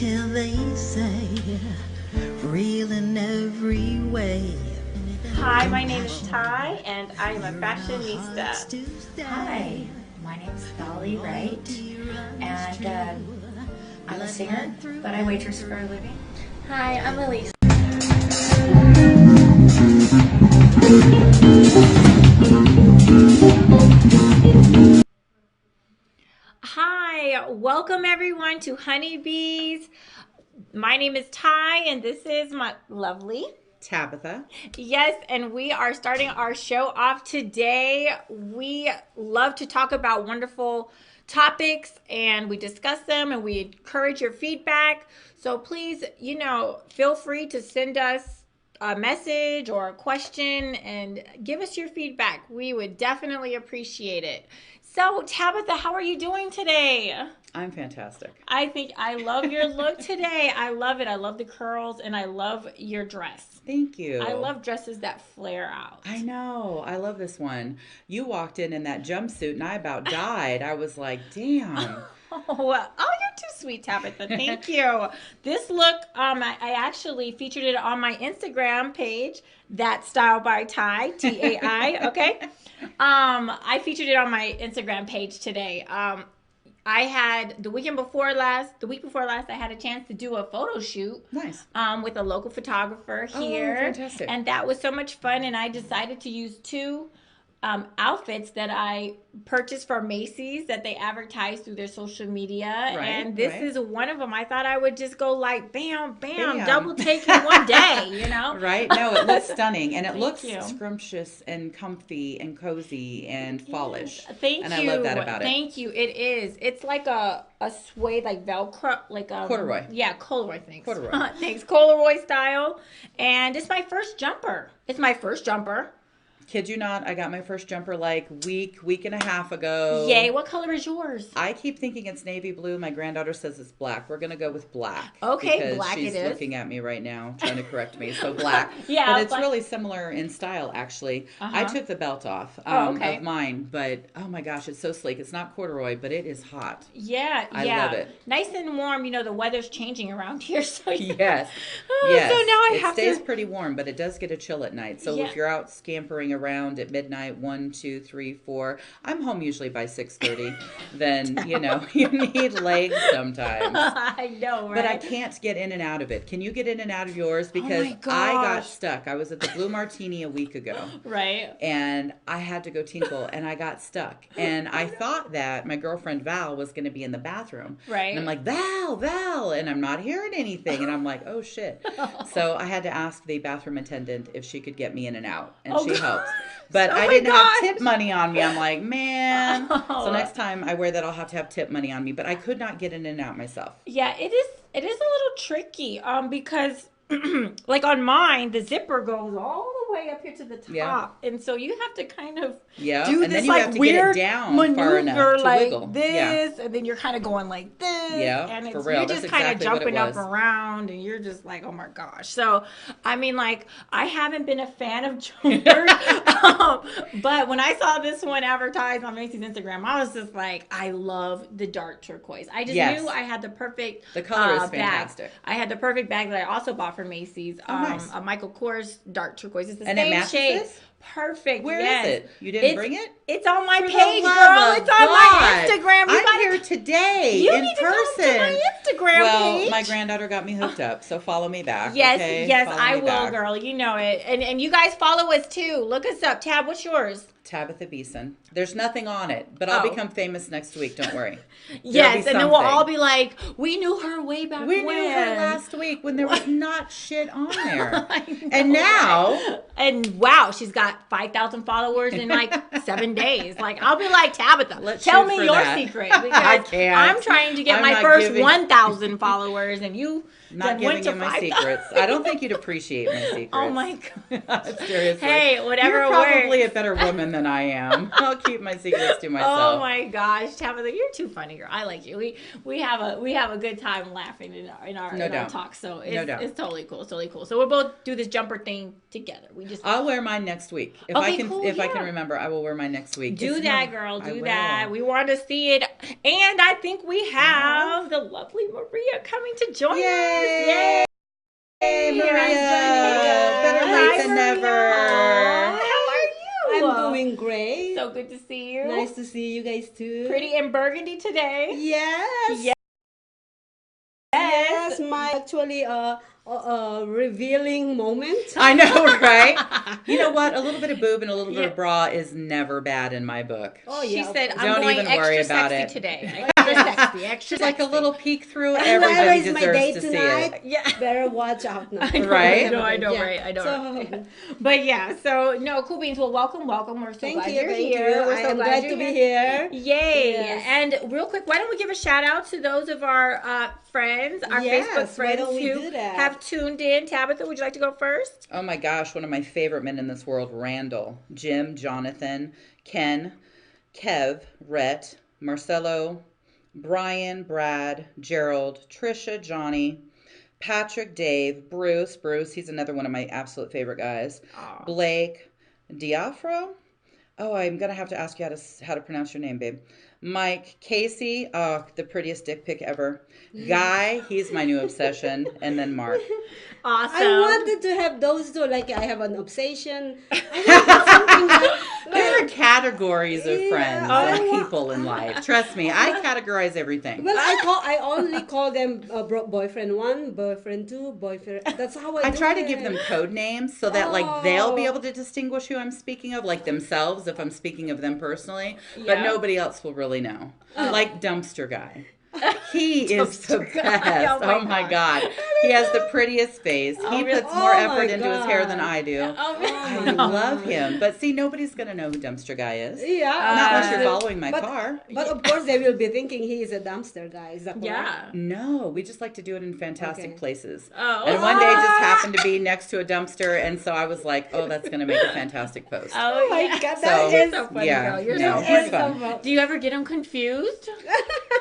till they say, real in every way. Hi, my name is Tai, and I am a fashionista. Hi, my name is Dolly Wright, and I'm a singer, but I waitress for a living. Hi, I'm Elise. Hi, welcome everyone to Honeybees. My name is Tai, and this is my lovely Tabatha. Yes, and we are starting our show off today. We love to talk about wonderful topics, and we discuss them, and we encourage your feedback. So please, feel free to send us a message or a question and give us your feedback. We would definitely appreciate it. So, Tabatha, how are you doing today? I'm fantastic. I love your look today. I love it. I love the curls, and I love your dress. Thank you. I love dresses that flare out. I know. I love this one. You walked in that jumpsuit, and I about died. I was like, damn. Oh, you're too sweet, Tabatha. Thank you. This look, I actually featured it on my Instagram page, ThatsstylebyTai, TAI, okay? I featured it on my Instagram page today. I had the week before last, I had a chance to do a photo shoot. Nice. With a local photographer here. Oh, fantastic. And that was so much fun, and I decided to use two outfits that I purchased from Macy's that they advertise through their social media. Right, and this right. is one of them. I thought I would just go like bam, bam, double take in one day, Right? No, it looks stunning. And it Thank looks you. scrumptious and comfy and cozy and fallish. Thank and you. I love that about it. Thank you. It is. It's like a suede, like Velcro, like a corduroy. Yeah, corduroy. Thanks. Corduroy. Thanks. Corduroy style. And it's my first jumper. Kid you not, I got my first jumper like week and a half ago. Yay. What color is yours? I keep thinking it's navy blue. My granddaughter says it's black. We're going to go with black. Okay, because black she's it is. looking at me right now, trying to correct me. So black. Yeah, but it's black. really similar in style, actually. Uh-huh. I took the belt off okay. of mine, but oh my gosh, it's so sleek. It's not corduroy, but it is hot. Yeah, I love it. Nice and warm. The weather's changing around here, so Yes. yes. So now it stays pretty warm, but it does get a chill at night. So Yeah. if you're out scampering around at midnight, 1, 2, 3, 4, I'm home usually by 6:30. Then you need legs sometimes. I know, right? But I can't get in and out of it. Can you get in and out of yours? Because my I got gosh. stuck. I was at the Blue Martini a week ago. Right. And I had to go tinkle, and I got stuck. And I thought that my girlfriend Val was going to be in the bathroom. Right. And I'm like, Val, and I'm not hearing anything. And I'm like, oh, shit. So I had to ask the bathroom attendant if she could get me in and out. And she helped. But I didn't have tip money on me. I'm like, man. So next time I wear that, I'll have to have tip money on me. But I could not get in and out myself. Yeah, it is a little tricky because like on mine, the zipper goes all the way up here to the top. Yeah. And so you have to kind of do and this then you like have to weird get it down maneuver far enough to like wiggle. this, and then you're kind of going like this. Yeah, and for it's, real. you're That's just kind of exactly what it jumping up was. around, and you're just like, oh my gosh. So, I mean, like, I haven't been a fan of jumpers, but when I saw this one advertised on Macy's Instagram, I was just like, I love the dark turquoise. I just knew I had the perfect The color is bag. fantastic. I had the perfect bag that I also bought from Macy's. Nice. A Michael Kors dark turquoise. It's the And it same matches shade. this? Perfect. Where yes. is it? You didn't bring it? It's on my For the page, love girl. of It's on my God. Instagram. I'm here today You in need to person. come to my Instagram well, page. my granddaughter got me hooked up, so follow me back. Yes, okay? yes, Follow I me will, back. girl. You know it. And you guys follow us too. Look us up. Tab, what's yours? Tabatha Bissen. There's nothing on it, but I'll Oh. become famous next week. Don't worry. Yes, There'll and be then we'll something. all be like, we knew her way back We when. knew her last week when there was not shit on there. I know, And now, right? And wow, she's got 5,000 followers in like 7 days. Like, I'll be like, Tabatha, Let's tell shoot me for your that. secret. I Because can't. I'm trying to get I'm my not first giving- 1,000 followers, and you not giving you my secrets. I don't think you'd appreciate my secrets. Oh my God. Seriously. Hey, whatever You're probably works. a better woman than I am. I'll keep my secrets to myself. Oh my gosh, Tabatha, you're too funny, girl. I like you. We have a good time laughing in our talk. So it's totally cool. It's totally cool. So we'll both do this jumper thing together. I'll wear mine next week. If I can remember, I will wear mine next week. Do that, girl. Do that. We want to see it. And I think we have the lovely Maria coming to join us. Yay! Hey, Maria. Better late than never. How are you? I'm doing great. So good to see you. Nice to see you guys too. Pretty in burgundy today. Yes. Yes, my actually revealing moment. I know, right? You know what? A little bit of boob and a little bit of bra is never bad in my book. Oh, She yeah. said, I'm Don't going even extra worry about sexy it. today. Extra sexy. Extra Just like a sexy. little peek through. Whoever Everybody is my deserves date to see tonight, it. Yeah. better watch out now. Right? I know, Yeah. right? I know. So, Right. But yeah, so no, cool beans. Well, welcome. We're so thank glad you, you're thank here. you. We're I so am glad glad you're to be here. Yay! Yes. And real quick, why don't we give a shout out to those of our friends, our Yes, Facebook why friends don't we who do that? have tuned in. Tabatha, would you like to go first? Oh my gosh, one of my favorite men in this world, Randall, Jim, Jonathan, Ken, Kev, Rhett, Marcelo, Brian, Brad, Gerald, Trisha, Johnny, Patrick, Dave, Bruce, he's another one of my absolute favorite guys, Aw. Blake, Diafro. Oh, I'm going to have to ask you how to pronounce your name, babe. Mike, Casey, oh, the prettiest dick pic ever. Guy, he's my new obsession. And then Mark. Awesome. I wanted to have those two. Like I have an obsession. I want something There are categories of friends Yeah. and people in life. Trust me, I categorize everything. Well, I only call them boyfriend one, boyfriend two, boyfriend. That's how I I do try to it. give them code names so that like they'll be Oh. able to distinguish who I'm speaking of, like themselves, if I'm speaking of them personally. Yeah. But nobody else will really know. Like Dumpster Guy. He is the Dumpster Guy. best. Oh Oh my my God. He has the prettiest face. He really? puts more Oh my effort into his hair than God. I do. Oh, I love him. But see, nobody's going to know who Dumpster Guy is. Yeah. Not unless you're Uh, following my but- car. But of course, they will be thinking he is a dumpster guy. Is that correct? Yeah. No, we just like to do it in fantastic Okay. places. Oh. And one day just happened to be next to a dumpster, and so I was like, oh, that's going to make a fantastic post. Oh my yeah. God, So, that You're is so funny, yeah, girl. You're no, so he's funny. fun. Do you ever get them confused?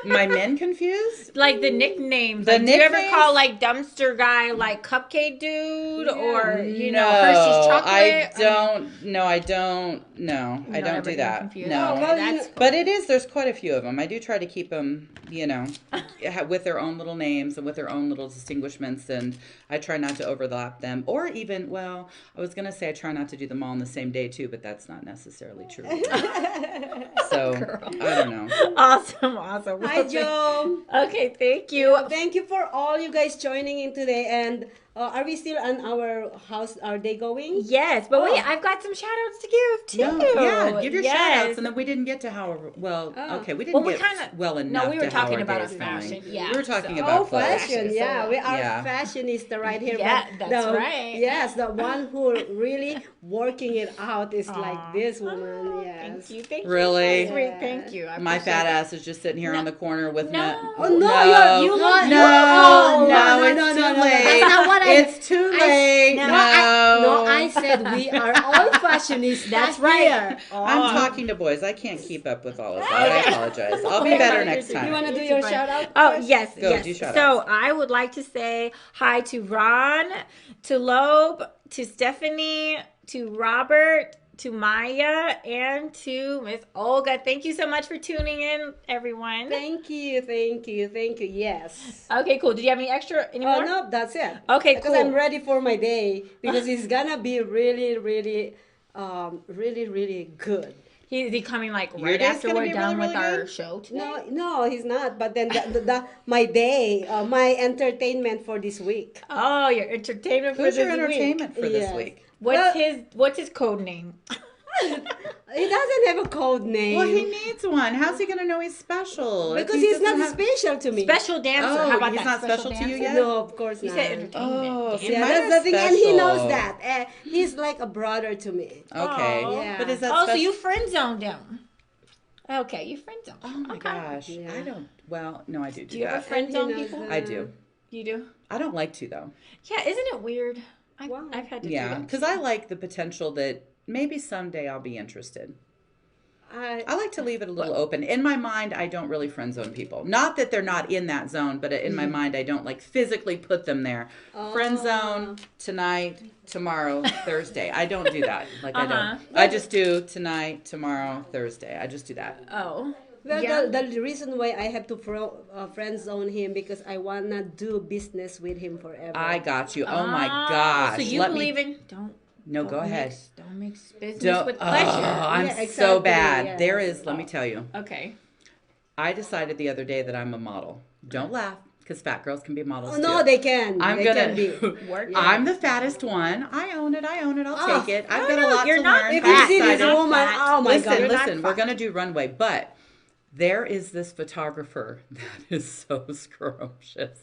My men confused? Like the nicknames. The Like, do you ever nicknames? call like dumpster guy like cupcake dude or you know No, Hershey's chocolate? I don't. No, I don't. No, I You don't ever do get that. confused? No. Okay, Well, that's you- But it is, there's quite a few of them. I do try to keep them, you know, with their own little names and with their own little distinguishments. And I try not to overlap them. Or even, well, I was going to say I try not to do them all on the same day too, but that's not necessarily true. So, I don't know. awesome. Hi, Well, Joe. Okay, thank you. Thank you for all you guys joining in today. And are we still on our house? Are they going? Yes, but wait, Oh. I've got some shout outs to give too. No, yeah, give your Yes. shout outs. And then we didn't get to how, well, Oh. okay, we didn't Well, we get kinda- well enough no, we were to how talking our about day our is going. fashion, yeah. We were talking So- about Oh, clothes. fashion. Yeah, we are Yeah. fashionista right here. Yeah, but that's right. Yes, the one who really working it out is like this woman. Oh, Yes. Thank you. Thank Really? you. So sweet. Thank you. I My appreciate fat it. ass is just sitting here on the corner with No. Oh no, no, you no, look no, no, it's no, too no, no, late. that's not what I- It's too late. No, No, I said we are all fashionistas. That's right. here. I'm talking to boys. I can't keep up with all of that. I apologize. I'll be better next You time. want to do your shout out? Oh, yes, Go, yes. do shout So outs. I would like to say hi to Ron, to Loeb, to Stephanie, to Robert, to Maya, and to Miss Olga. Thank you so much for tuning in, everyone. Thank you, thank you, thank you. Yes. Okay, cool. Did you have any Oh more? no, that's it. Okay, Because cool. I'm ready for my day because it's gonna be really, really, really good. Is he coming like Your right day's after gonna we're be done really, with really our good? show today? No, he's not. But then my day, my entertainment for this week. Oh, your entertainment for Who's this your week. entertainment for this Yes. week? What's his code name? He doesn't have a code name. Well, he needs one. How's he gonna know he's special? If because he he's not doesn't have- special to me. Special dancer. Oh, How about he's that? not special to you dancer? yet? No, of course You not. said entertainment. Oh, Damn. see, Yeah, mine that's are the thing, and he knows special. that. He's like a brother to me. Okay, Oh. but is that Oh, so special? you friend zoned him. Okay, you friend zoned. Oh my gosh, Yeah. I don't. Well, no, I do Do you that. ever friend And zone he knows people? that. I do. You do? I don't like to though. Yeah, isn't it weird? Wow. I've had to do Yeah, that. because I like the potential that maybe someday I'll be interested. I like to leave it a little open. In my mind, I don't really friend zone people. Not that they're not in that zone, but in my mind, I don't like physically put them there. Friend zone tonight, tomorrow, Thursday. I don't do that. Like I don't. I just do tonight, tomorrow, Thursday. I just do that. Oh. Well, Yeah. the reason why I have to friend zone him because I wanna do business with him forever. I got you. Oh my gosh. So you believe in No, go ahead. Don't mix business with pleasure. I'm Yeah, so exactly, bad. yes. There is, let me tell you. Okay. I decided the other day that I'm a model. Don't laugh, because fat girls can be models too. No, they can. I'm they gonna. can be. Work. I'm the fattest one. I own it. I'll take it. I've got a lot you're to not learn. If fat. you see this Not woman, fat. oh my Listen, God. listen. We're gonna do runway, but there is this photographer that is so scrumptious,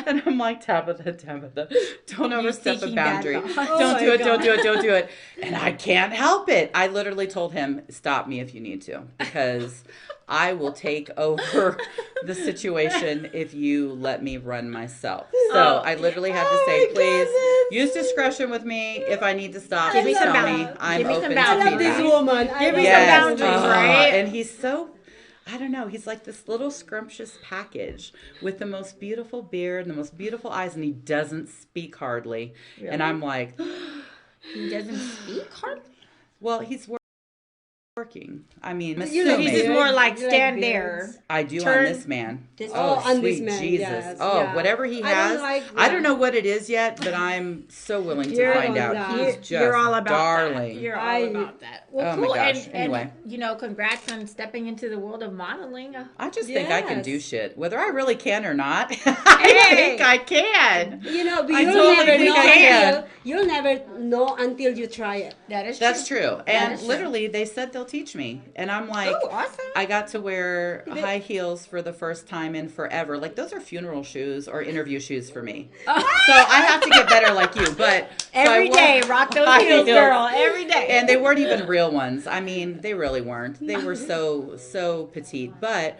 and I'm like, Tabatha, don't overstep a seeking bad boundary. thoughts. Oh Don't my do it. God. Don't do it. And I can't help it. I literally told him, stop me if you need to, because I will take over the situation if you let me run myself. So I literally had to say, please use discretion with me. If I need to stop, Give me some tell boundaries. me. I'm Give me some open I to love this feedback. woman. Give me Yes. some boundaries, right? And he's so, I don't know, he's like this little scrumptious package with the most beautiful beard and the most beautiful eyes, and he doesn't speak hardly. And I'm like, He doesn't speak hardly. well, he's working. I mean, You So like assuming. he's just more like You like stand beards. there. I do Turn on this man. this- oh, on sweet this man, Jesus. yes, Oh, yeah. whatever he I don't has. like- I yeah. don't know what it is yet, but I'm so willing to You're- find out. you- He's just You're all about darling. that. You're all I- about that. Well, Oh my cool. gosh. And, Anyway. you know, congrats on stepping into the world of modeling. I just think I can Yes. do shit, whether I really can or not. I think I can. You know, but I you'll totally never think know I can. until you'll never know until you try it. That is That's true. And is true. literally, they said they'll teach me. And I'm like, Oh, awesome. I got to wear high heels for the first time in forever. Like, those are funeral shoes or interview shoes for me. So I have to get better like you. But so I Every wore day, rock those high heels, heels. girl. Every day. And they weren't even real ones. I mean, they really weren't. They were so petite. But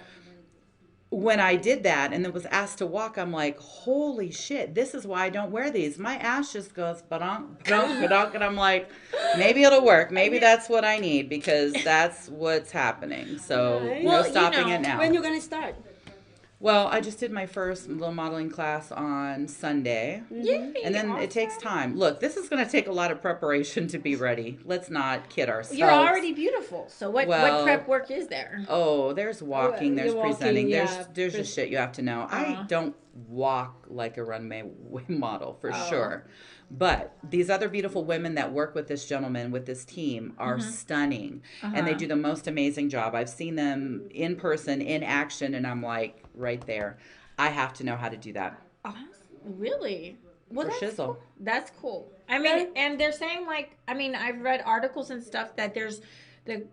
when I did that and then was asked to walk, I'm like, holy shit, this is why I don't wear these. My ass just goes ba-donk, ba-donk, ba-donk, and I'm like, maybe it'll work. Maybe that's what I need because that's what's happening. So no Well, you stopping know, it now. When you gonna start? Well, I just did my first little modeling class on Sunday. Yay, And then awesome. it takes time. Look, this is going to take a lot of preparation to be ready. Let's not kid ourselves. You're already beautiful. So what Well, prep work is there? Oh, there's walking, there's You're walking, presenting, yeah. there's just shit you have to know. I don't walk like a runway model for sure. But these other beautiful women that work with this gentleman, with this team, are stunning. And they do the most amazing job. I've seen them in person, in action, and I'm like, right there. I have to know how to do that. Awesome. Really? Well, For that's shizzle. cool. That's cool. I mean, and they're saying like, I mean, I've read articles and stuff that there's the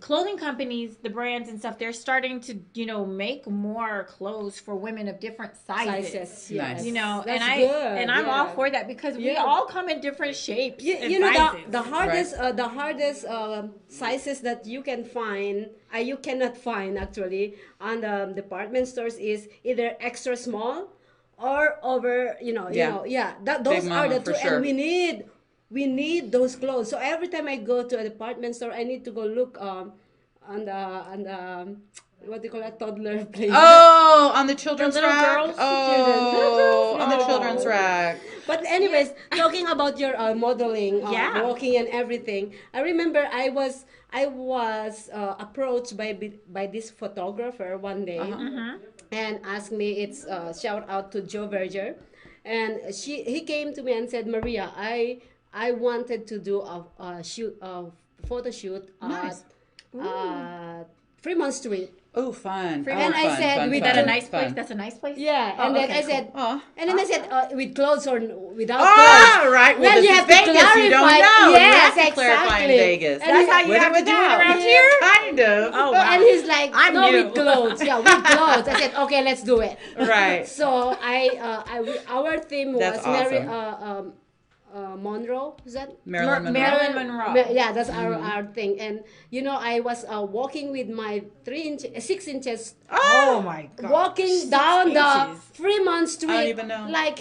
clothing companies, the brands and stuff. They're starting to, you know, make more clothes for women of different sizes. Sizes, Nice. yes. You know, That's and good, I'm all yeah. for that because we Yeah. all come in different shapes. and You know sizes. the hardest sizes that you can find, you cannot find actually on the department stores is either extra small or over. Those Big are mama, the for two, sure. and we need those clothes. So every time I go to a department store, I need to go look on the what do you call that, toddler place. Oh, on the children's little rack? girls? Oh, on the Oh. children's rack. But anyways, talking about your modeling, Yeah. walking and everything, I remember I was approached by this photographer one day and asked me. It's shout out to Joe Verger, and he came to me and said, Maria, I wanted to do a photo shoot Nice. at Fremont Street. Oh, fun. Oh, And I fun, said, fun, with Is that fun, a nice place? fun. That's a nice place? Yeah, Oh, and then okay, I cool. said, Oh. and then I said, with clothes or without Ah, clothes. right. Well, Well, this you is have to Vegas. You don't clarify. know. Yes, you have to clarify in exactly. Vegas. And That's how you With have or to do it without? around here? Kind of. Oh, wow. And he's like, I'm no, new. with clothes. Yeah, with clothes. I said, okay, let's do it. Right. So our theme was That's awesome. Monroe. Is that Marilyn Monroe. Marilyn Monroe. Yeah, that's our thing. And I was walking with my 6 inches. Oh my God. Walking down the inches. Fremont Street. I don't even know. Like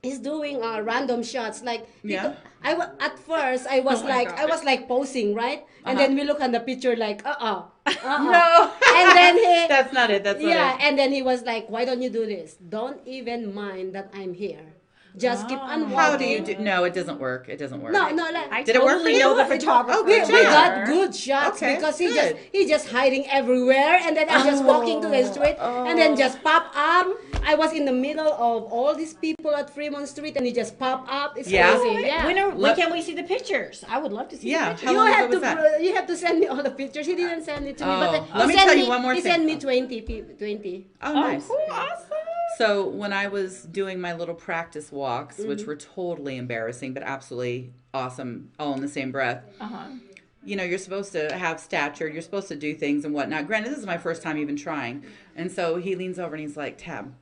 he's doing random shots. Like Yeah. At first I was Oh my I God. was like posing, right? And then we look at the picture like No. And then he That's not it. That's not yeah, it. and then he was like, "Why don't you do this? Don't even mind that I'm here. Just keep on walking." How do you do? No, it doesn't work. It doesn't work. No, I Did it work totally for you? know the photographer. Oh, we good job. got good shots Okay, because good. he just hiding everywhere, and then I just walking to the street and then just pop up. I was in the middle of all these people at Fremont Street, and he just pop up. It's Yeah. crazy. Yeah. When can we see the pictures? I would love to see Yeah. the pictures. How long ago was that? You have to send me all the pictures. He didn't send it to me, but Oh, he let me sent tell you one more He thing. sent me 20. Oh, Oh, nice. cool. Awesome. So when I was doing my little practice walks, which were totally embarrassing, but absolutely awesome, all in the same breath. You're supposed to have stature. You're supposed to do things and whatnot. Granted, this is my first time even trying. And so he leans over and he's like, Tab,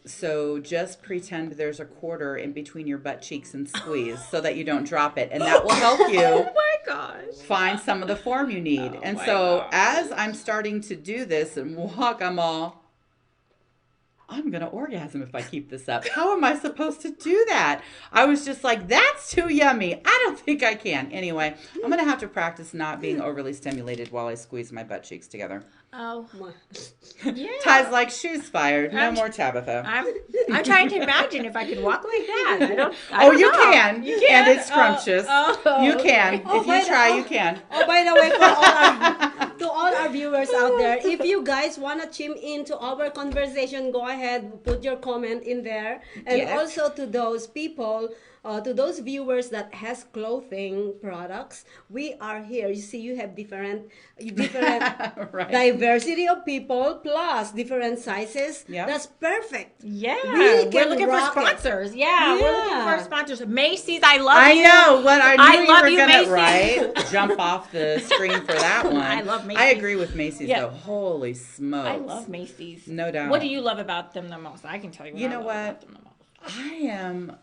so just pretend there's a quarter in between your butt cheeks and squeeze so that you don't drop it. And that will help Oh you my gosh. find some of the form you need. And my so gosh. as I'm starting to do this and walk, I'm going to orgasm if I keep this up. How am I supposed to do that? I was just like, that's too yummy. I don't think I can. Anyway, I'm going to have to practice not being overly stimulated while I squeeze my butt cheeks together. Oh. Yeah. Ty's like, shoes fired. No more Tabitha. I'm trying to imagine if I could walk like that. I don't You know. can. You can. And it's scrumptious. Oh. You can. Oh, If by you the- try, oh. you can. Oh, by the way, to all our viewers out there, if you guys want to chime into our conversation, go ahead, put your comment in there. And Yes. also to those people, to those viewers that has clothing products, we are here. You see, you have different Right. diversity of people plus different sizes. Yep. That's perfect. Yeah, We we're can looking for rock it. sponsors. Yeah, we're looking Yeah. for sponsors. Macy's, I love I you. know what I knew I love you you, were gonna Macy's. jump off the screen for that one. I love Macy's. I agree with Macy's Yeah. though. Holy smokes! I love Macy's. No doubt. What do you love about them the most? I can tell you. What You I know love what? about them the most. I am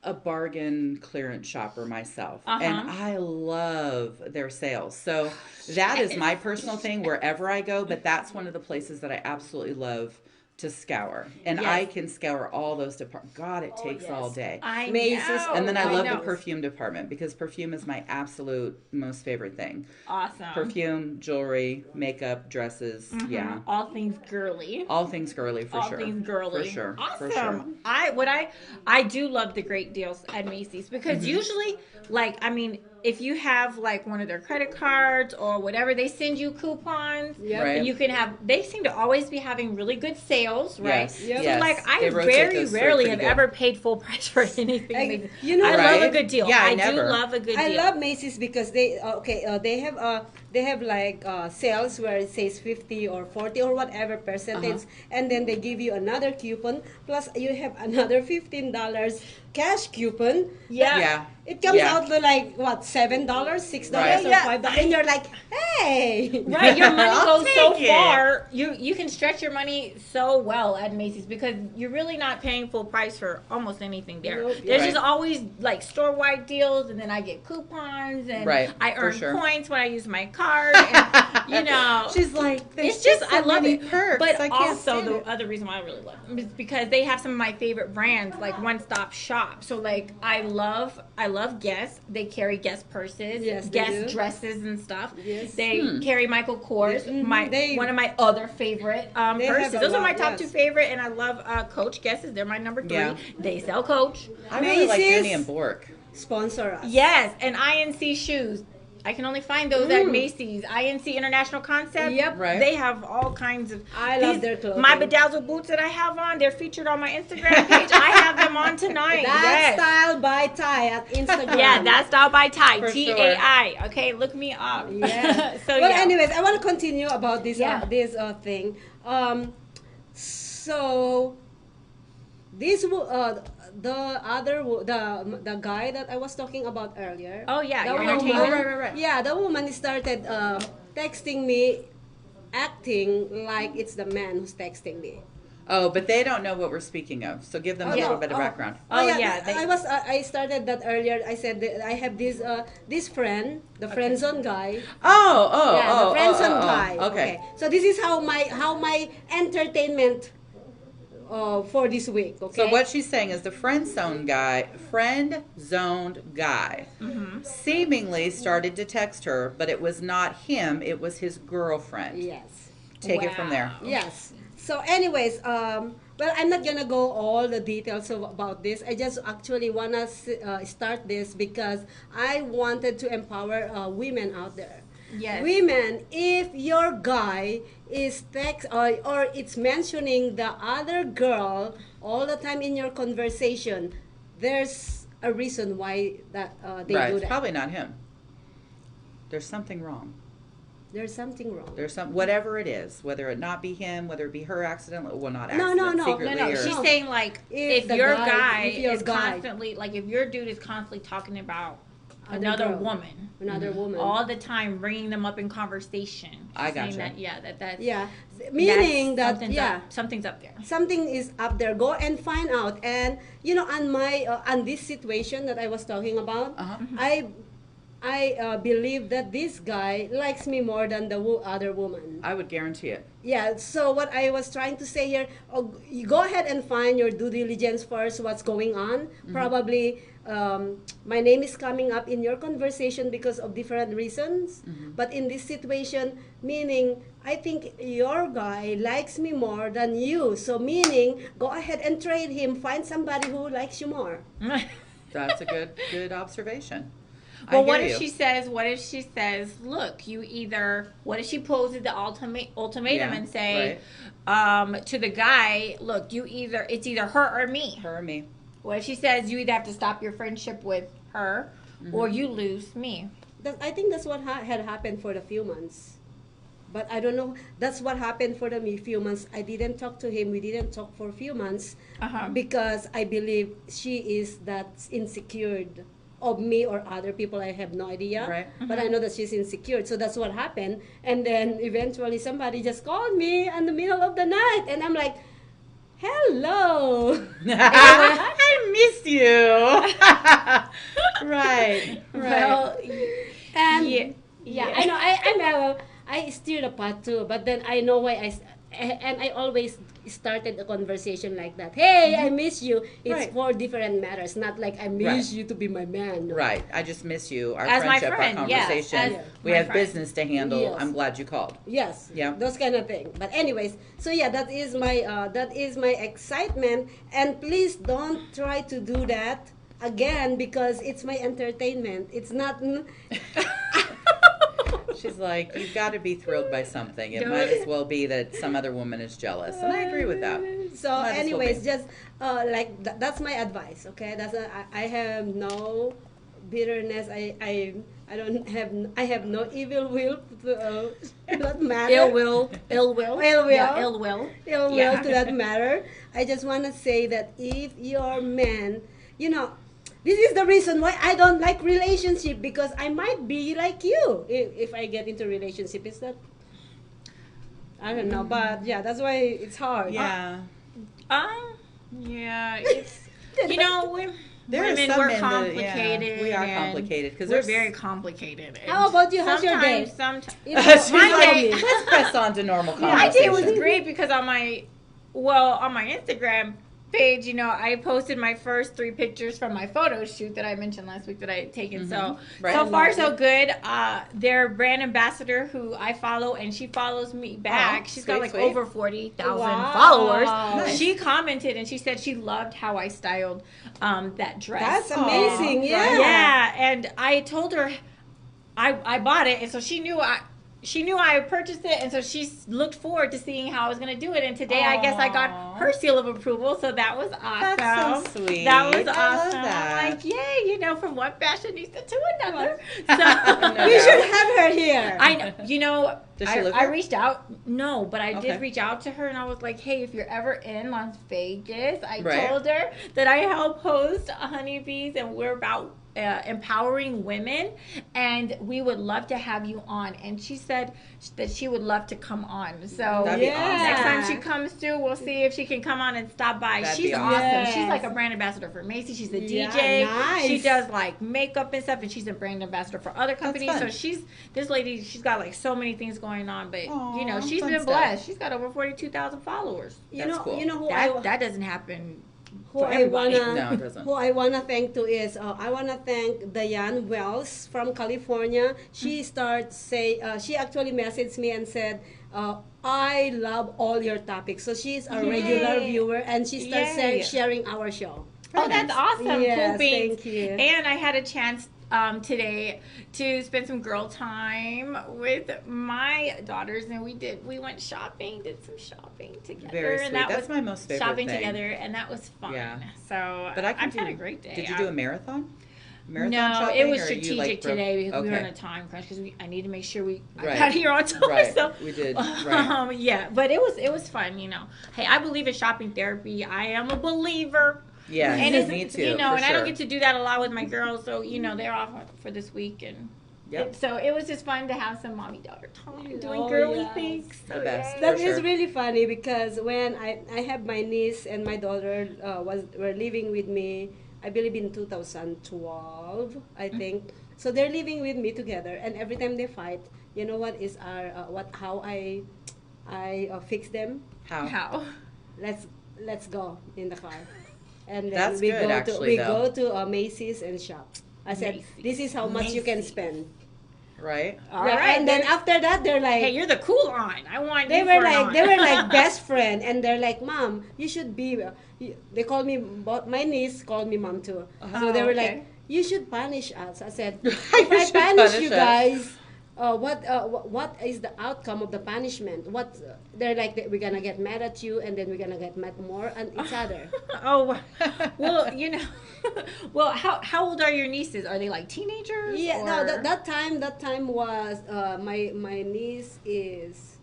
a bargain clearance shopper myself, and I love their sales. So that is my personal thing wherever I go. But that's one of the places that I absolutely love to scour, and Yes. I can scour all those departments. God, it takes all day. I Macy's. know. And then I love the know. perfume department because perfume is my absolute most favorite thing. Awesome. Perfume, jewelry, makeup, dresses, yeah. All things girly. All things girly for All sure. things girly. For sure. Awesome. For sure. I do love the great deals at Macy's because usually, if you have like one of their credit cards or whatever, they send you coupons. Yep. Right. And you can have. They seem to always be having really good sales, right? Yes. Yep. So Yes. I They rotate very those through rarely pretty have good. ever paid full price for anything. Like, you know, I love a Right? good deal. Yeah, I do never. love a good I deal. love Macy's because they have like sales where it says 50 or 40 or whatever percentage, and then they give you another coupon plus you have another $15 cash coupon. Yeah. Yeah. It comes Yeah. out to like what, $7, $6, Right. or Yeah. $5, and you're like, hey. Right, your money I'll goes so take it. far. You can stretch your money so well at Macy's because you're really not paying full price for almost anything there. Nope. There's Right. just always like store wide deals, and then I get coupons, and Right, I for earn sure. points when I use my card. And, you know, She's like, there's it's just I so love many it. perks. But I can't also stand the it. other reason why I really love them is because they have some of my favorite brands, like One Stop Shop. So like I love Guess. They carry Guess purses, Yes, they Guess do. dresses and stuff. Yes. They carry Michael Kors, They- one of my other favorite They have purses. a Those are my lot, top yes. two favorite, and I love Coach Guesses. They're my number 3. Yeah. They sell Coach. I really like Macy's. Junie and Bork. Sponsor us. Yes, and INC shoes. I can only find those at Macy's. INC International Concept. Yep. Right. They have all kinds of. I love their clothing. My bedazzled boots that I have on, they're featured on my Instagram page. I have them on tonight. That Yes. style by Ty at Instagram. Yeah, that's Style by Tai. For TAI. Okay, look me up. Yeah. So well, yeah. anyways, I want to continue about this Yeah. this thing. So this the guy that I was talking about earlier. Oh, yeah, the your woman, entertainer? Right. Yeah, the woman started texting me, acting like it's the man who's texting me. Oh, but they don't know what we're speaking of. So give them a little bit of background. I started that earlier. I said that I have this friend, the friend zone guy. The friend zone guy. Okay. So this is how my entertainment for this week. Okay. So what she's saying is the friend zoned guy seemingly started to text her, but it was not him, it was his girlfriend. Yes. Take it from there. Yes. So anyways, well, I'm not gonna go all the details about this. I just actually wanna start this because I wanted to empower women out there. Yes. Women, if your guy is or it's mentioning the other girl all the time in your conversation, there's a reason why that they do It's that. probably not him. There's something wrong. There's something wrong. There's whatever it is, whether it not be him, whether it be her accidentally, well, not No, accident, no. secretly, No, or she's saying like if the your guy- guy if your is guy- constantly like if your dude is constantly talking about Other another girl. woman Another woman. all the time, bringing them up in conversation. She's I saying gotcha. that's Yeah, meaning that something's up there. something is up there. Go and find out. And on my on this situation that I was talking about, I believe that this guy likes me more than the other woman. I would guarantee it. Yeah, so what I was trying to say here, you go ahead and find your due diligence first, what's going on. Probably my name is coming up in your conversation because of different reasons. But in this situation, meaning I think your guy likes me more than you. So meaning, go ahead and trade him, find somebody who likes you more. That's a good observation. Well, what if she says, look, you either, what if she poses the ultimatum and say to the guy, look, it's either her or me. Her or me. What if she says you either have to stop your friendship with her or you lose me? I think that's what had happened for the few months. But I don't know. That's what happened for the few months. I didn't talk to him. We didn't talk for a few months because I believe she is that insecure of me or other people. I have no idea. Right. But I know that she's insecure. So that's what happened. And then eventually somebody just called me in the middle of the night. And I'm like, hello. I miss you. Right. Well, And I know I stir the pot too, but then I know why I always started a conversation like that. Hey, I miss you. It's for different matters, not like I miss you to be my man. No. Right. I just miss you. Our As my friendship, friend, our yes, conversation. as We my have friend. business to handle. Yes. I'm glad you called. Yes. Yeah. Those kind of thing. But anyways, so yeah, that is my excitement. And please don't try to do that again because it's my entertainment. It's not. She's like, you've got to be thrilled by something. It might as well be that some other woman is jealous. And I agree with that. So Might as well anyways, be. just that's my advice. Okay, I have no bitterness. I have no evil will to that matter. ill will. Ill will. Yeah, ill will. Ill will Yeah. to that matter. I just want to say that if your man, this is the reason why I don't like relationship because I might be like you if I get into relationship. Is that I don't know, but yeah, that's why it's hard. Yeah. Yeah, it's There are women, some we're men that- complicated. we are and complicated because we're very complicated. And How about you? How's your day? Sometimes She's My like, day- let's press on to normal my conversation. day was great because on my Instagram page, I posted my first 3 pictures from my photo shoot that I mentioned last week that I had taken. So Right. so far so good. Their brand ambassador who I follow and she follows me back. She's got sweet, like sweet. over 40,000 Wow. followers. Nice. She commented and she said she loved how I styled that dress. That's amazing. Yeah. Yeah, and I told her I bought it, and so she knew I purchased it, and so she looked forward to seeing how I was going to do it. And today, I guess I got her seal of approval, so that was awesome. That's so sweet. That was I love awesome. that. I'm like, yay, from one fashionista to another. No We doubt. should have her here. I know. Does she live I here? reached out. No, but I Okay. did reach out to her, and I was like, hey, if you're ever in Las Vegas, I Right. told her that I help host Honeybees, and we're about empowering women, and we would love to have you on. And she said that she would love to come on. So That'd be awesome. next time she comes through, we'll see if she can come on and stop by. That'd She's be awesome. awesome. She's like a brand ambassador for Macy. She's a Yeah, DJ. nice. She does like makeup and stuff, and she's a brand ambassador for other companies. fun. So this lady, she's got like so many things going on. But Aw, you know, she's fun been stuff. blessed. She's got over 42,000 followers. That's cool. You know who That doesn't happen. who for I everybody. wanna No, it doesn't. who I wanna thank to is I wanna thank Diane Wells from California. She she actually messaged me and said, I love all your topics. So she's a regular viewer and she starts Yay. sharing our show. Oh, that's awesome. Yes, Cool beans. thank you. And I had a chance today to spend some girl time with my daughters, and we went shopping, did some shopping together. Very and sweet. that That's was my most favorite shopping thing. together, and that was fun. Yeah. So But I've had a great day. Did you do a marathon? No, shopping, it was or you, strategic like, broke- today because we were on Okay. a time crunch because I need to make sure I Right. got here on time. Right. So, We did. Right. yeah, but it was fun, you know. Hey, I believe in shopping therapy. I am a believer. Yeah, And me it's, too. you know, for and sure. I don't get to do that a lot with my girls, so you know they're off for this week, and Yep. so it was just fun to have some mommy daughter time doing Oh, girly yes. things. The So, best. yay. That For is sure. really funny because when I have my niece and my daughter were living with me, I believe in 2012, I think. So they're living with me together, and every time they fight, you know what is how I fix them? How? Let's go in the car, and then That's we good, go to actually, though. Macy's and shop. I said, Macy's. this is how much you can Macy's. spend. Right? All Yeah, right, and then after that they're like, hey, you're the cool line. I want they you were for an like aunt. they were like best friend, and they're like, Mom, you should be they call me, my niece called me mom too. So they were okay. like, you should punish us. I said, You if I should punish punish you us. guys, what is the outcome of the punishment? What they're like, we're gonna get mad at you, and then we're gonna get mad more at each other. Oh, well, you know, well, how old are your nieces? Are they like teenagers? Yeah, no, or- that time was my niece is.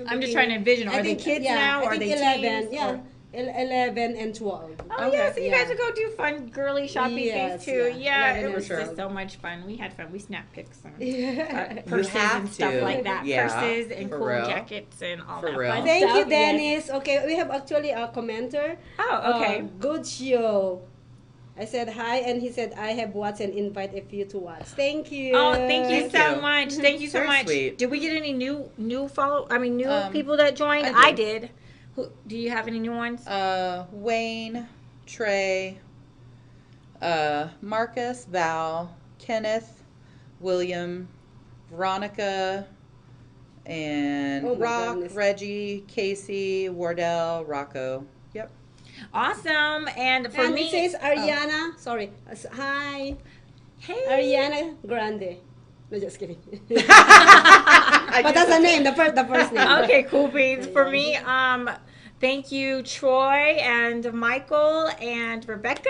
I'm just trying to envision. Are I they think, kids yeah, now? I Are think they 11, teens? yeah. Or- 11 and 12. Oh yeah, Okay. so you guys would go do fun girly shopping Yes, things too. yeah. Yeah, 11 it and was 12. just so much fun. We had fun. We snapped pics and Yeah. purses have and stuff to. like that. Yeah, Purses and for cool real. jackets and all For that real. fun Thank stuff. you, Dennis. Okay, we have actually a commenter. Oh, okay. Good show. I said hi, and he said, I have watched and invite a few to watch. Thank you. Oh, thank you Thank so you. much. Thank you so Very much. sweet. Did we get any new new people that joined? I I did. did. Do you have any new ones? Wayne, Trey, Marcus, Val, Kenneth, William, Veronica, and Oh my Rock, goodness. Reggie, Casey, Wardell, Rocco. Yep. Awesome. And for And me, it says Ariana. Sorry. Hi. hey, Ariana Grande. No, just kidding. I But that's the name, the first name. Okay, cool beans. For me, thank you, Troy and Michael and Rebecca.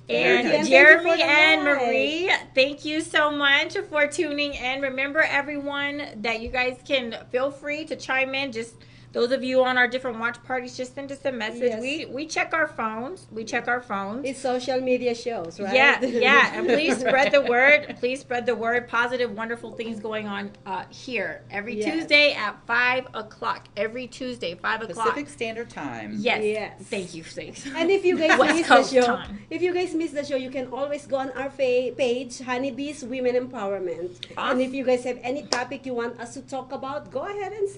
Very And good. Jeremy Thank you for the and like. Marie, thank you so much for tuning in. Remember, everyone, that you guys can feel free to chime in. Just those of you on our different watch parties, just send us a message. Yes. We check our phones. It's social media shows, right? Yeah. And please spread the word. Please spread the word. Positive, wonderful things going on here every Yes. Tuesday at 5 o'clock. Every Tuesday, 5 o'clock. Pacific Standard Time. Yes. Yes. Thank you, Faith. And if you guys West miss the Coast show, time. you can always go on our page, Honeybees Women Empowerment. And Awesome. if you guys have any topic you want us to talk about, go ahead and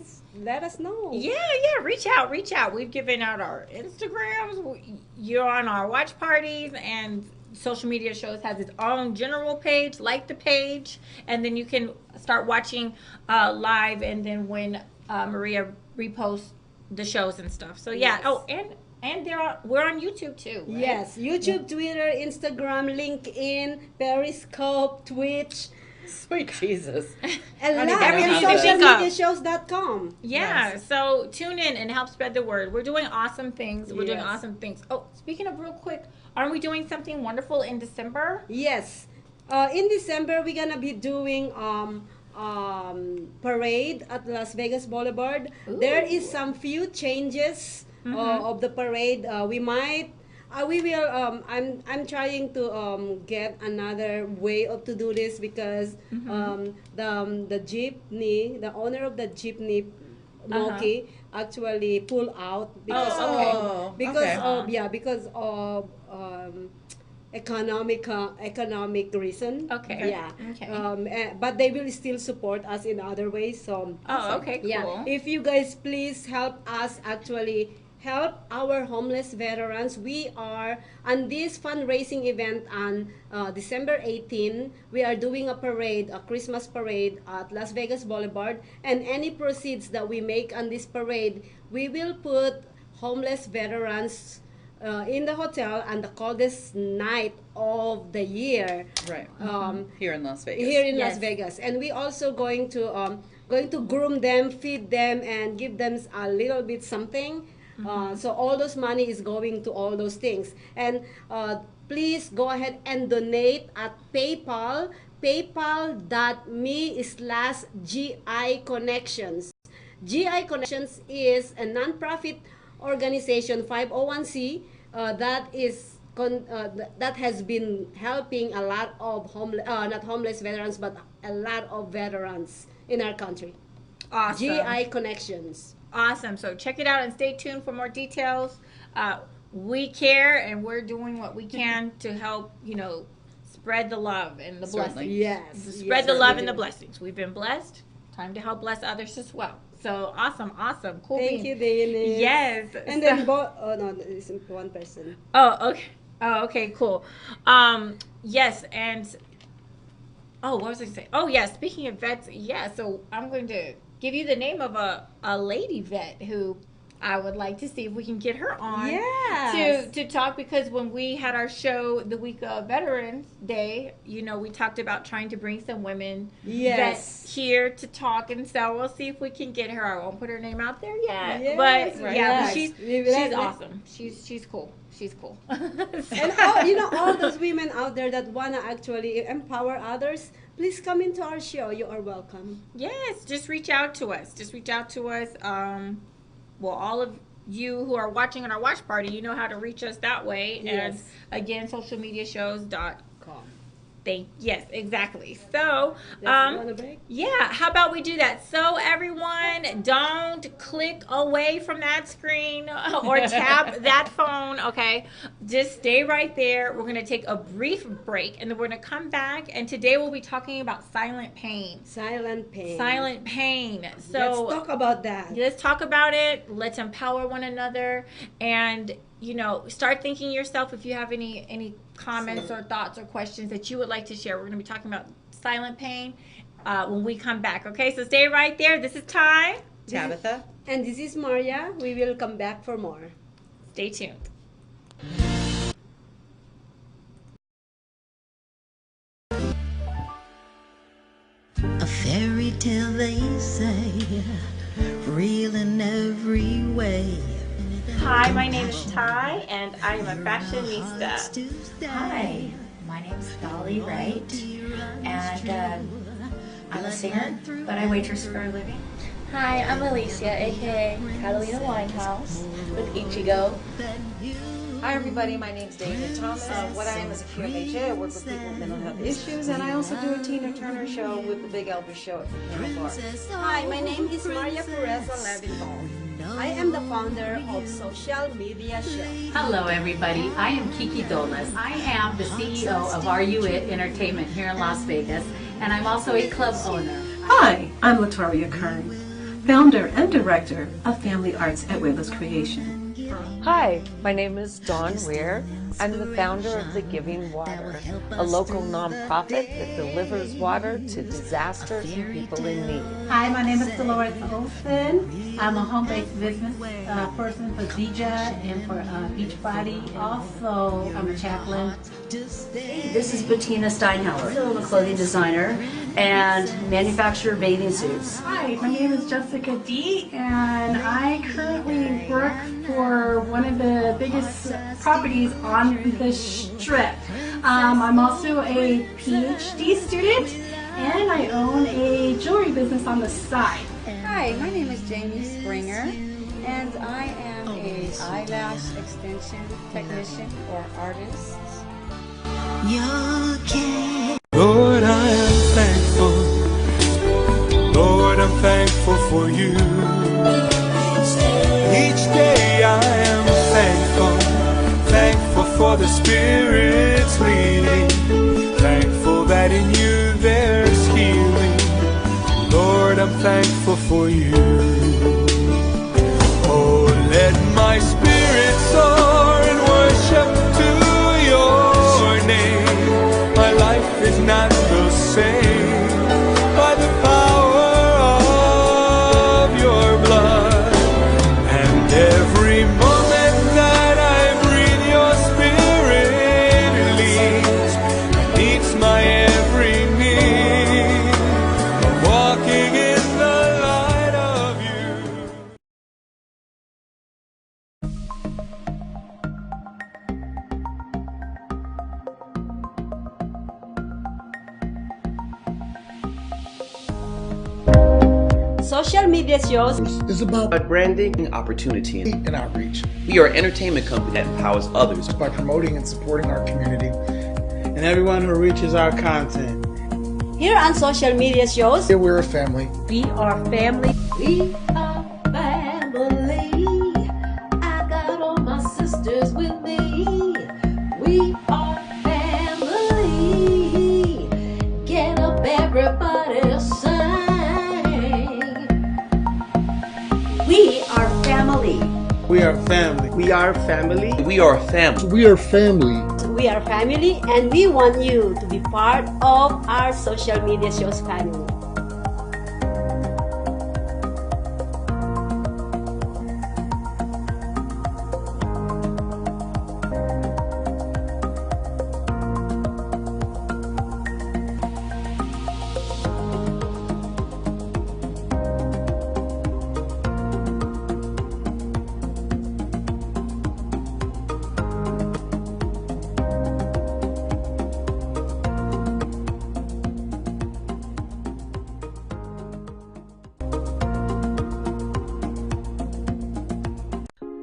let us know. Yeah, reach out. We've given out our Instagrams. You're on our watch parties, and social media shows has its own general page. Like the page, and then you can start watching live. And then when Maria reposts the shows and stuff. So yeah. Yes. Oh, and we're on YouTube too. Right? Yes, YouTube, Twitter, Instagram, LinkedIn, Periscope, Twitch, Sweet Jesus. and I don't even Everything know you how can to- think of. socialmediashows.com. Yeah, Yes. so tune in and help spread the word. We're doing awesome things. We're doing Yes. awesome things. Oh, speaking of real quick, aren't we doing something wonderful in December? Yes. In December, we're gonna be doing parade at Las Vegas Boulevard. Ooh. There is some few changes of the parade. We might we will. I'm trying to get another way of to do this because the jeepney, the owner of the jeepney, Moki, actually pull out because because of economic reason. Okay. Yeah. Okay. But they will still support us in other ways. So. Okay. Cool. Yeah. If you guys please help us actually help our homeless veterans. We are on this fundraising event on December 18. We are doing a parade, a Christmas parade at Las Vegas Boulevard, and any proceeds that we make on this parade, we will put homeless veterans in the hotel on the coldest night of the year. Right. Here in Las Vegas. Here in Las Vegas, and we also going to groom them, feed them, and give them a little bit something. So all those money is going to all those things. And please go ahead and donate at PayPal, paypal.me/GI Connections. GI Connections is a non-profit organization, 501c, that has been helping a lot of not homeless veterans, but a lot of veterans in our country. Awesome. GI Connections. Awesome. So check it out and stay tuned for more details. We care, and we're doing what we can to help, spread the love and the blessings. Yes. Spread the love and the blessings. We've been blessed. Time to help bless others as well. So awesome. Cool. Thank you, Dana. Yes. And then it's one person. Oh, okay. Oh, okay, cool. Yes, and what was I going to say? Oh, yeah, speaking of vets, so I'm going to give you the name of a lady vet who I would like to see if we can get her on to talk, because when we had our show the week of Veterans Day, we talked about trying to bring some women vets here to talk, and so we'll see if we can get her. I won't put her name out there yet, but she's awesome. She's cool. She's cool. And all those women out there that wanna actually empower others, please come into our show. You are welcome. Yes, just reach out to us. All of you who are watching on our watch party, you know how to reach us that way. Yes. And again, socialmediashows.com. Yes, exactly. So, how about we do that? So everyone, don't click away from that screen or tap that phone, okay? Just stay right there. We're going to take a brief break, and then we're going to come back, and today we'll be talking about silent pain. Silent pain. So let's talk about that. Let's talk about it. Let's empower one another, and start thinking yourself if you have any comments or thoughts or questions that you would like to share. We're going to be talking about silent pain when we come back. Okay, so stay right there. This is Tai. Tabatha. And this is Maria. We will come back for more. Stay tuned. A fairy tale, they say, real in every way. Hi, my name is Tai, and I am a fashionista. Hi, my name is Dolly Wright, and I'm a singer, but I waitress for a living. Hi, I'm Alicia, aka Catalina Winehouse with Ichigo. Hi everybody, my name's David Thomas. What I am is a QMHA. I work with people with mental health issues, and I also do a Tina Turner show with the Big Elvis show at the Piano Bar. Hi, my name is Maria Pureza Levinthal. I am the founder of Social Media Show. Hello everybody, I am Kiki Dolas. I am the CEO of RU It Entertainment here in Las Vegas, and I'm also a club owner. Hi, I'm Latoria Kern, founder and director of Family Arts at Wayla's Creation. Hi, my name is Dawn Weir. I'm the founder of The Giving Water, a local nonprofit that delivers water to disaster and people in need. Hi, my name is Dolores Olson. I'm a home-based business person for Zija and for Beachbody. Also, I'm a chaplain. This is Bettina Steinhauer. I'm a clothing designer and manufacture bathing suits. Hi, my name is Jessica D, and I currently work for one of the biggest properties on the Strip. I'm also a PhD student, and I own a jewelry business on the side. Hi, my name is Jamie Springer, and I am am a eyelash extension technician or artist. Lord, I am thankful. Lord, I'm thankful for you. Each day I am thankful. Thankful for the Spirit's leading. Thankful that in you there's healing. Lord, I'm thankful for you. Oh, let my spirit soar and worship to your name. My life is not the same by the power of your blood. And every moment that I breathe, your spirit leads and meets my every need. I'm walking in the light of you. Social media shows is about branding, opportunity, and outreach. We are an entertainment company that empowers others by promoting and supporting our community and everyone who reaches our content. Here on social media shows, here we're a family. We are family. We are family. I got all my sisters with me. We are family. Get up, everybody, sing. We are family. We are family. We are family. We are family. We are family. We are family, and we want you to be part of our social media shows family.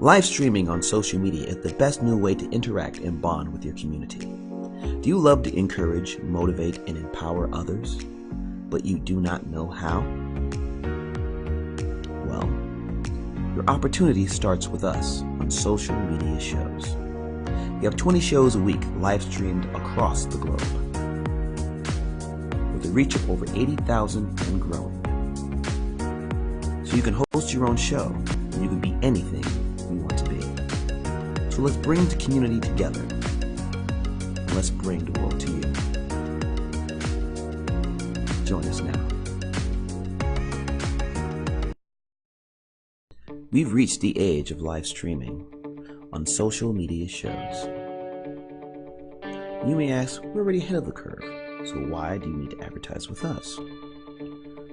Live streaming on social media is the best new way to interact and bond with your community. Do you love to encourage, motivate, and empower others, but you do not know how? Well, your opportunity starts with us on social media shows. We have 20 shows a week live streamed across the globe, with a reach of over 80,000 and growing. So you can host your own show, and you can be anything we want to be. So let's bring the community together, and let's bring the world to you. Join us now. We've reached the age of live streaming on social media shows. You may ask, we're already ahead of the curve, so why do you need to advertise with us?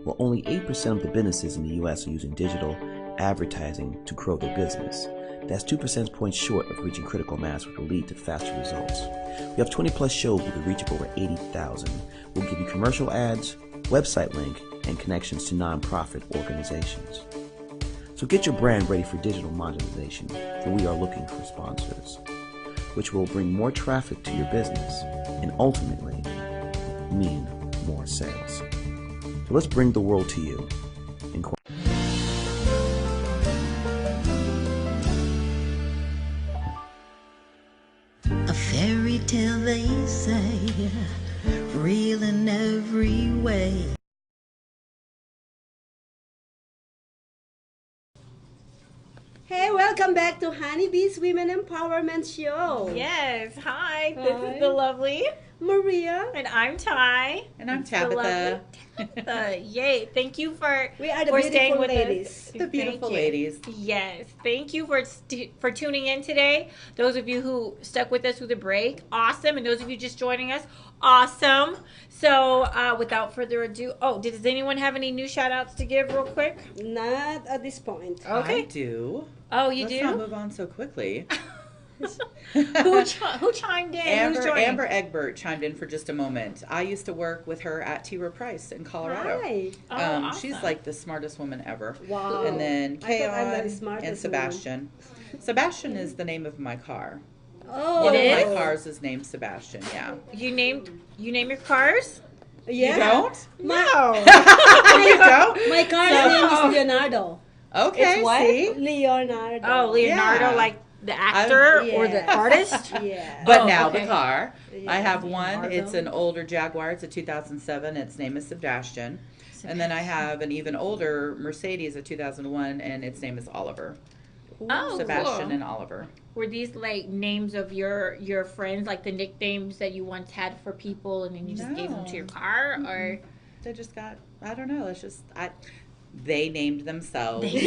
Well, only 8% of the businesses in the US are using digital advertising to grow their business. That's 2 percentage points short of reaching critical mass, which will lead to faster results. We have 20 plus shows with a reach of over 80,000. We'll give you commercial ads, website link, and connections to nonprofit organizations. So get your brand ready for digital monetization, for we are looking for sponsors, which will bring more traffic to your business and ultimately mean more sales. So let's bring the world to you. A fairy tale, they say, real in every way. Hey, welcome back to Honeybee's Women Empowerment Show. Yes, hi. This is the lovely Maria. And I'm Tai. And I'm Tabatha. Yay. Thank you for We are the for beautiful staying with ladies. us. The beautiful Thank you. ladies. Yes. Thank you for tuning in today. Those of you who stuck with us through the break, awesome. And those of you just joining us, awesome. So without further ado, does anyone have any new shout outs to give real quick? Not at this point. Okay. I do. Oh, you Let's do? not move on so quickly. Who chimed in? Amber Egbert chimed in for just a moment. I used to work with her at T. Rowe Price in Colorado. Hi. Awesome. She's like the smartest woman ever. Wow. And then I thought I'm the Kayon smartest and Sebastian. Sebastian is the name of my car. Oh, One It of is? my cars is named Sebastian. Yeah. You name your cars? Yeah. You don't? No. You don't? My car's name is Leonardo. Okay. It's what? See? Leonardo. Oh, Leonardo, Yeah. like the actor Yeah. or the artist? Yeah. But Oh, now okay. the car. I have one. Leonardo. It's an older Jaguar. It's a 2007. Its name is Sebastian. And then I have an even older Mercedes, a 2001, and its name is Oliver. Oh, Sebastian cool. and Oliver. Were these like names of your friends, like the nicknames that you once had for people, and then you just gave them to your car, or They just got, I don't know. It's just, they named themselves they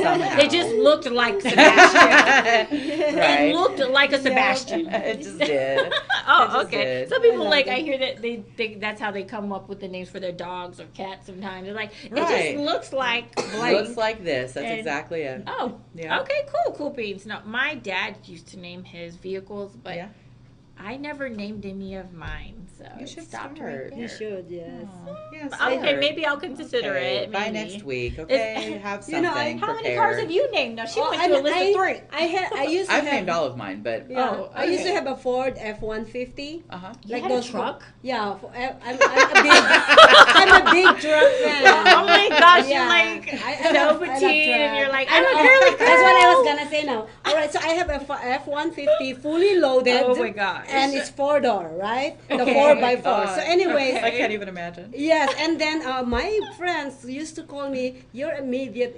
somehow. just looked like Sebastian? Right. It looked like a Sebastian. It just did. Oh, It just okay. did. Some people I like love I hear that they think that's how they come up with the names for their dogs or cats. Sometimes they're like, it Right. just looks like blank. Looks like this. That's And- exactly it. Oh, Yeah. okay, cool beans. No, my dad used to name his vehicles, but Yeah. I never named any of mine, so You it should stopped start. right there. You should, yes. Yes. Okay, maybe I'll consider Okay, it. by maybe. next week, okay? Have something You know, How many prepared. cars have you named? Now she went to a list of 3. I used to I've have, named all of mine, but Yeah, Oh, I used to okay. have a Ford F-150. uh-huh. You had a truck? Yeah, I'm a big truck fan. Oh my gosh, Yeah. you're like I so love petite, truck. and you're like, I I'm a know. girly girl. That's what I was gonna say now. All right, so I have a F-150 fully loaded. Oh my gosh. And it's 4-door, right? The Okay. 4x4. So anyways, I can't even imagine. yes, and then my friends used to call me, "You're a midget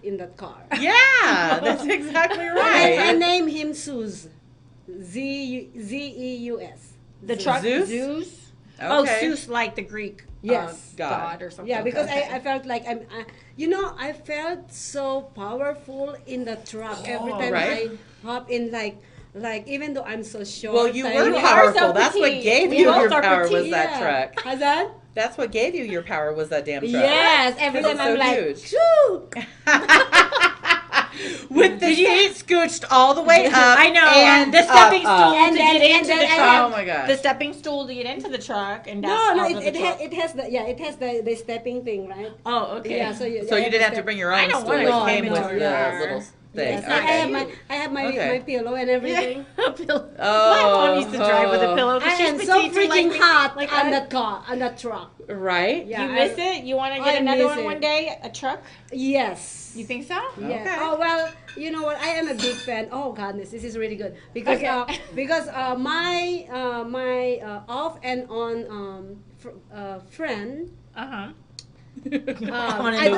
in that car." Yeah, that's exactly And I right. named him Zeus. Zeus. The truck, Zeus? Zeus? Oh, Okay. Zeus, like the Greek Yes. god or something. Yeah, because Okay. I felt like I felt so powerful in the truck every time right. I hop in, like even though I'm so short. Well, you tiny. were powerful. so That's what petite. gave We you both your are power was petite. that Yeah. truck. How's that? That's what gave you your power was that damn truck. Yes, every Because time it's I'm so like, huge. shoo. With the seat scooched all the way up. I know. And the stepping up. stool And to then- get and into then the I truck. Oh my god. The stepping stool to get into the truck, and that's No, out of the truck. it has the stepping thing, right? Oh, okay. Yeah, so you didn't have to bring your I own don't stool. wanna It go came into with your the car. little thing. Yes, Okay. I have my Okay. my pillow and everything. A pillow. Oh, My mom used to drive with a pillow. 'cause I she's am so petite, like freaking me. hot Like on I- that car, on that truck. Right? Yeah, You miss it? You want to get I another miss one it. day? A truck? Yes. You think so? Yeah. Okay. Oh well, you know what? I am a big fan. Oh goodness, this is really good because my off and on friend. Uh-huh. The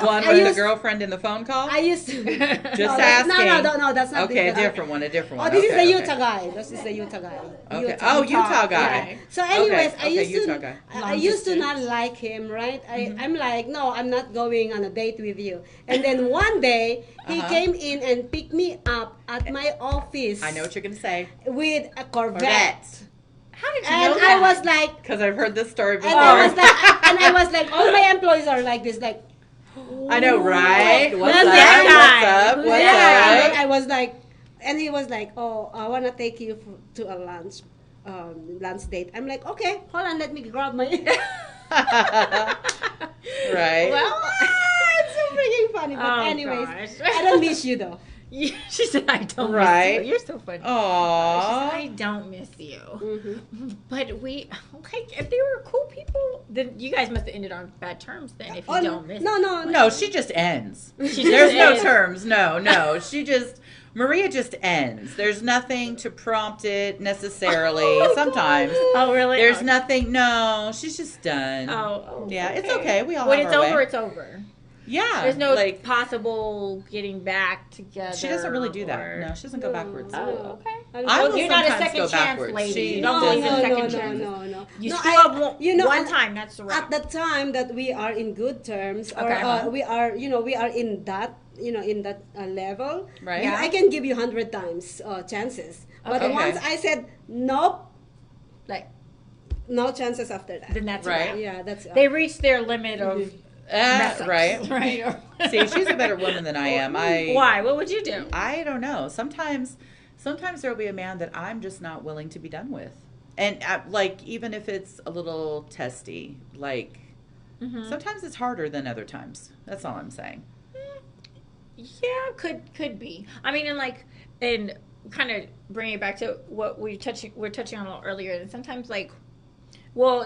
one with the girlfriend in the phone call? I used to. Just asking. No, that's not. Okay, a this. different one. Oh, this is the Utah guy. This is the Utah guy. Okay. Oh, Utah guy. Yeah. So, anyways, Okay, Utah guy. I used to not like him, right? I'm like, no, I'm not going on a date with you. And then one day he came in and picked me up at my office. I know what you're going to say. With a Corvette. How did you And know that? I was like, Because I've heard this story before. and I was like, all my employees are like this, like. I know, right? What's Who's up? that What's up? Who's What's that? up? And I was like, and he was like, oh, I want to take you to a lunch date. I'm like, okay, hold on, let me grab my. Right. Well, it's so freaking funny. But anyways, gosh. I don't miss you though. Yeah, she said, I don't Right. miss you. You're so funny. Aww. She said, I don't miss you. But okay, if they were cool people, then you guys must have ended on bad terms then if you don't miss No. No, she just ends. She There's just no ends. terms. No. Maria just ends. There's nothing to prompt it necessarily. Sometimes. Oh, really? There's nothing. No, she's just done. Oh, Yeah, it's okay. We all when have it's our over, way. it's over. Yeah. There's no like, possible getting back together. she doesn't really do that. or- No, she doesn't go backwards. Oh, okay. I will You're not a sometimes second go chance backwards. lady. She You don't doesn't. believe in second chances. No. You No, screw I- up one at- time, that's the wrap. At the time that we are in good terms, or Okay. we are in that level. Right. Yeah, I can give you 100 times chances, but Okay. once I said nope, Like, no chances after that. then that's Right. right. Yeah, that's They reached their limit of mess-ups, right. right? See, she's a better woman than I am. Why? What would you do? I don't know. Sometimes there'll be a man that I'm just not willing to be done with, and like even if it's a little testy, like sometimes it's harder than other times. That's all I'm saying. Yeah, could be. I mean, and kind of bring it back to what we're touching on a little earlier. And sometimes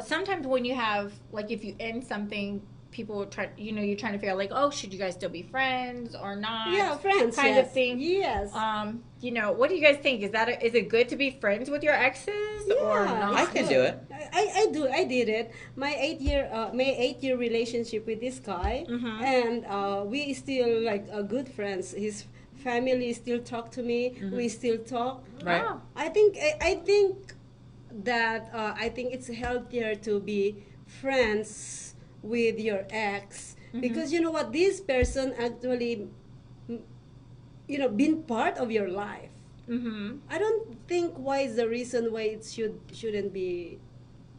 sometimes when you have if you end something, people will try. You're trying to figure out oh, should you guys still be friends or not? Yeah, friends, kind yes. of thing. Yes. What do you guys think? Is it good to be friends with your exes or not? I can do it. I did it. My 8-year relationship with this guy, and we still good friends. His family still talk to me. We still talk. Right. I think that I think it's healthier to be friends with your ex because you know what, this person actually been part of your life. I don't think why is the reason why it shouldn't be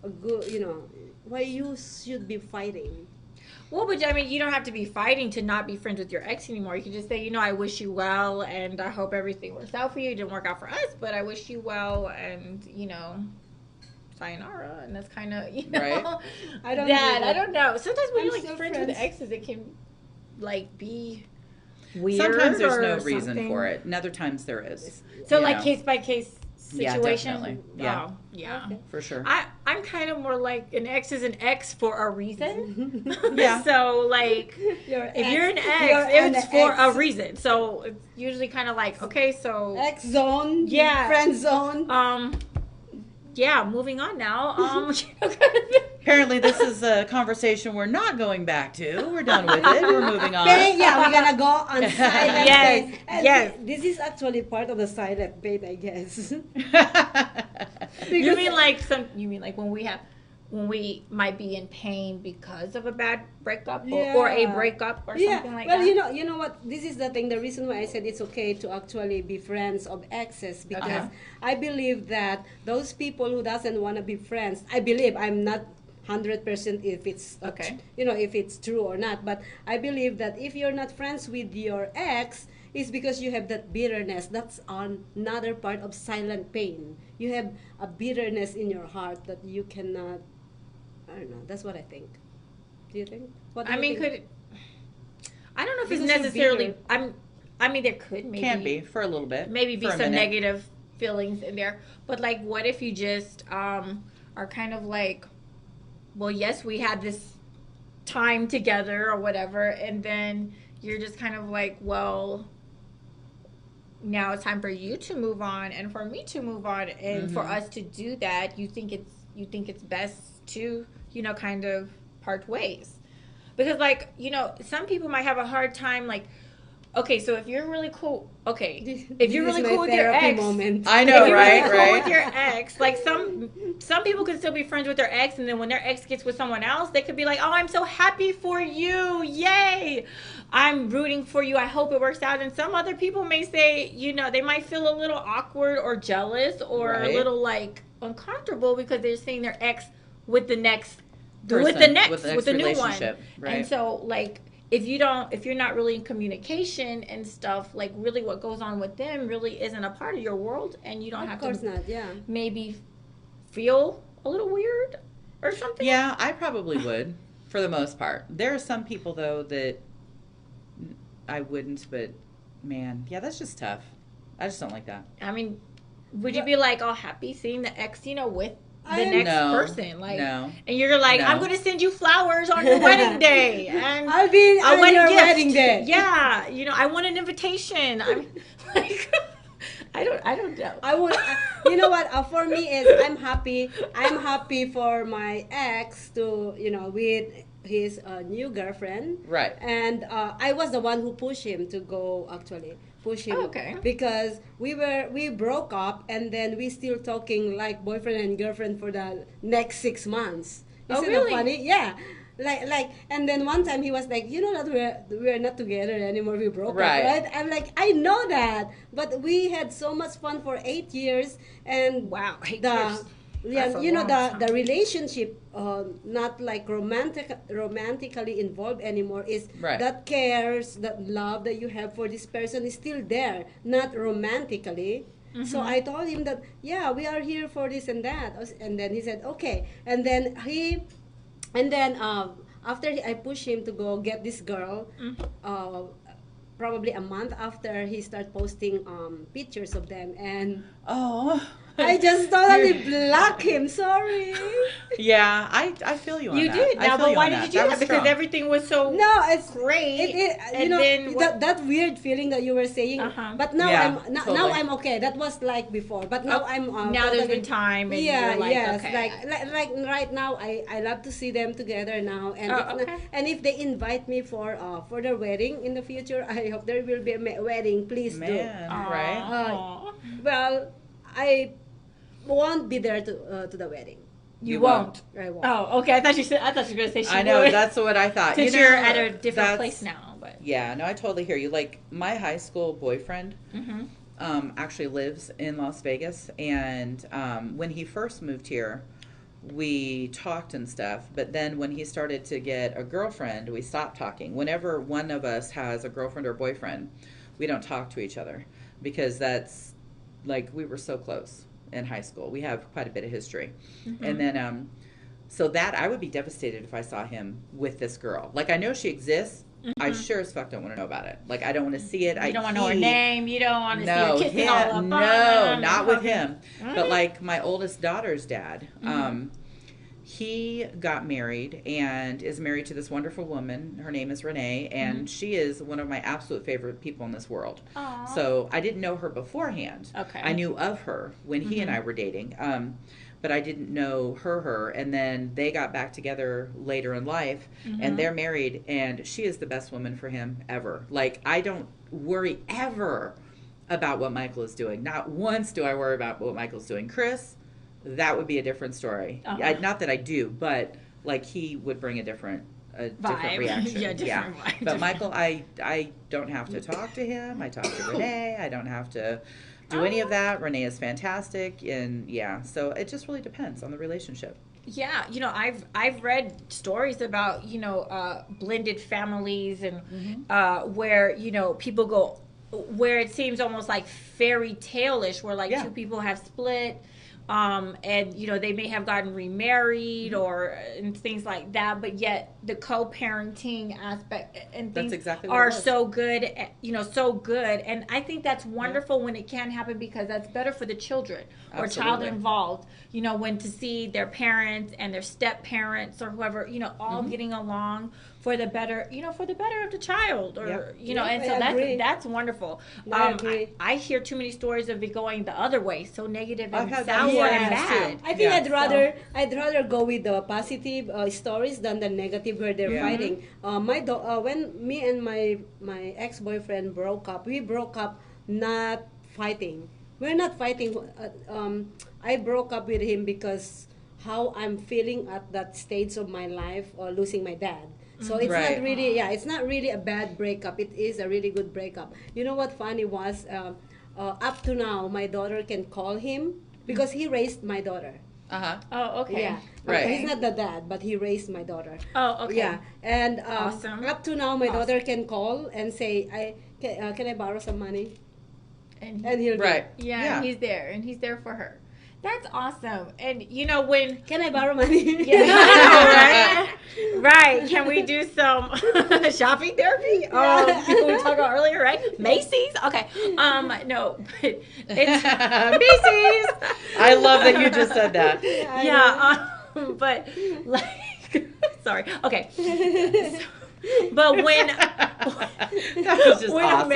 a good, why you should be fighting. Well, but I mean, you don't have to be fighting to not be friends with your ex anymore. You can just say, I wish you well, and I hope everything works out for you. It didn't work out for us, but I wish you well, and sayonara. And that's kind of, right. I don't know. Sometimes when you're still friends with exes, it can be weird. Sometimes there's no something. reason for it, and other times there is. So case by case situation. Yeah, definitely. Yeah. Oh, yeah. Okay. For sure. I'm kind of more like an ex is an ex for a reason. Yeah. So if you're an ex, it's for a reason. So it's usually kind of okay, so X zone, friend zone. Yeah, moving on now. Apparently, this is a conversation we're not going back to. We're done with it. We're moving on. Yeah, we're gonna go on silent yes, yes. This is actually part of the silent bait, I guess. You mean when we might be in pain because of a bad breakup or a breakup or something like that? Well, you know what? This is the thing. The reason why I said it's okay to actually be friends of exes because I believe that those people who doesn't want to be friends, I believe, I'm not 100% if it's if it's true or not, but I believe that if you're not friends with your ex, it's because you have that bitterness. That's another part of silent pain. You have a bitterness in your heart that you cannot. I don't know. That's what I think. Do you think? What do you think? I don't know if it's necessarily. I mean, there could maybe can be for a little bit. Maybe be some negative feelings in there, but what if you just are kind of well, yes, we had this time together or whatever, and then you're just kind of well, now it's time for you to move on and for me to move on, and for us to do that, you think it's best to kind of part ways, because some people might have a hard time okay, so if you're really cool, if you're really cool with your ex, I know, if you're right, really cool with your ex, some people can still be friends with their ex, and then when their ex gets with someone else, they could be oh, I'm so happy for you, yay, I'm rooting for you, I hope it works out. And some other people may say, they might feel a little awkward or jealous or a little uncomfortable because they're seeing their ex with the next person, with the new one, right. And so if you're not really in communication and stuff, really what goes on with them really isn't a part of your world, and you don't have to maybe feel a little weird or something. Yeah, I probably would for the most part. There are some people though that I wouldn't, but man, yeah, that's just tough. I just don't like that. I mean, would you be all happy seeing the ex, with the next person, no. And you're I'm going to send you flowers on your wedding day, and I'll be on your wedding day. Yeah, I want an invitation. I'm I don't know. I would. You know what? For me is I'm happy. I'm happy for my ex to with his new girlfriend. Right. And I was the one who pushed him to go. Actually, push him. Oh, okay. Because we broke up, and then we still talking like boyfriend and girlfriend for the next 6 months. Isn't really? that funny? Yeah. And then one time he was that we're not together anymore, we broke up, right? I'm I know that, but we had so much fun for 8 years, and wow, 8 years. Yeah, the relationship not romantically involved anymore is that cares, that love that you have for this person is still there, not romantically. So I told him that we are here for this and that, and then he said okay, and then after I pushed him to go get this girl, probably a month after he started posting pictures of them, and I just totally blocked him. Sorry. Yeah, I feel you on You that. did. I Now, feel but you why on did that. you do That that? was Because strong. everything was so it's great. you and know, then that weird feeling that you were saying. But now Yeah, now totally. I'm okay. That was like before, but now I'm now there's totally- been time, and yeah, you're like, yes, okay. like right now, I love to see them together now, and Oh, okay. and if they invite me for their wedding in the future, I hope there will be a wedding. Please Man, right? well, I won't be there to the wedding. You won't. I won't. Oh, okay. I thought you were gonna say she I know, would. that's what I thought. Since You know, you're at a different that's- place now, but Yeah, no, I totally hear you. Like, my high school boyfriend Mhm. actually lives in Las Vegas, and when he first moved here, we talked and stuff, but then when he started to get a girlfriend, we stopped talking. Whenever one of us has a girlfriend or boyfriend, we don't talk to each other, because that's, like, we were so close in high school. We have quite a bit of history. And then, so that, I would be devastated if I saw him with this girl. Like, I know she exists. I sure as fuck don't want to know about it. Like, I don't want to see it. you don't want to know her name. You don't want to see No, her kissing him, all up on no, him. not with Okay. him. But like my oldest daughter's dad, he got married and is married to this wonderful woman. Her name is Renee, and she is one of my absolute favorite people in this world. Aw. So I didn't know her beforehand. Okay. I knew of her when he and I were dating, but I didn't know her. And then they got back together later in life, and they're married, and she is the best woman for him ever. Like, I don't worry ever about what Michael is doing. Not once do I worry about what Michael's doing. Chris, that would be a different story. Not that I do, but like, he would bring a different Vibe. reaction. Yeah, different vibe. But Michael, I don't have to talk to him. I talk to Renee. I don't have to do any of that. Renee is fantastic, and yeah, so it just really depends on the relationship. Yeah, I've read stories about blended families, and where people go, where it seems almost like fairy tale-ish, where like two people have split, and they may have gotten remarried or and things like that, but yet the co-parenting aspect and things That's exactly what are it was. so good, so good, and I think that's wonderful when it can happen, because that's better for the children or child Absolutely. involved, when to see their parents and their step parents or whoever, all getting along for the better, for the better of the child, or and so I agree. that's wonderful. I agree. I hear too many stories of it going the other way, so negative I've and had that sour and experience bad. too. I think Yeah. I'd rather go with the positive stories than the negative where they're fighting. When me and my ex-boyfriend broke up, we broke up not fighting. We're not fighting. I broke up with him because how I'm feeling at that stage of my life, losing my dad. So it's Right. not really, it's not really a bad breakup. It is a really good breakup. You know what funny was? Up to now, my daughter can call him because he raised my daughter. Oh, okay. Yeah, Right. He's not the dad, but he raised my daughter. Oh, okay. Yeah, and Awesome. up to now, my daughter can call and say, can I borrow some money?" And he'll Right. Yeah, he's there, and he's there for her. That's awesome. And when "Can I borrow money?" right? Right. Can we do some shopping therapy? People we talked about earlier, right? Macy's. Okay. No, but it's Macy's. I love that you just said that. But like, sorry. Okay. But when That was just awesome.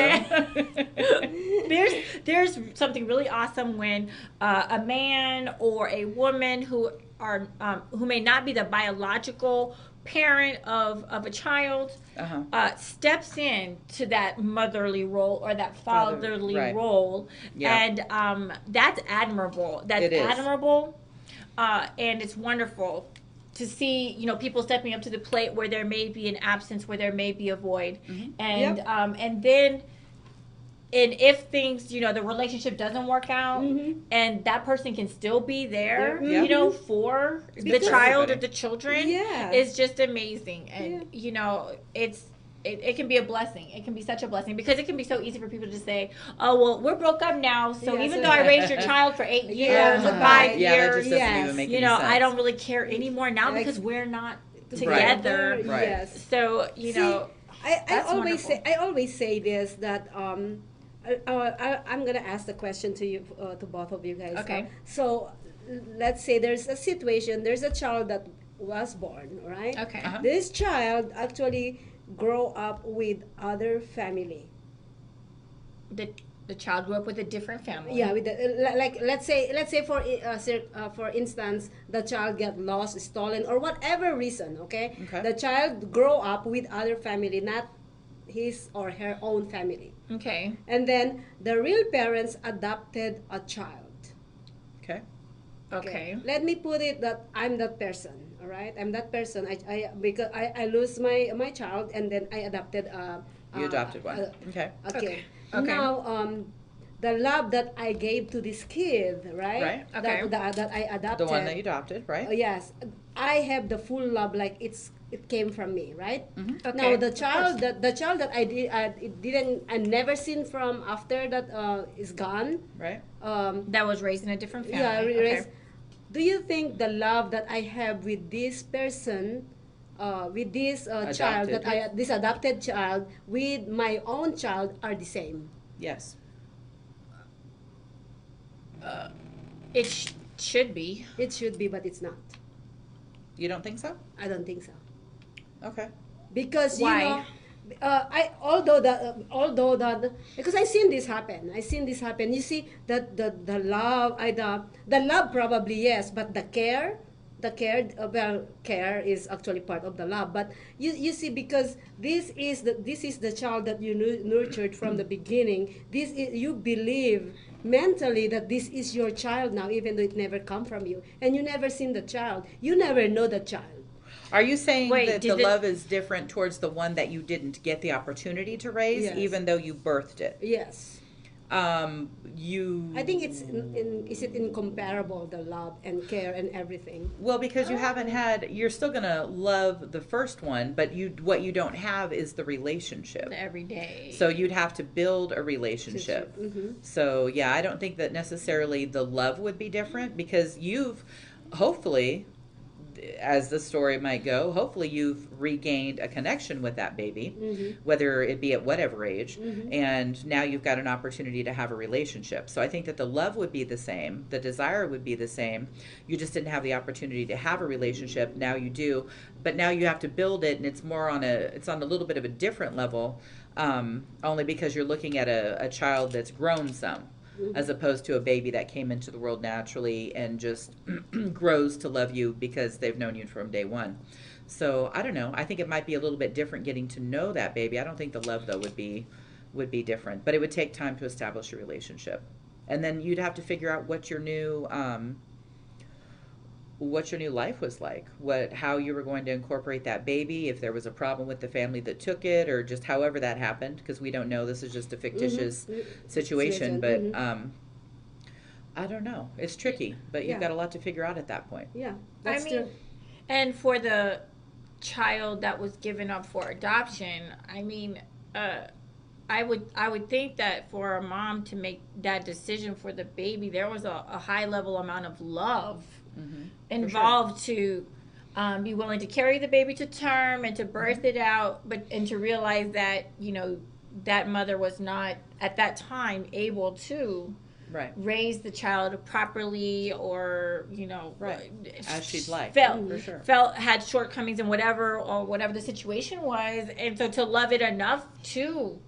there's something really awesome when a man or a woman who may not be the biological parent of a child steps in to that motherly role or that fatherly right. role, Yeah. and that's admirable. That's It is. admirable, and it's wonderful to see, people stepping up to the plate where there may be an absence, where there may be a void, and and then, and if things, the relationship doesn't work out, and that person can still be there, for the child or the children, it's just amazing, and it can be a blessing. It can be such a blessing, because it can be so easy for people to say, "Oh, well, we're broke up now, so even though I raised your child for 8 years or 5 Yeah, that years, just doesn't even make any sense. I don't really care anymore now because we're not together." Right. Yes. So, I always say this, that I'm gonna ask the question to you, to both of you guys. Okay. So let's say there's a situation, there's a child that was born, right? Okay. This child actually grow up with other family. The child grew up with a different family. Yeah, with the, like let's say for instance, the child get lost, stolen, or whatever reason. Okay. The child grow up with other family, not his or her own family. Okay. And then the real parents adopted a child. Okay. Let me put it that I'm that person. All right, I'm that person. Because I lose my child, and then I adopted. You adopted one. Okay. Now, the love that I gave to this kid, right? Okay. That I adopted. The one that you adopted, right? Yes, I have the full love, like it came from me, right? Okay. Now the child that I never seen from after that is gone. Right. That was raised in a different family. Yeah, Okay. Do you think the love that I have with this person, with this child this adopted child, with my own child, are the same? Yes. It should be. It should be, but it's not. You don't think so? I don't think so. Okay. Because Why? you know, although that because I seen this happen. You see that the love probably, yes, but the care care is actually part of the love. But you see, because this is the child that you nurtured from the beginning. You believe mentally that this is your child now, even though it never come from you, and you never seen the child. You never know the child. Are you saying that the love is different towards the one that you didn't get the opportunity to raise, Yes. even though you birthed it? Yes. I think it's is it incomparable, the love and care and everything? Well, because you're still gonna love the first one, but what you don't have is the relationship. Every day. So you'd have to build a relationship. So yeah, I don't think that necessarily the love would be different, because you've hopefully, as the story might go, hopefully you've regained a connection with that baby, whether it be at whatever age, and now you've got an opportunity to have a relationship. So I think that the love would be the same, the desire would be the same. You just didn't have the opportunity to have a relationship. Now you do, but now you have to build it, and it's on a little bit of a different level, only because you're looking at a child that's grown some, as opposed to a baby that came into the world naturally and just grows to love you because they've known you from day one. So I don't know. I think it might be a little bit different getting to know that baby. I don't think the love, though, would be different. But it would take time to establish a relationship. And then you'd have to figure out what your new life was like, how you were going to incorporate that baby, if there was a problem with the family that took it, or just however that happened, because we don't know. This is just a fictitious situation, but I don't know. It's tricky, but you've got a lot to figure out at that point. Yeah, I mean, and for the child that was given up for adoption, I mean, I would think that for a mom to make that decision for the baby, there was a high level amount of love involved to be willing to carry the baby to term and to birth it out, and to realize that, you know, that mother was not at that time able to raise the child properly, or, you know, as she'd like, had shortcomings in whatever the situation was, and so to love it enough to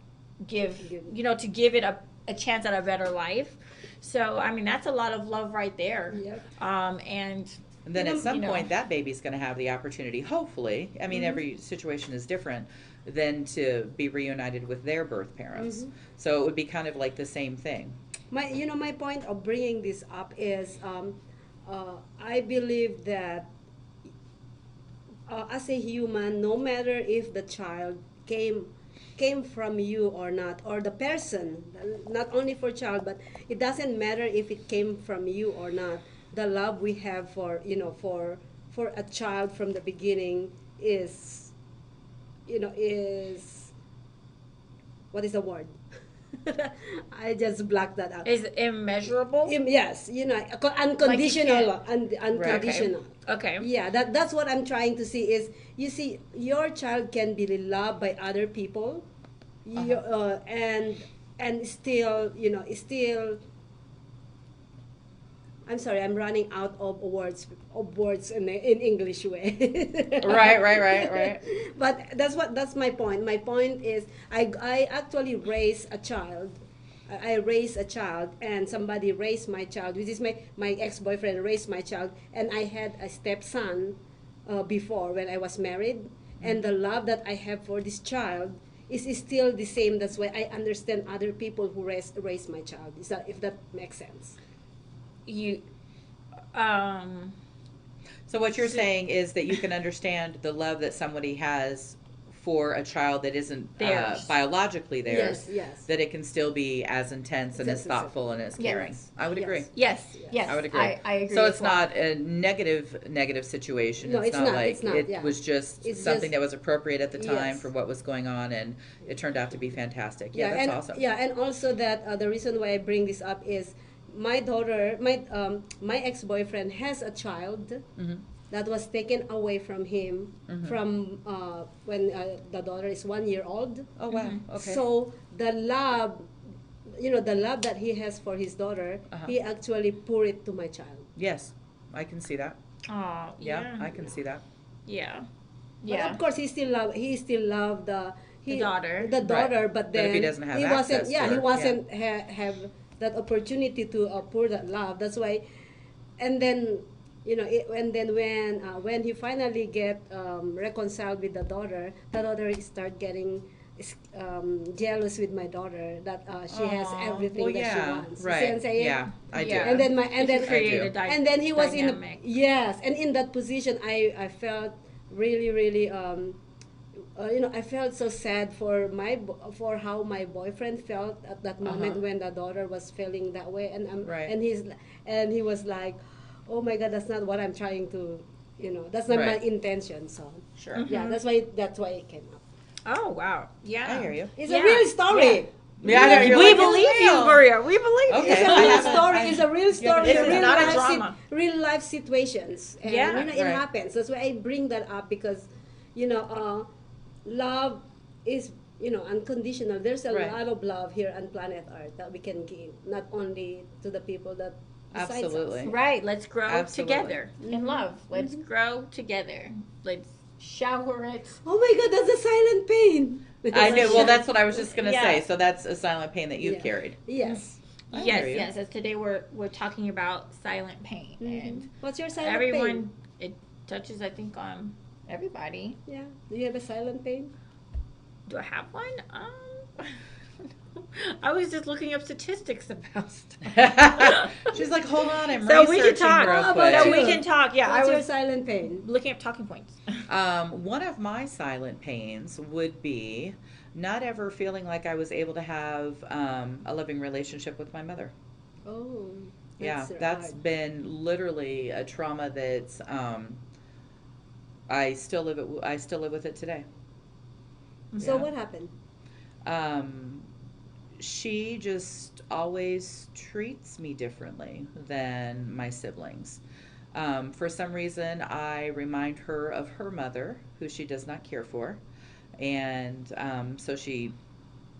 give it a chance at a better life. So I mean, that's a lot of love right there. And then at some point that baby's going to have the opportunity, hopefully, I mean, every situation is different, then to be reunited with their birth parents. So it would be kind of like the same thing. My point of bringing this up is I believe that as a human, no matter if the child came from you or not, or the person, not only for child, but it doesn't matter if it came from you or not, the love we have for a child from the beginning is what is the word? I just blacked that out. Is immeasurable? Yes, unconditional. Like Unconditional. Okay. Yeah, that's what I'm trying to see is, you see, your child can be loved by other people, and still, still. I'm sorry, I'm running out of words in English way. Right. But that's my point. My point is, I actually raise a child. I raised a child, and somebody raised my child, which is my ex-boyfriend raised my child, and I had a stepson before when I was married, and the love that I have for this child is still the same. That's why I understand other people who raise my child. If that makes sense? So what you're saying is that you can understand the love that somebody has for a child that isn't biologically theirs, yes. that it can still be as intense and as thoughtful and as caring. I would agree. Yes. I would agree. I agree. So it's not a negative situation. No, it's not like it's not, it was just something that was appropriate at the time Yes. for what was going on, and it turned out to be fantastic. Yeah, that's awesome. Yeah, and also that the reason why I bring this up is my daughter, my ex-boyfriend has a child that was taken away from him from when the daughter is 1 year old. Oh wow! Okay. So the love, the love that he has for his daughter, he actually poured it to my child. Yes, I can see that. Oh, yeah, I can see that. Yeah. But of course, he still loved the daughter. The daughter, right. but then if he doesn't have he access wasn't. Yeah, to he her, wasn't have that opportunity to pour that love. That's why, and then when he finally get reconciled with the daughter start getting jealous with my daughter that she has everything that she wants. Right. You see what I'm saying? Yeah, I do. And then he was in that position. I felt really I felt so sad for how my boyfriend felt at that moment when the daughter was feeling that way, and he was like, oh my God, that's not what I'm trying to, that's not my intention. So sure, yeah, that's why it came up. Oh wow, yeah, I hear you. It's a real story. Yeah, we believe you, Maria. We believe you. It's a real story. It's a real story. It's not a drama. Real life situations, and it happens. That's why I bring that up because, love is unconditional. There's a lot of love here on planet Earth that we can give, not only to the people that besides absolutely us. Right. Let's grow together in love. Let's grow together. Let's shower it. Oh my God, that's a silent pain. I knew. Well, that's what I was just gonna say. So that's a silent pain that you've carried. Yes. Yes. As today we're talking about silent pain, and what's your silent pain? It touches, I think, on everybody. Yeah. Do you have a silent pain? Do I have one? I was just looking up statistics about stuff. She's like, hold on, I'm so researching we can talk. real quick. So we can talk. Yeah, What's your silent pain? Looking up talking points. One of my silent pains would be not ever feeling like I was able to have a loving relationship with my mother. Oh, that's been literally a trauma that's I still live with it today. So what happened? She just always treats me differently than my siblings. For some reason, I remind her of her mother, who she does not care for. And so she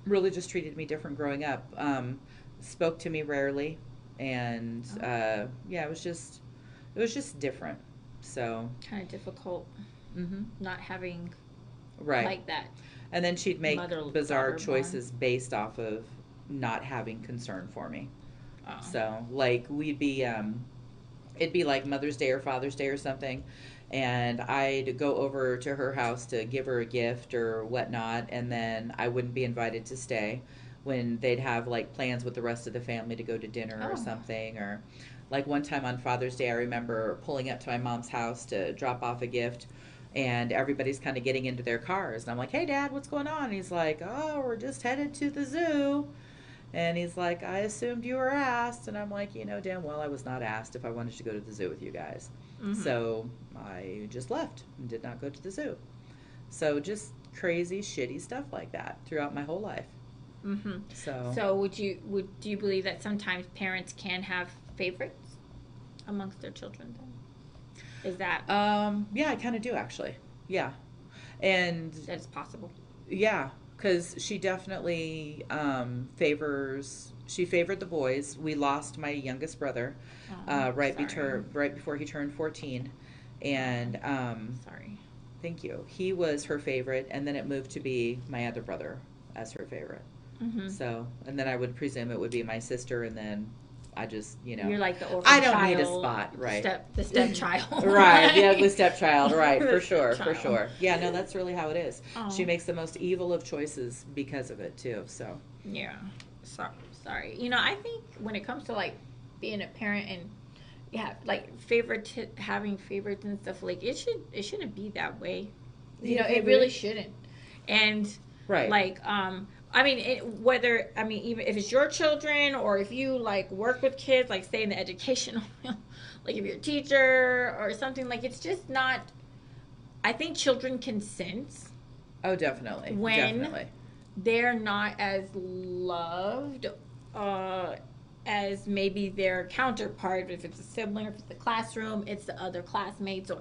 really just treated me different growing up. Spoke to me rarely. And it was just different. So kind of difficult not having like that. And then she'd make bizarre choices based off of not having concern for me. Oh. So, like, it'd be like Mother's Day or Father's Day or something, and I'd go over to her house to give her a gift or whatnot, and then I wouldn't be invited to stay when they'd have, like, plans with the rest of the family to go to dinner or something. Or, like, one time on Father's Day, I remember pulling up to my mom's house to drop off a gift, and everybody's kind of getting into their cars. And I'm like, hey, Dad, what's going on? And he's like, oh, we're just headed to the zoo. And he's like, I assumed you were asked. And I'm like, damn well I was not asked if I wanted to go to the zoo with you guys. So I just left and did not go to the zoo. So just crazy, shitty stuff like that throughout my whole life. So do you believe that sometimes parents can have favorites amongst their children then? Is that? Yeah, I kind of do actually. Yeah, and that's possible. Yeah, because she definitely She favored the boys. We lost my youngest brother right before he turned 14, and sorry. Thank you. He was her favorite, and then it moved to be my other brother as her favorite. Mm-hmm. So, and then I would presume it would be my sister, and then I just, You're like the orphan I don't child, need a spot, right? The stepchild. Right, the ugly stepchild, right, for sure, Child. for sure. Yeah, no, that's really how it is. Oh. She makes the most evil of choices because of it, too, so. Yeah. Sorry. I think when it comes to, like, being a parent and like having favorites and stuff, like it shouldn't be that way. It really shouldn't. And like I mean, even if it's your children or if you like work with kids, like say in the educational, like if you're a teacher or something, like it's just not. I think children can sense. Oh, definitely. When they're not as loved. As maybe their counterpart, if it's a sibling, if it's the classroom, it's the other classmates, or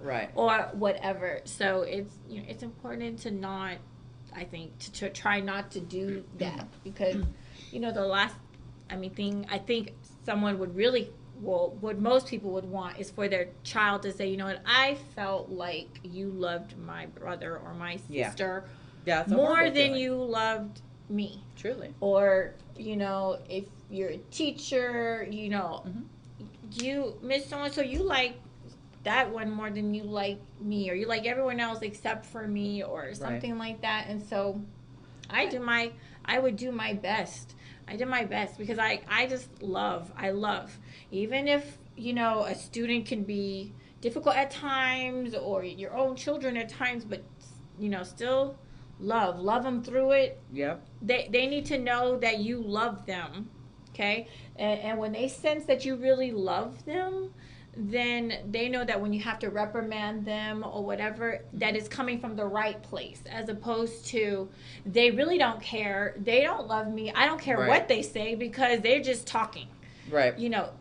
whatever. So it's important to not, I think, to try not to do that, because the last thing I think someone would really, what most people would want is for their child to say, I felt like you loved my brother or my sister more than you loved me. Truly. Or if you're a teacher, you Miss So-and-so, you like that one more than you like me, or you like everyone else except for me, or something like that. And so I would do my best. I did my best because I love, even if a student can be difficult at times, or your own children at times, but still love them through it. Yep. They need to know that you love them, okay? And when they sense that you really love them, then they know that when you have to reprimand them or whatever, that is coming from the right place, as opposed to they really don't care. They don't love me. I don't care what they say because they're just talking. Right.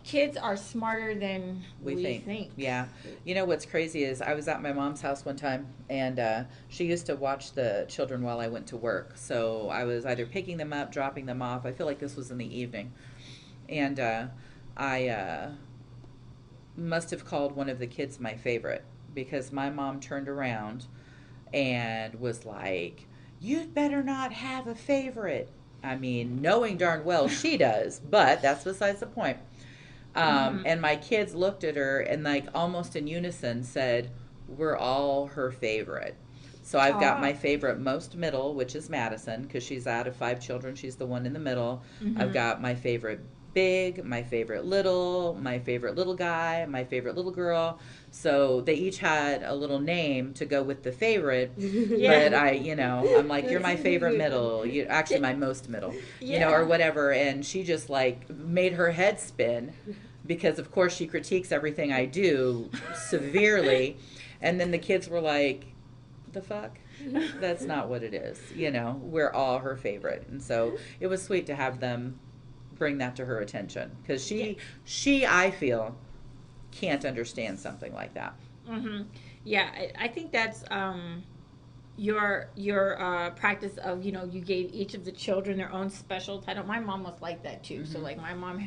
Kids are smarter than we think. Yeah. What's crazy is I was at my mom's house one time, and she used to watch the children while I went to work. So I was either picking them up, dropping them off. I feel like this was in the evening. And I must have called one of the kids my favorite, because my mom turned around and was like, "You'd better not have a favorite." I mean, knowing darn well she does, but that's besides the point. And my kids looked at her and, like, almost in unison said, "We're all her favorite." So I've got my favorite most middle, which is Madison, because she's out of 5 children. She's the one in the middle. I've got my favorite big, my favorite little guy, my favorite little girl. So they each had a little name to go with the favorite. But I'm like, "You're my favorite middle. You actually my most middle," or whatever. And she just like made her head spin, because of course she critiques everything I do severely. And then the kids were like, "The fuck? That's not what it is." We're all her favorite. And so it was sweet to have them bring that to her attention, because she I feel can't understand something like that. Yeah, I think that's your practice of you gave each of the children their own special title. My mom was like that too. So like my mom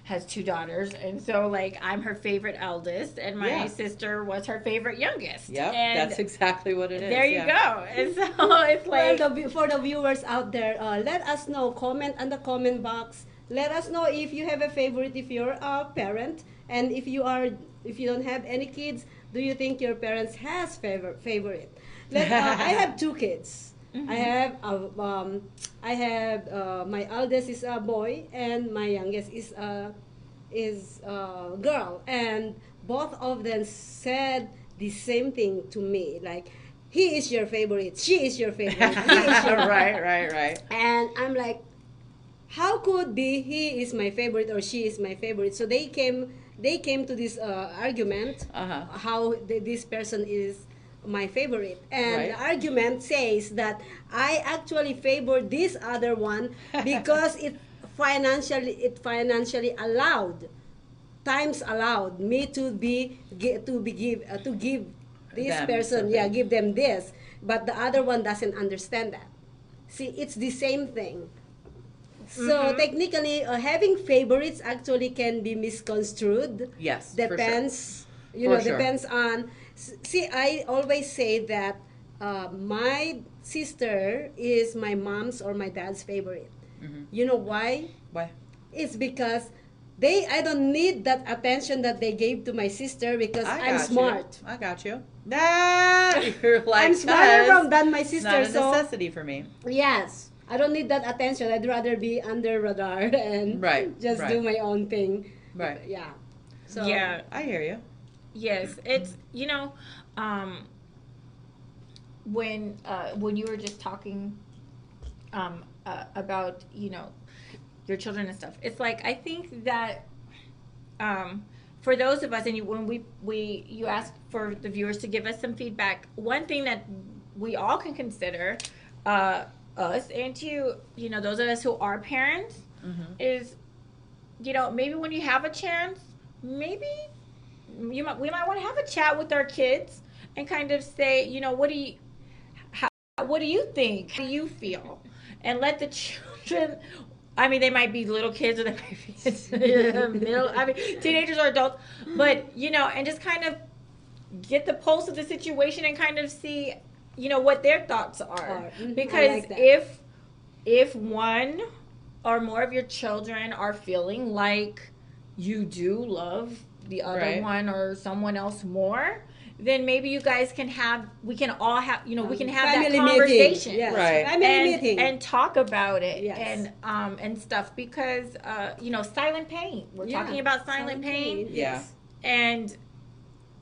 has 2 daughters, and so like I'm her favorite eldest, and my sister was her favorite youngest. Yep, and that's exactly what it is. There you go. And so it's like, for the viewers out there, let us know. Comment on the comment box. Let us know if you have a favorite, if you're a parent, and if you don't have any kids, do you think your parents has favorite? I have 2 kids. I have my eldest is a boy, and my youngest is a girl, and both of them said the same thing to me, like, "He is your favorite, she is your favorite." He is your right. And I'm like, how could be he is my favorite or she is my favorite? So they came to this argument, how this person is my favorite, and the argument says that I actually favor this other one because it financially allowed times allowed me to give this Them person, something. give them this, but the other one doesn't understand that. See, it's the same thing. So technically, having favorites actually can be misconstrued. Yes, Depends, For sure. depends on. See, I always say that my sister is my mom's or my dad's favorite. You know why? Why? It's because I don't need that attention that they gave to my sister because I'm got smart. You. I got you. Nah, you're like, I'm smarter than my it's sister. not a so necessity for me. yes. I don't need that attention. I'd rather be under radar and just do my own thing. Right. Yeah. So Yeah. I hear you. Yes, it's when you were just talking about your children and stuff. It's like I think that for those of us, and when you ask for the viewers to give us some feedback, one thing that we all can consider, us and those of us who are parents, is maybe when you have a chance, maybe we might want to have a chat with our kids and kind of say, what do you think? How do you feel? And let the children. I mean, they might be little kids or they might be middle. I mean, teenagers or adults, but and just kind of get the pulse of the situation and kind of see, what their thoughts are. Because if one or more of your children are feeling like you do love the other one or someone else more, then maybe you guys we can all have that conversation. Yes. Right. Family meeting. And talk about it. Yes. And stuff because silent pain. We're talking about silent pain. Yeah. And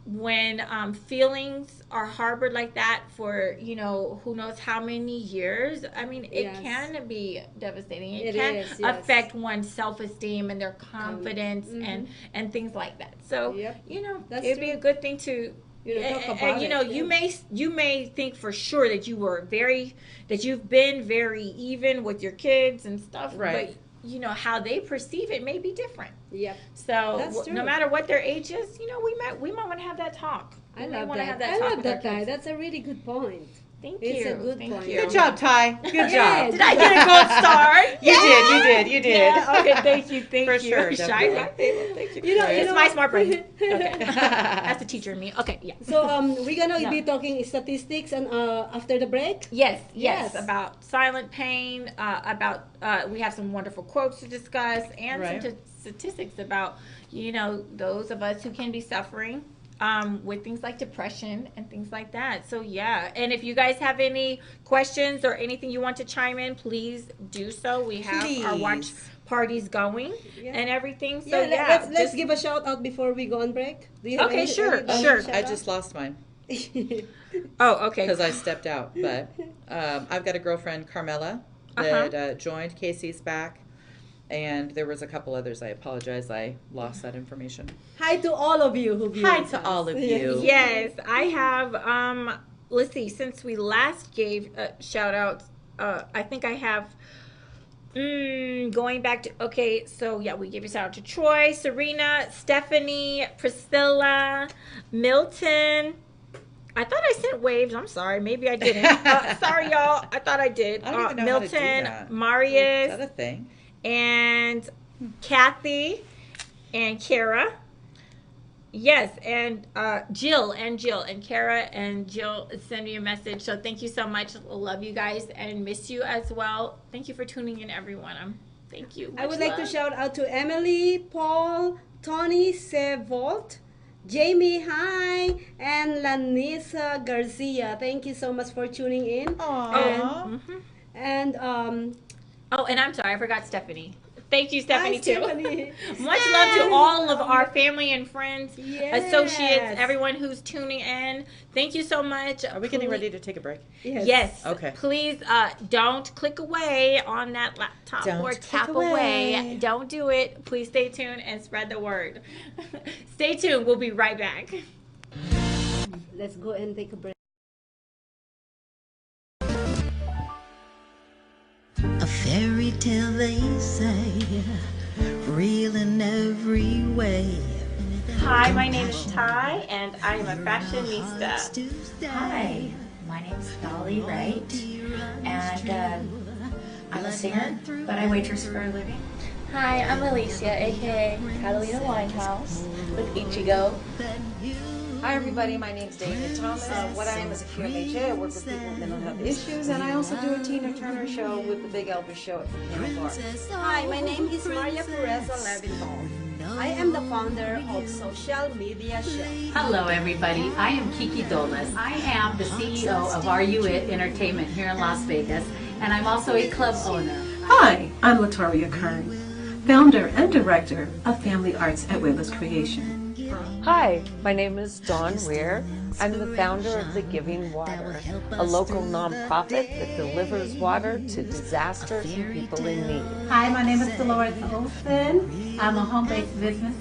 when feelings are harbored like that for who knows how many years, I mean it can be devastating. It can affect one's self-esteem and their confidence and things like that. So it'd be a good thing to talk about it. You may think for sure that you've been very even with your kids and stuff, right? But how they perceive it may be different. Yep. So no matter what their age is, we might want to have that talk. I love that, Ty. That's a really good point. Thank you. It's a good Thank point. you. Good job, Ty. Good job. Did I get a gold star? You did. Yeah. Okay, thank you. For you. sure, Shy, definitely. thank you. It's my smart brain. Okay. That's the teacher in me. Okay, yeah. So we're gonna be talking statistics and after the break. Yes. About silent pain. We have some wonderful quotes to discuss and some statistics about those of us who can be suffering with things like depression and things like that. So and if you guys have any questions or anything you want to chime in, please do so. We have our watch parties going and everything. So let's give a shout out before we go on break. Do you have any sure. I just lost mine. Oh, okay. Because I stepped out, but I've got a girlfriend, Carmela, that joined. Casey's back. And there was a couple others. I apologize. I lost that information. Hi to all of you who viewed us. All of you. Yes, I have. Let's see. Since we last gave shout outs, I think I have. Going back to we gave a shout out to Troy, Serena, Stephanie, Priscilla, Milton. I thought I sent waves. I'm sorry. Maybe I didn't. Sorry, y'all. I thought I did. I don't even know Milton, how to do that. Marius. Is that a thing? And Kathy and Kara. Yes, and Jill and Kara and Jill send me a message. So thank you so much. Love you guys and miss you as well. Thank you for tuning in, everyone. Thank you. I would like to shout out to Emily, Paul, Tony Sevolt, Jamie, hi, and Lanisa Garcia. Thank you so much for tuning in. Aww. And and I'm sorry, I forgot Stephanie. Thank you, Stephanie, too. Stephanie. Much love to all of our family and friends, associates, everyone who's tuning in. Thank you so much. Are we getting ready to take a break? Yes. Okay. Please don't click away on that laptop or tap away. Don't do it. Please stay tuned and spread the word. Stay tuned. We'll be right back. Let's go and take a break. A fairy tale, they say, real in every way. Hi, my name is Tai, and I am a fashionista. Hi, my name's Dolly Wright, and I'm a singer, but I waitress for a living. Hi, I'm Alicia, aka Catalina Winehouse with Ichigo. Hi everybody, my name's David Thomas. What I am is a QMHA. I work with people with mental health issues, and I also do a Tina Turner show with the Big Elvis show at the Bar. Hi, my name is Maria Pureza Levinthal. I am the founder of Social Media Show. Hello everybody, I am Kiki Dolas. I am the CEO of Are You It Entertainment here in Las Vegas, and I'm also a club owner. Hi, I'm Latoria Kern, founder and director of Family Arts at Wayla's Creation. Hi, my name is Dawn Weir. I'm the founder of The Giving Water, a local nonprofit that delivers water to disasters and people in need. Hi, my name is Dolores Olson. I'm a home-based business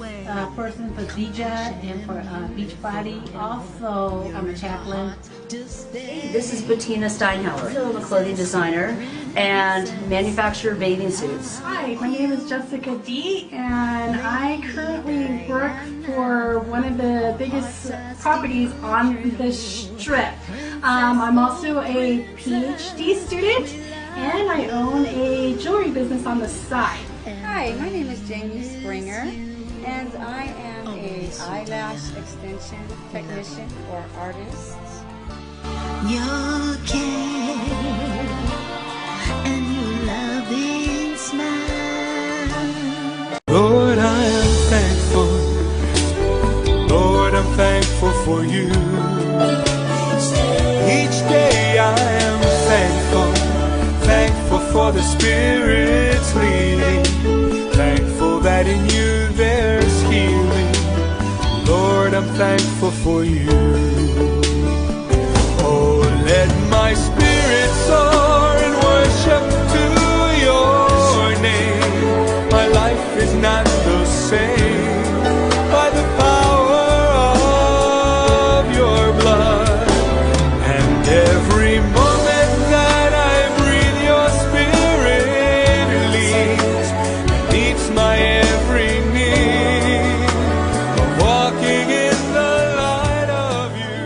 person for Zija and for Beachbody. Also, I'm a chaplain. Hey, this is Bettina Steinhauer. I'm a clothing designer and manufacture bathing suits. Hi, my name is Jessica D, and I currently work for one of the biggest properties on the Strip. I'm also a PhD student, and I own a jewelry business on the side. Hi, my name is Jamie Springer, and I am a eyelash extension technician or artist. Your care and your loving smile. Lord, I am thankful. Lord, I'm thankful for you. Each day I am thankful. Thankful for the Spirit's leading. Thankful that in you there's healing. Lord, I'm thankful for you. Oh, let my spirit soar and worship to your name. My life is not the same by the power of your blood. And every moment that I breathe, your spirit leads and meets my every need. Walking in the light of you.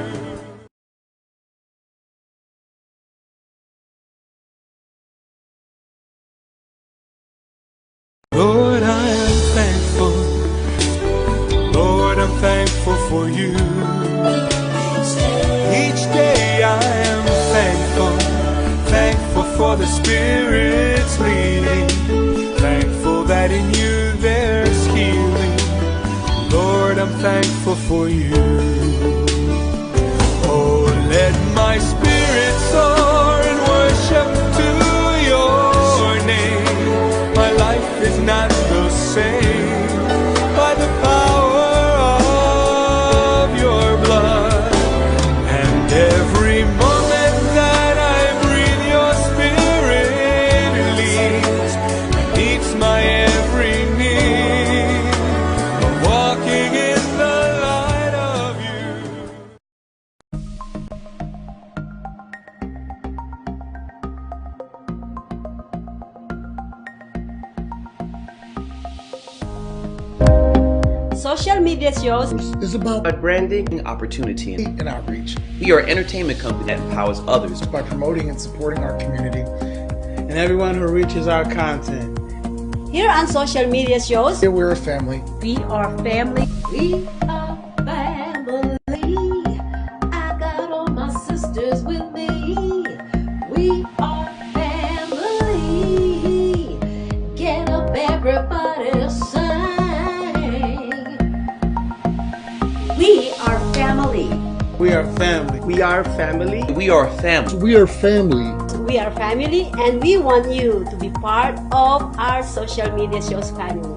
Lord, I am thankful. Lord, I'm thankful for you. Each day I am thankful. Thankful for the Spirit's leading. Thankful that in you there's healing. Lord, I'm thankful for you. Oh, let my spirit soar and worship to your name. My life is not the same by the power of your blood. And every moment that I breathe, your spirit leads and meets my every need. Walking in the light of you. Social media shows is about branding, opportunity, and outreach. We are an entertainment company that empowers others by promoting and supporting our community and everyone who reaches our content. here on social media shows. Here we're a family. We are family. We are family. I got all my sisters with me. We are family. Get up, everybody, sing. We are family. We are family. We are family. We are family. We are family. We are family, and we want you to be part of our social media shows family.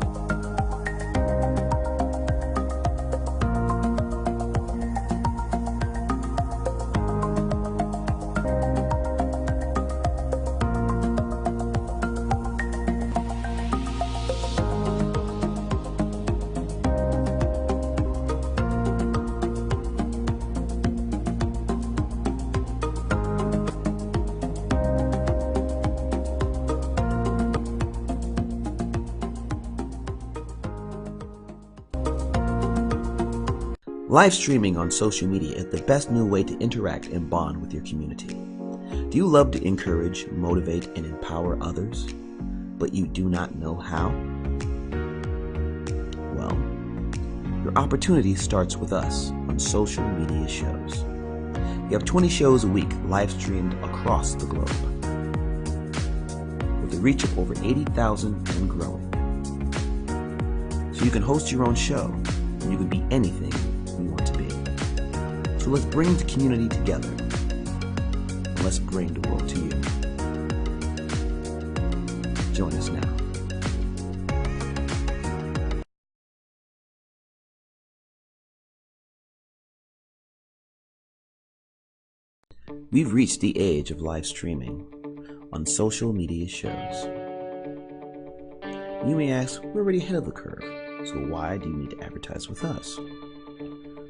Live streaming on social media is the best new way to interact and bond with your community. Do you love to encourage, motivate, and empower others, but you do not know how? Well, your opportunity starts with us on social media shows. You have 20 shows a week live streamed across the globe, with a reach of over 80,000 and growing. So you can host your own show, and you can be anything you want to be. So let's bring the community together, and let's bring the world to you. Join us now. We've reached the age of live streaming on social media shows. You may ask, we're already ahead of the curve, so why do you need to advertise with us?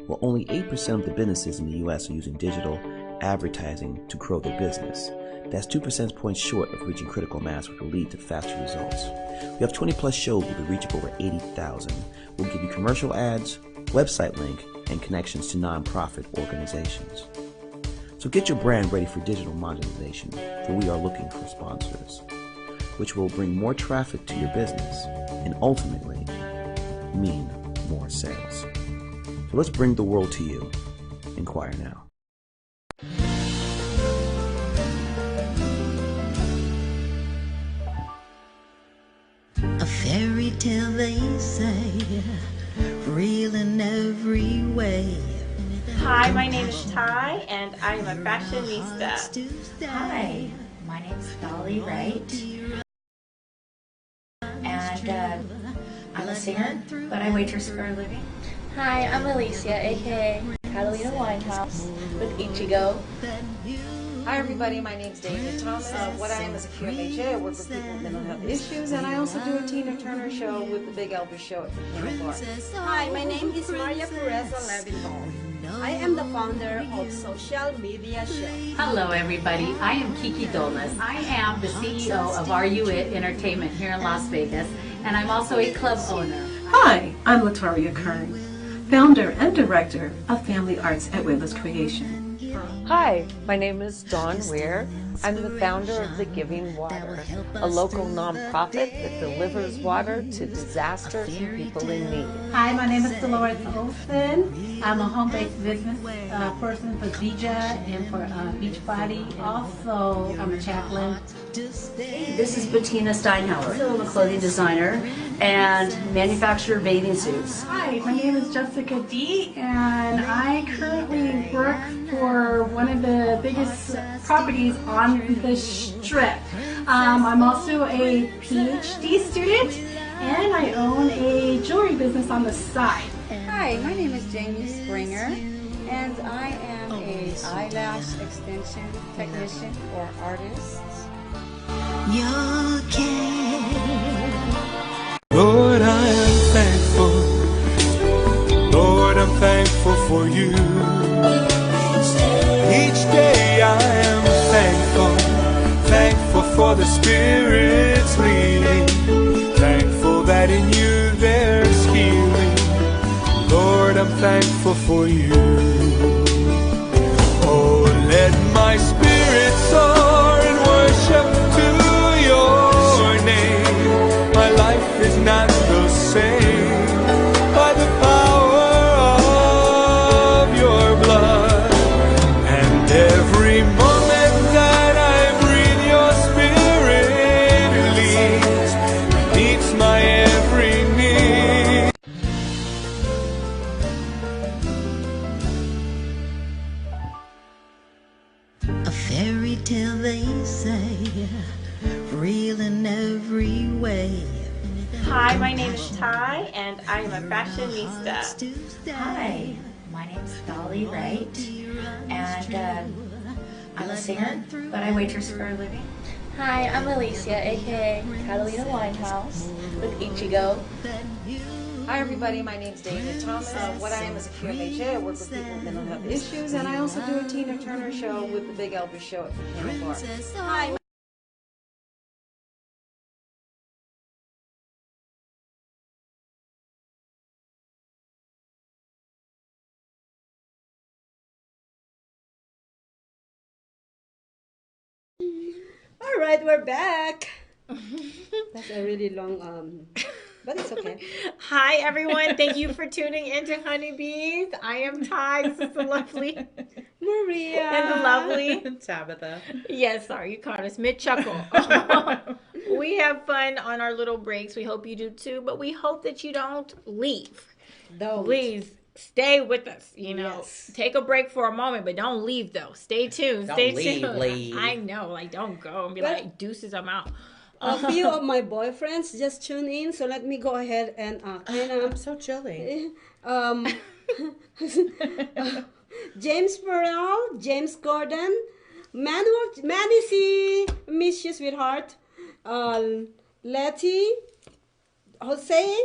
Well, only 8% of the businesses in the US are using digital advertising to grow their business. That's 2 percentage points short of reaching critical mass, which will lead to faster results. We have 20 plus shows with a reach of over 80,000. We'll give you commercial ads, website link, and connections to nonprofit organizations. So get your brand ready for digital monetization, for we are looking for sponsors, which will bring more traffic to your business and ultimately mean more sales. So let's bring the world to you. Inquire now. A fairy tale they say, real in every way. Hi, my name is Tai, and I am a fashionista. Hi, my name is Dolly Wright, and I'm a singer, but I waitress for a living. Hi, I'm Alicia, aka Catalina Winehouse with Ichigo. Hi everybody, my name is David Thomas. What I am is a QMHA. I work with people with mental health issues, and I also do a Tina Turner show with the Big Elvis show at Hannah Park. Hi, my name is Pureza. I am the founder of Social Media Show. Hello everybody, I am Kiki Dolness. I am the CEO of Are You It Entertainment here in Las Vegas, and I'm also a club owner. Hi, I'm Latoria Kern, founder and director of Family Arts at Wayla's Creation. Hi, my name is Dawn Weir. I'm the founder of The Giving Water, a local nonprofit that delivers water to disasters and people in need. Hi, my name is Dolores Olson. I'm a home-based business person for DJ and for Beachbody. Also, I'm a chaplain. Hey, this is Bettina Steinhauer. I'm a clothing designer and manufacture bathing suits. Hi, my name is Jessica D, and I currently work for one of the biggest properties on the Strip. I'm also a PhD student, and I own a jewelry business on the side. Hi, my name is Jamie Springer, and I am a eyelash extension technician for artists. Your care. Lord, I am thankful. Lord, I'm thankful for you. Each day I am thankful. Thankful for the Spirit's leading. Thankful that in you there's healing. Lord, I'm thankful for you. Oh, let my spirit soar and worship to your name. My life is not the same by the power of your blood. And every moment that I breathe, your spirit leads, meets my every need. A fairy tale they say, real in every way. Hi, my name is Tai, and I am a fashionista. Hi, my name is Dolly Wright, and I'm a singer, but I waitress for a living. Hi, I'm Alicia, aka Catalina Winehouse with Ichigo. Hi everybody, my name is David Thomas. What I am is a QMHA. I work with people with mental health issues, and I also do a Tina Turner show with the Big Elvis show at Hannah Park. Hi. All right, we're back. That's a really long, but it's okay. Hi, everyone. Thank you for tuning into Honeybees. I am Ty. This is the lovely Maria. And the lovely Tabatha. Yes, sorry, you caught us mid-chuckle. We have fun on our little breaks. We hope you do too, but we hope that you don't leave. Please stay with us. You know, take a break for a moment, but don't leave though. Stay tuned. Don't Stay leave. tuned. I know, like don't go and be like deuces, I'm out. A few of my boyfriends just tune in, so let me go ahead and kind of. I'm so chilly. James Farrell, James Gordon, Manny C, miss you, sweetheart. Letty, Jose,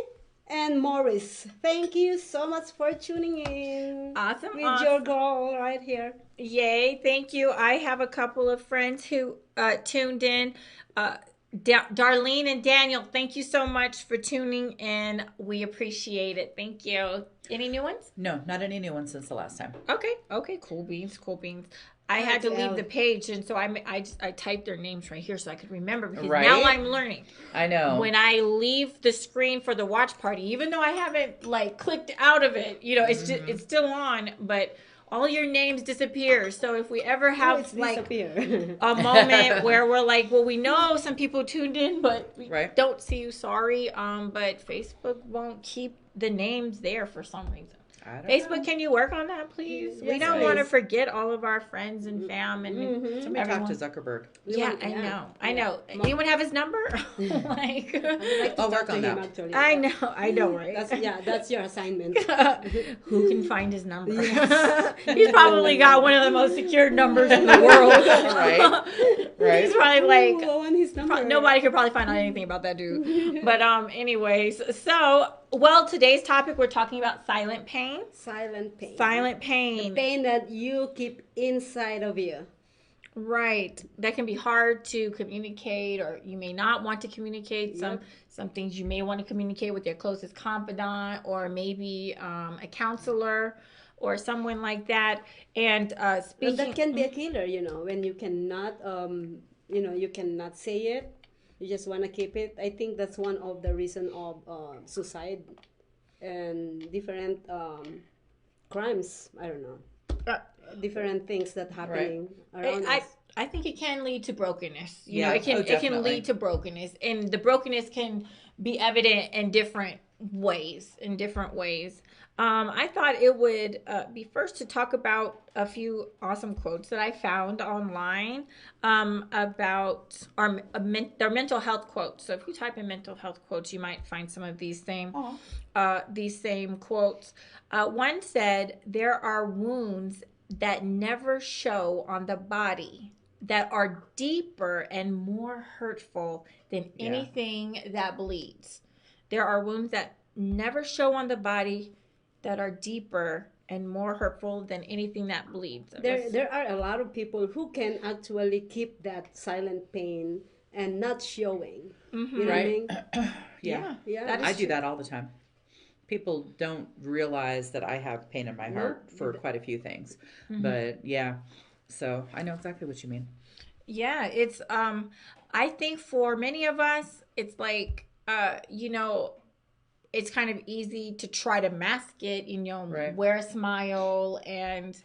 and Morris. Thank you so much for tuning in. Awesome. With your girl right here. Yay, thank you. I have a couple of friends who tuned in. Darlene and Daniel, thank you so much for tuning in. We appreciate it. Thank you. Any new ones? No, not any new ones since the last time. Okay. Cool beans. I had to leave the page, and so I typed their names right here so I could remember, because now I'm learning. I know. When I leave the screen for the watch party, even though I haven't like clicked out of it, you know, it's just, it's still on, but all your names disappear. So if we ever have like a moment where we're like, well, we know some people tuned in, but we don't see you, sorry. But Facebook won't keep the names there for some reason. Facebook, can you work on that, please? Yes, we don't want to forget all of our friends and fam and somebody talk to Zuckerberg. I know. Anyone have his number? Like, I'll work on that. Actually. I know, right? That's your assignment. Who can find his number? Yes. He's probably got one of the most secured numbers in the world. Right. He's probably like, his number. Nobody could probably find out anything about that dude. But anyways, so. Well, today's topic, we're talking about silent pain. Silent pain. The pain that you keep inside of you. Right. That can be hard to communicate, or you may not want to communicate. Some things you may want to communicate with your closest confidant, or maybe a counselor or someone like that. And speaking... that can be a killer, you know, when you cannot, you cannot say it. You just want to keep it. I think that's one of the reason of suicide and different crimes. I don't know. Different things that happening around us. I think it can lead to brokenness. You know, it can lead to brokenness, and the brokenness can be evident in different ways. I thought it would be first to talk about a few awesome quotes that I found online about their mental health quotes. So if you type in mental health quotes, you might find some of these same quotes. One said, "There are wounds that never show on the body that are deeper and more hurtful than anything that bleeds." There are wounds that never show on the body that are deeper and more hurtful than anything that bleeds. There are a lot of people who can actually keep that silent pain and not showing. You know what I mean? Yeah. I do that all the time. People don't realize that I have pain in my heart for quite a few things. But so I know exactly what you mean. Yeah, it's I think for many of us, it's like it's kind of easy to try to mask it, wear a smile, and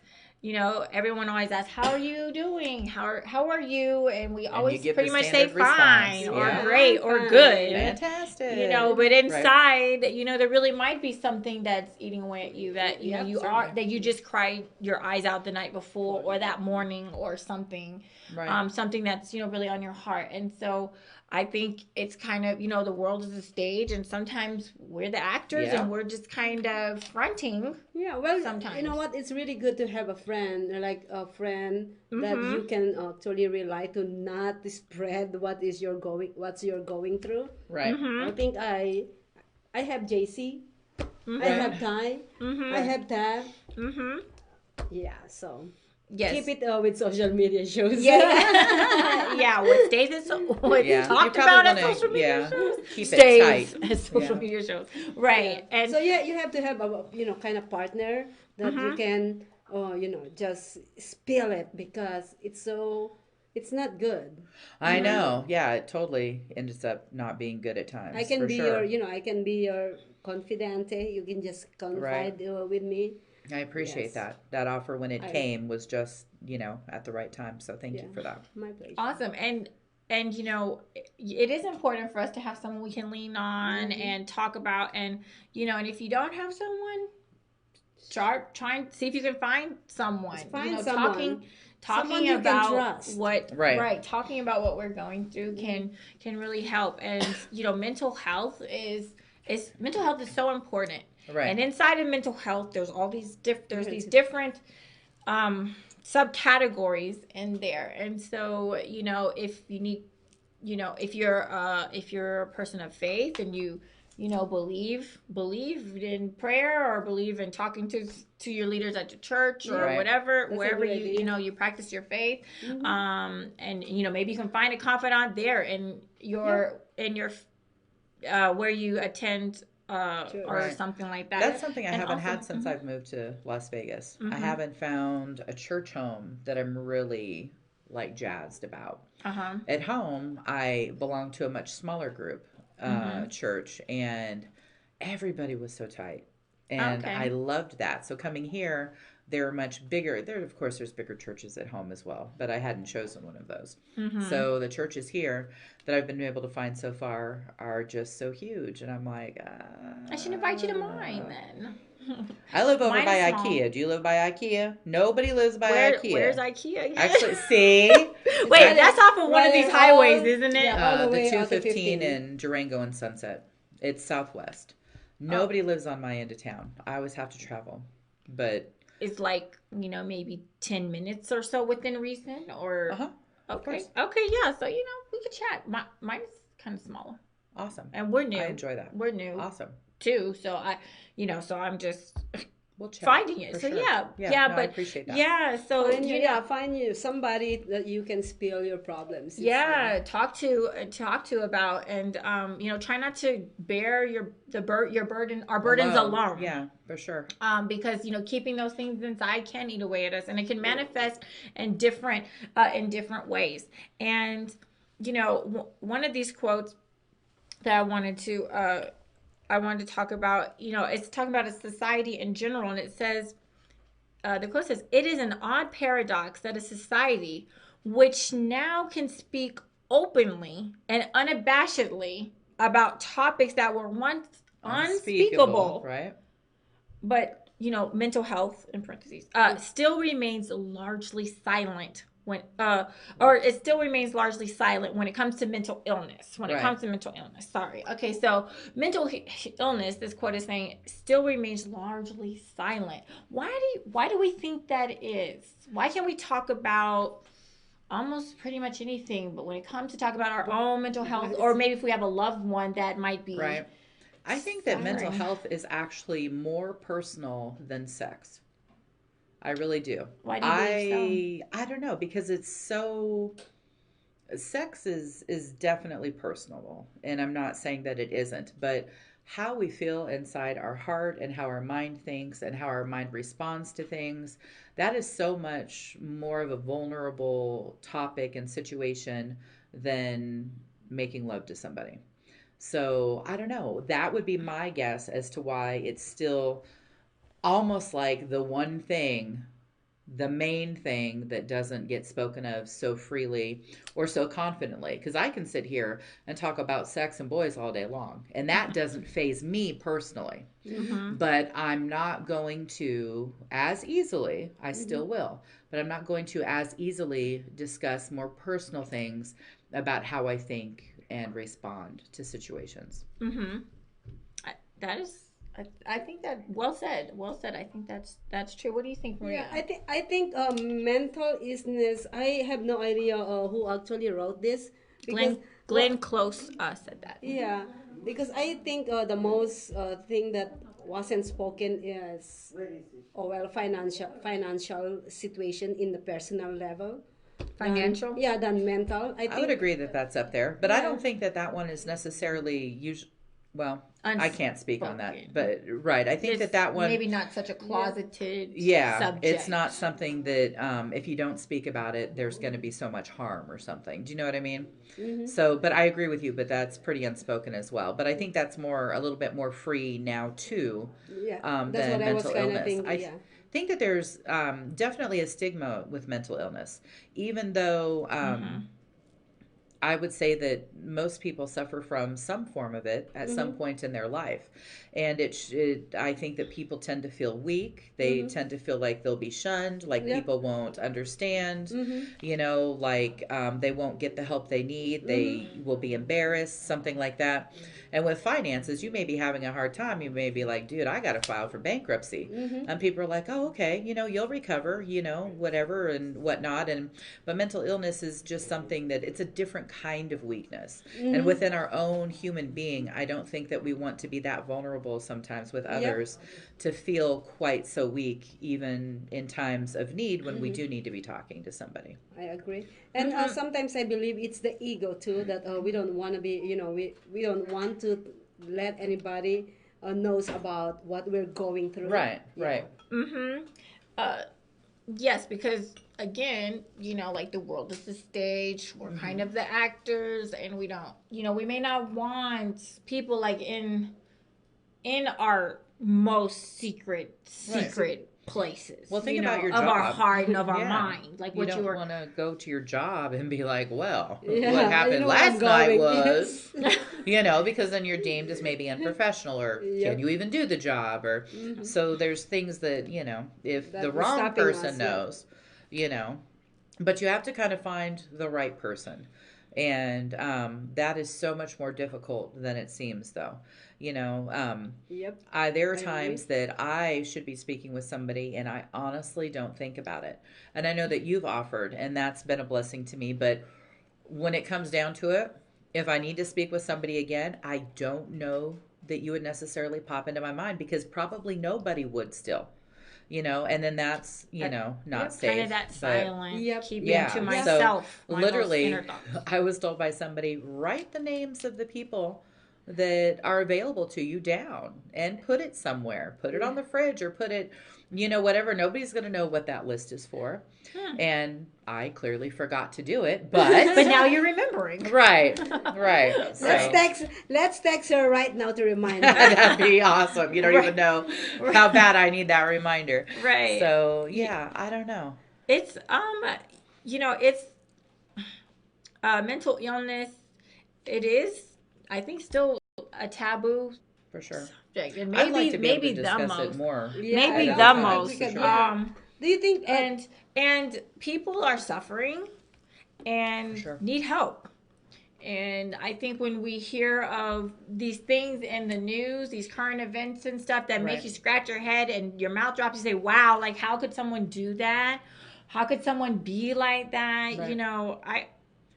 everyone always asks, "How are you doing? How are you?" And we always pretty much say fine or great or good. Fantastic. But inside, there really might be something that's eating away at you that that you just cried your eyes out the night before or that morning or something. Something that's really on your heart. And so I think it's kind of, the world is a stage, and sometimes we're the actors and we're just kind of fronting. Yeah, well, sometimes. You know what? It's really good to have a friend, that you can actually rely to, not spread what's you're going through. Right. I think I have JC. I have Ty. I have Tab. Yeah, so... Yes. Keep it with social media shows. What stays is talked about at social media shows. Keep it tight. At social media shows. Right. And so you have to have a kind of partner that you can just spill it, because it's so it's not good. I know. Yeah, it totally ends up not being good at times. I can for be sure. I can be your confidante. You can just confide with me. I appreciate Yes. that offer when it came was just, at the right time. So thank you for that. My pleasure. Awesome. And it is important for us to have someone we can lean on and talk about. And, and if you don't have someone, try and see if you can find someone. Find someone. Talking Someone you can about trust. talking about what we're going through can really help. And mental health is so important. Right. And inside of mental health, there's all these these different subcategories in there. And so, if you need, if you're a person of faith and you believe in prayer or believe in talking to your leaders at your church or whatever, That's wherever you you practice your faith. And maybe you can find a confidant there in your where you attend or something like that. That's something I haven't had since I've moved to Las Vegas. I haven't found a church home that I'm really jazzed about. At home, I belong to a much smaller group church, and everybody was so tight, and I loved that. So coming here, they're much bigger. Of course, there's bigger churches at home as well, but I hadn't chosen one of those. So the churches here that I've been able to find so far are just so huge, and I'm like, I should invite you to mine then. I live over Mine's by small. IKEA. Do you live by IKEA? Nobody lives by IKEA. Where's IKEA again? Actually, see? Wait, that's off of one of these highways, isn't it? all the way the out to 215 15. in Durango and Sunset. It's southwest. Nobody lives on my end of town. I always have to travel. But it's maybe 10 minutes or so within reason, or okay, yeah. So we could chat. Mine's kind of smaller. Awesome. And we're new. I enjoy that. We're new. Awesome. Too. So so I'm just we'll chat finding it. for So sure. yeah, no, but I appreciate that. yeah. So find you somebody that you can spill your problems. Talk to about, and try not to bear your burdens alone. Yeah, for sure. Because keeping those things inside can eat away at us, and it can manifest in different ways. And one of these quotes that I wanted to talk about, it's talking about a society in general, and it says, the quote says, "It is an odd paradox that a society which now can speak openly and unabashedly about topics that were once unspeakable, right? But, mental health, in parentheses, still remains largely silent when it still remains largely silent when it comes to mental illness. Sorry. Okay, so mental illness, this quote is saying, still remains largely silent. Why do we think that is? Why can't we talk about almost pretty much anything, but when it comes to talk about our own mental health, or maybe if we have a loved one that might be right? I think that mental health is actually more personal than sex. I really do. Why do you believe so? I don't know, because it's so... Sex is definitely personal, and I'm not saying that it isn't, but how we feel inside our heart and how our mind thinks and how our mind responds to things, that is so much more of a vulnerable topic and situation than making love to somebody. So I don't know. That would be my guess as to why it's still almost like the one thing, the main thing that doesn't get spoken of so freely or so confidently. Because I can sit here and talk about sex and boys all day long, and that doesn't faze me personally. But I'm not going to as easily, I still will, but I'm not going to as easily discuss more personal things about how I think and respond to situations. That is, I think that well said. I think that's true. What do you think, Maria? Yeah, I think mental illness. I have no idea who actually wrote this. Glenn Close said that. Yeah, because I think the most thing that wasn't spoken is financial situation in the personal level. Financial? Than mental. I would agree that that's up there, but I don't think that one is necessarily Well, I can't speak on that, unspoken. but right. I think It's that one, maybe not such a closeted yeah, subject. it's not something that if you don't speak about it, there's going to be so much harm or something. Do you know what I mean? So, but I agree with you, but that's pretty unspoken as well. But I think that's a little bit more free now too, Yeah, that's than what I was mental kind of illness. thinking. I Yeah. think that there's definitely a stigma with mental illness, even though I would say that most people suffer from some form of it at some point in their life. And I think that people tend to feel weak. They tend to feel like they'll be shunned, like people won't understand, like they won't get the help they need. They will be embarrassed, something like that. And with finances, you may be having a hard time. You may be like, dude, I got to file for bankruptcy. And people are like, oh, okay, you'll recover, whatever and whatnot. But mental illness is just something that it's a different kind of weakness. And within our own human being, I don't think that we want to be that vulnerable sometimes with others to feel quite so weak, even in times of need when we do need to be talking to somebody. I agree. And sometimes I believe it's the ego too, that we don't want to be, we don't want to let anybody knows about what we're going through. Right. Yes, because again, like the world is the stage. We're kind of the actors, and we don't, we may not want people like in our most secret places. Well, think about your job. Of our heart and of our mind. Like you don't want to go to your job and be like, well, what Yeah, happened last night was, because then you're deemed as maybe unprofessional or can you even do the job? Or so there's things that, if That the was wrong stopping person us, knows, but you have to kind of find the right person. And that is so much more difficult than it seems, though. There are times that I should be speaking with somebody and I honestly don't think about it. And I know that you've offered, and that's been a blessing to me. But when it comes down to it, if I need to speak with somebody again, I don't know that you would necessarily pop into my mind, because probably nobody would still. And then that's, not safe. Kind of that silent, keeping to So myself. literally, I was told by somebody, write the names of the people that are available to you down and put it somewhere. Put it on the fridge or put it, whatever. Nobody's going to know what that list is for. And I clearly forgot to do it, but but now you're remembering. Right. So, Let's text her right now to remind her. that'd be awesome. You don't even know how bad I need that reminder. Right. So I don't know. It's it's mental illness. It is, I think, still a taboo for sure subject, and I'd like to be maybe able to the discuss most it more. maybe the most. Do you think and people are suffering and need help? And I think when we hear of these things in the news, these current events and stuff that make you scratch your head and your mouth drops, you say, wow, like how could someone do that? How could someone be like that? Right.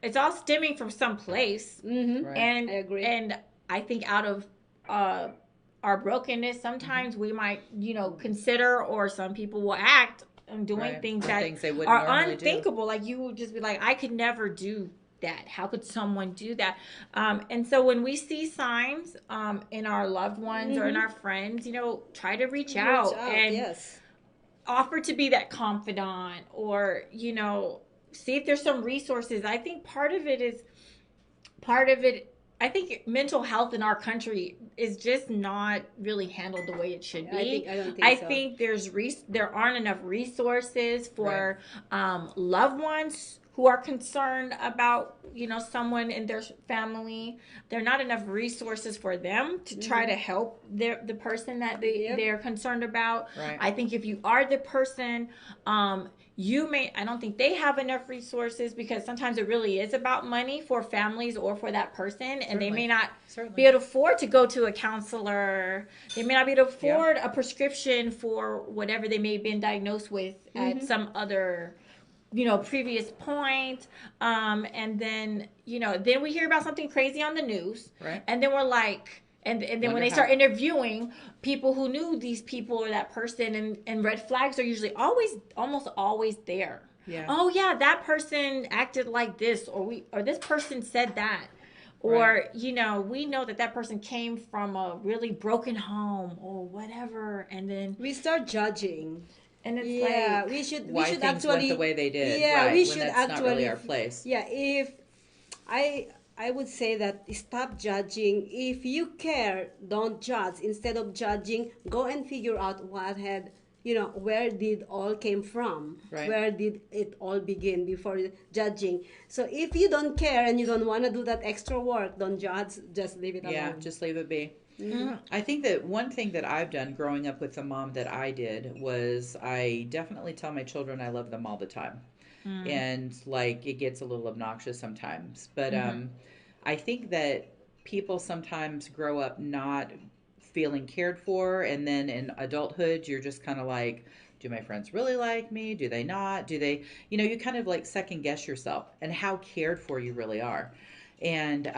It's all stemming from some place. And I agree. And I think out of our brokenness, sometimes we might, consider, or some people will act and doing things that they wouldn't are normally unthinkable. Like you would just be like, I could never do that. How could someone do that? And so when we see signs in our loved ones or in our friends, try to reach out and offer to be that confidant, or see if there's some resources. I think part of it I think mental health in our country is just not really handled the way it should be. I don't think there aren't enough resources for loved ones who are concerned about, someone in their family. There are not enough resources for them to try to help the person that they're concerned about. Right. I think if you are the person, I don't think they have enough resources, because sometimes it really is about money for families or for that person. And they may not be able to afford to go to a counselor. They may not be able to afford a prescription for whatever they may have been diagnosed with at some other, previous point. And then, then we hear about something crazy on the news. Right. And then we're like, and then when they start interviewing people who knew these people or that person, and red flags are usually almost always there. Yeah. Oh yeah, that person acted like this, or this person said that. or you know, we know that person came from a really broken home or whatever, and then we start judging. And it's like why we should things actually went the way they did. Yeah, right, we when should that's actually not really our place. Yeah, if I would say that stop judging. If you care, don't judge. Instead of judging, go and figure out what had, where did all came from? Right. Where did it all begin before judging? So if you don't care and you don't want to do that extra work, don't judge. Just leave it alone. Yeah, just leave it be. Mm-hmm. I think that one thing that I've done growing up with the mom that I did was I definitely tell my children I love them all the time. And like it gets a little obnoxious sometimes. But I think that people sometimes grow up not feeling cared for, and then in adulthood you're just kind of like, do my friends really like me? Do they not? Do they, you kind of like second guess yourself and how cared for you really are. And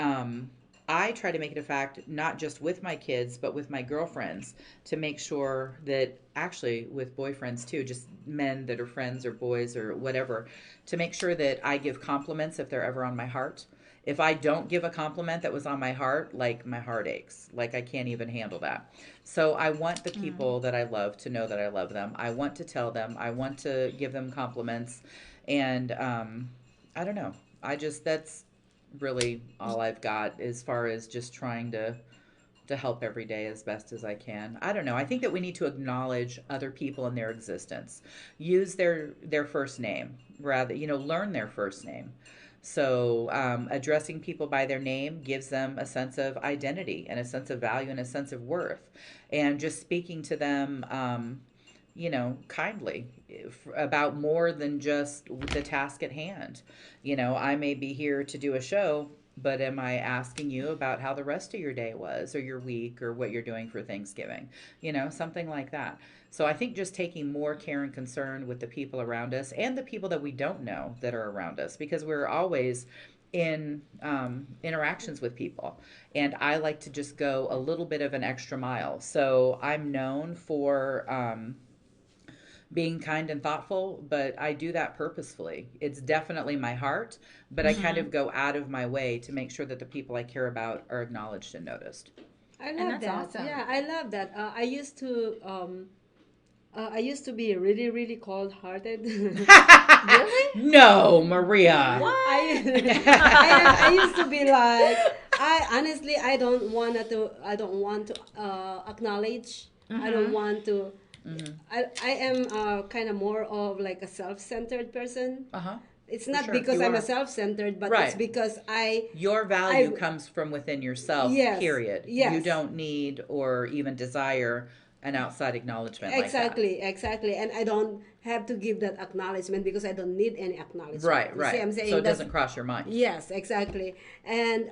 I try to make it a fact, not just with my kids, but with my girlfriends, to make sure that, actually with boyfriends too, just men that are friends or boys or whatever, to make sure that I give compliments if they're ever on my heart. If I don't give a compliment that was on my heart, like my heart aches, like I can't even handle that. So I want the people that I love to know that I love them. I want to tell them, I want to give them compliments. And I don't know. That's really all I've got as far as just trying to help every day as best as I can. I don't know. I think that we need to acknowledge other people in their existence. Use their first name, rather, learn their first name. So addressing people by their name gives them a sense of identity and a sense of value and a sense of worth. And just speaking to them, kindly about more than just the task at hand. I may be here to do a show, but am I asking you about how the rest of your day was or your week or what you're doing for Thanksgiving? Something like that. So I think just taking more care and concern with the people around us and the people that we don't know that are around us, because we're always in interactions with people. And I like to just go a little bit of an extra mile. So I'm known for being kind and thoughtful, but I do that purposefully. It's definitely my heart, but I kind of go out of my way to make sure that the people I care about are acknowledged and noticed. I love that. Awesome. Yeah, I love that. I used to be really, really cold-hearted. Really? No, Maria. What? I used to be like, I don't want to acknowledge. I don't want to. I am kind of more of like a self-centered person. It's not because I'm a self-centered, but it's because your value comes from within yourself. Yes, period. Yes. You don't need or even desire an outside acknowledgement. Exactly. And I don't have to give that acknowledgement because I don't need any acknowledgement. Right. See, I'm saying so it doesn't cross your mind. Yes, exactly. And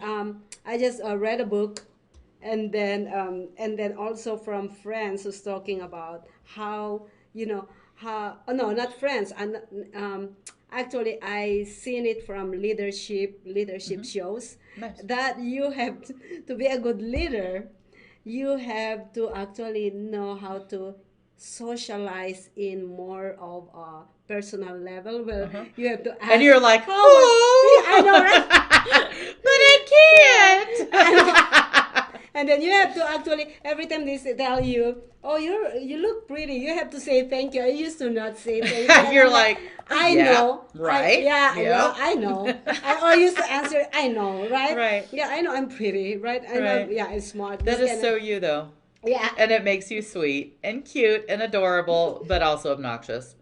I just read a book. And then also from friends who's talking about how, not friends. And actually, I seen it from leadership shows. Nice. That you have to be a good leader. You have to actually know how to socialize in more of a personal level. Well, you have to ask. And you're like, oh, I know, right? But I can't. And then you have to actually, every time they tell you, oh, you look pretty, you have to say thank you. I used to not say thank you. You're like, I know. Right? I know. I used to answer, I know, right? Right. Yeah, I know I'm pretty, right? I know, yeah, I'm smart. That is so you, though. Yeah. And it makes you sweet and cute and adorable, but also obnoxious.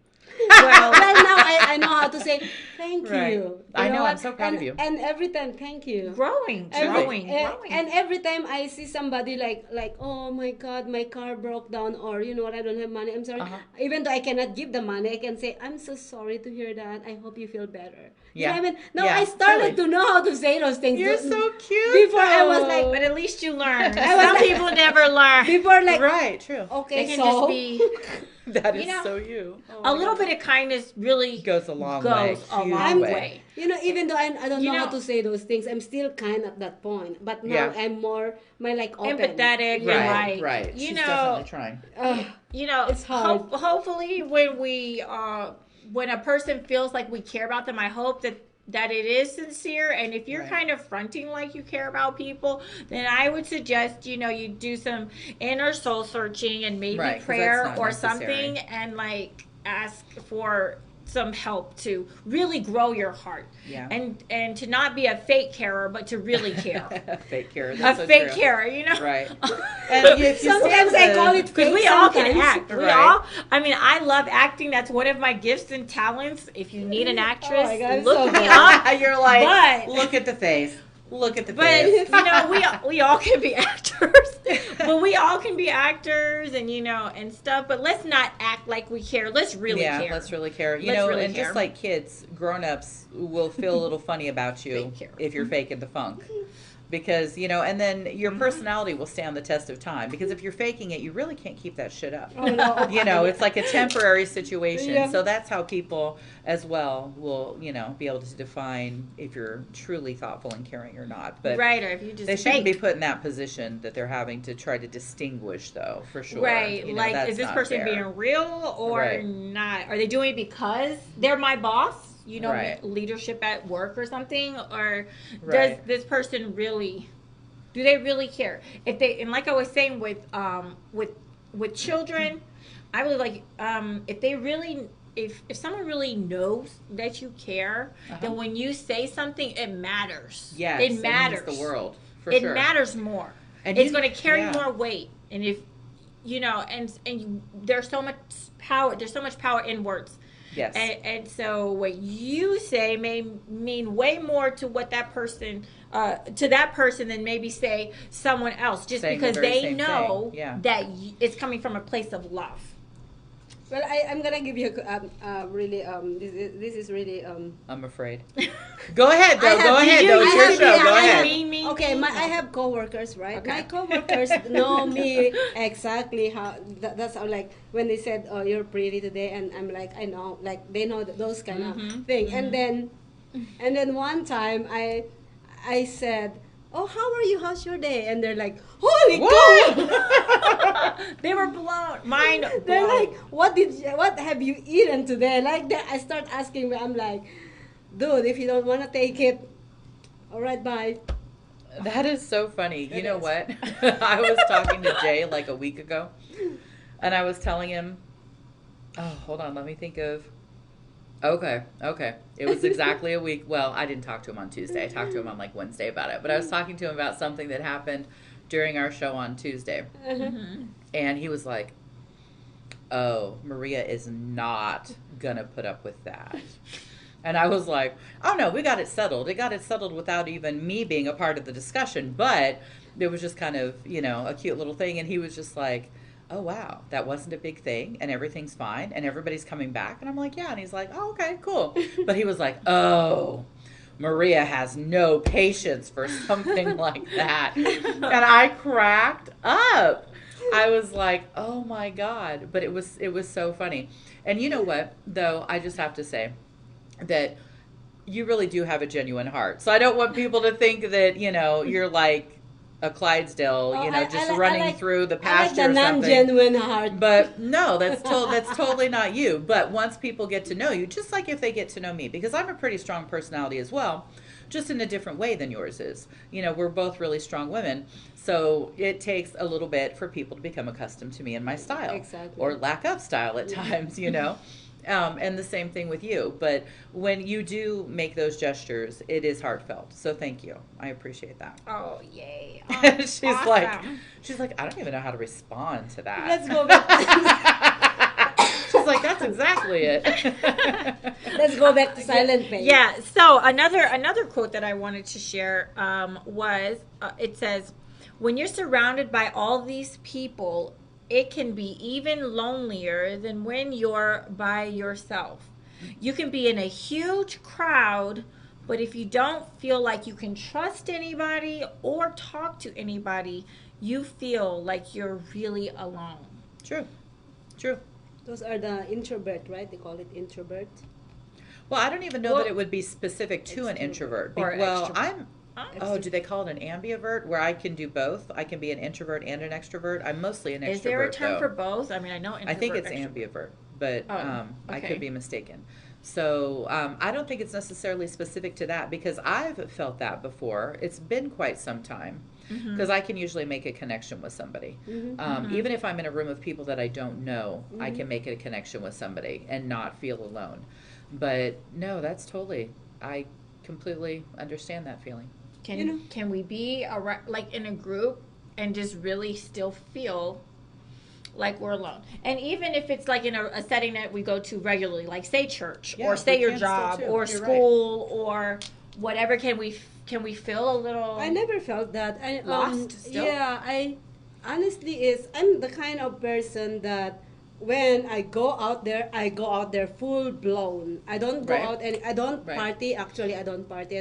Well, now I know how to say thank you. I know, I'm so proud of you. And every time, thank you. Growing. And every time I see somebody like, oh my God, my car broke down, or you know what, I don't have money, I'm sorry. Even though I cannot give the money, I can say, I'm so sorry to hear that. I hope you feel better. You know what I mean? Now I started to know how to say those things. You're so cute. Before I was like, but at least you learned. Some people never learn. Before like, right, true. Okay, they can so just be. That is so you. A little bit of kindness really goes a long way. Even though I don't know how to say those things, I'm still kind at that point. But now I'm more open. Empathetic, right. She's definitely trying. It's hard. Hopefully, when a person feels like we care about them, I hope that that it is sincere. And if you're kind of fronting like you care about people, then I would suggest, you do some inner soul searching and maybe prayer or something, and like ask for some help to really grow your heart. Yeah. And to not be a fake carer, but to really care. A fake carer. That's a fake carer, Right. And sometimes I call it fake. Because we all can act. Right. I love acting. That's one of my gifts and talents. If you need an actress, God, look me up. You're like, look at the face. Look at the face. But we all can be actors. But we all can be actors and and stuff. But let's not act like we care. Let's really care. Yeah, let's really care. Just like kids, grown-ups will feel a little funny about you if you're faking the funk. Because, and then your personality will stand the test of time. Because if you're faking it, you really can't keep that shit up. Oh, no. It's like a temporary situation. Yeah. So that's how people as well will, be able to define if you're truly thoughtful and caring or not. But or if you just they shouldn't be put in that position that they're having to try to distinguish, though, for sure. Right. Is this person being real or not? Are they doing it because they're my boss? Leadership at work or something, or does this person do they really care? If they, and like I was saying with children, I believe if someone really knows that you care, then when you say something, it matters. Yes, it matters. It means the world. It matters more. And it's going to carry more weight. And if and there's so much power. There's so much power in words. Yes. And so what you say may mean way more to what that person, than maybe say someone else, just because they know that it's coming from a place of love. Well, I'm gonna give you really this is really I'm afraid. Go ahead though. Go ahead though. It's your show. Go ahead. Okay, I have coworkers, right? Okay. My coworkers know me exactly how. That's how, like when they said, "Oh, you're pretty today," and I'm like, I know, like they know those kind of thing. And then one time I said, "Oh, how are you? How's your day?" And they're like, "Holy God!" They were blown. Mind blown. They're like, "What have you eaten today?" Like that, I start asking me. I'm like, "Dude, if you don't want to take it, all right, bye." That is so funny. You know what? I was talking to Jay like a week ago, and I was telling him, "Oh, hold on, let me think of." Okay. It was exactly a week. Well, I didn't talk to him on Tuesday. I talked to him on like Wednesday about it. But I was talking to him about something that happened during our show on Tuesday. And he was like, "Oh, Maria is not going to put up with that." And I was like, "Oh, no, we got it settled. It got it settled without even me being a part of the discussion. But it was just kind of, a cute little thing." And he was just like, "Oh, wow, that wasn't a big thing and everything's fine and everybody's coming back." And I'm like, "Yeah." And he's like, "Oh, okay, cool." But he was like, "Oh, Maria has no patience for something like that." And I cracked up. I was like, "Oh my God." But it was so funny. And you know what, though, I just have to say that you really do have a genuine heart. So I don't want people to think that, you're like a Clydesdale, running through the pasture I like the or something. Non-genuine heart. But no, that's totally not you. But once people get to know you, just like if they get to know me, because I'm a pretty strong personality as well, just in a different way than yours is. We're both really strong women. So it takes a little bit for people to become accustomed to me and my style. Exactly. Or lack of style at times, and the same thing with you. But when you do make those gestures, it is heartfelt. So thank you. I appreciate that. Oh, yay. She's awesome. She's like, I don't even know how to respond to that. Let's go back. She's like, that's exactly it. Let's go back to silent page. Yeah. So another quote that I wanted to share was, it says, "When you're surrounded by all these people, it can be even lonelier than when you're by yourself. You can be in a huge crowd, but if you don't feel like you can trust anybody or talk to anybody, you feel like you're really alone." True. Those are the introvert, right? They call it introvert. Well, I don't even know that it would be specific to an introvert. Or extrovert. Do they call it an ambivert, where I can do both? I can be an introvert and an extrovert. I'm mostly an extrovert. Is there a term for both? I mean, I know introvert. I think it's ambivert, but I could be mistaken. So I don't think it's necessarily specific to that, because I've felt that before. It's been quite some time, because I can usually make a connection with somebody. Even if I'm in a room of people that I don't know, I can make a connection with somebody and not feel alone. But no, that's totally, I completely understand that feeling. Can we be like in a group and just really still feel like we're alone? And even if it's like in a setting that we go to regularly, like say church, or say your job, or school, or whatever, can we feel a little I never felt that. lost still? Yeah, I honestly I'm the kind of person that when I go out there full blown. I don't go out and I don't party. Actually, I don't party.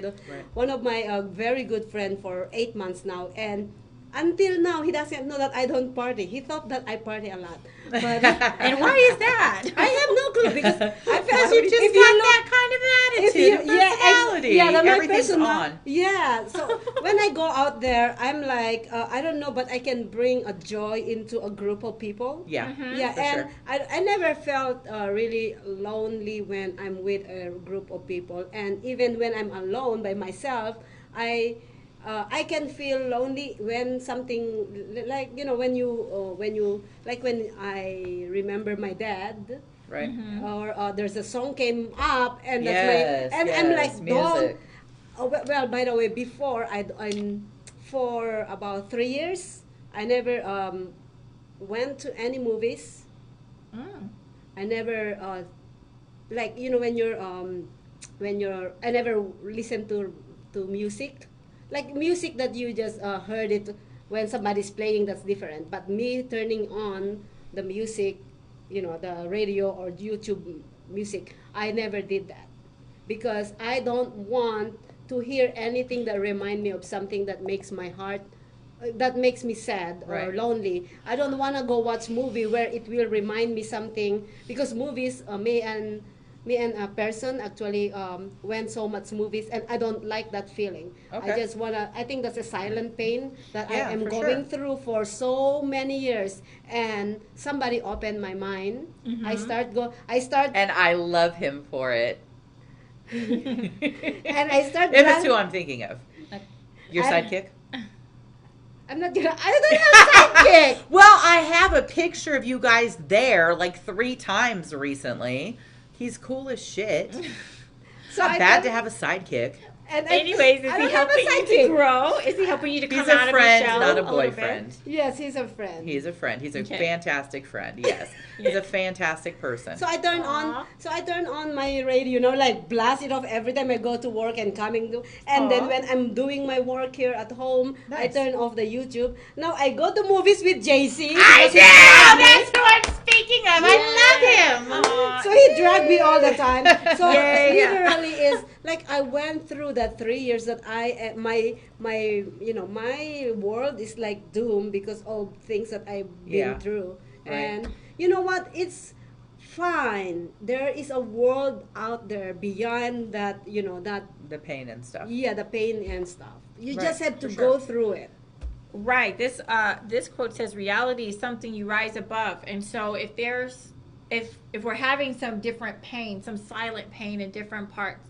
One of my very good friend for 8 months now, and until now he doesn't know that I don't party. He thought that I party a lot. But and why is that? I have no clue, because I feel you just got that kind of attitude, personality. Everything's on. Yeah. So when I go out there, I'm like, I don't know, but I can bring a joy into a group of people. Yeah. Yeah, and I never felt really lonely when I'm with a group of people, and even when I'm alone by myself, I can feel lonely when something like when you like when I remember my dad, right? Or there's a song came up and that's I'm like, don't. Oh, well, by the way, before I'm for about 3 years, I never went to any movies. I never like when you're I never listened to music. Like music that you just heard it when somebody's playing, that's different. But me turning on the music, the radio or YouTube music, I never did that. Because I don't want to hear anything that remind me of something that makes my heart, that makes me sad or lonely. I don't want to go watch movie where it will remind me something. Because movies, me and a person actually went so much movies, and I don't like that feeling. I just I think that's a silent pain that I am going through for so many years, and somebody opened my mind. And I love him for it. And I start if it's who I'm thinking of. Your sidekick? I don't have sidekick. Well, I have a picture of you guys there like 3 times recently. He's cool as shit. So not bad to have a sidekick. And anyways, is he helping you to grow? Is he helping you to come out of your shell? He's a friend, not a boyfriend. Yes, he's a friend. He's a friend. He's a fantastic friend. Yes, he's a fantastic person. So I turn on my radio, like blast it off every time I go to work and coming to. And then when I'm doing my work here at home, I turn off the YouTube. Now I go to movies with JC. I do. That's who I'm speaking of. I love him. So he dragged me all the time. So literally is like I went through that 3 years that my world is like doomed because of things that I've been through. And you know what? It's fine. There is a world out there beyond that, that the pain and stuff. Yeah, the pain and stuff. You just have to go through it. Right. This quote says reality is something you rise above. And so if we're having some different pain, some silent pain in different parts,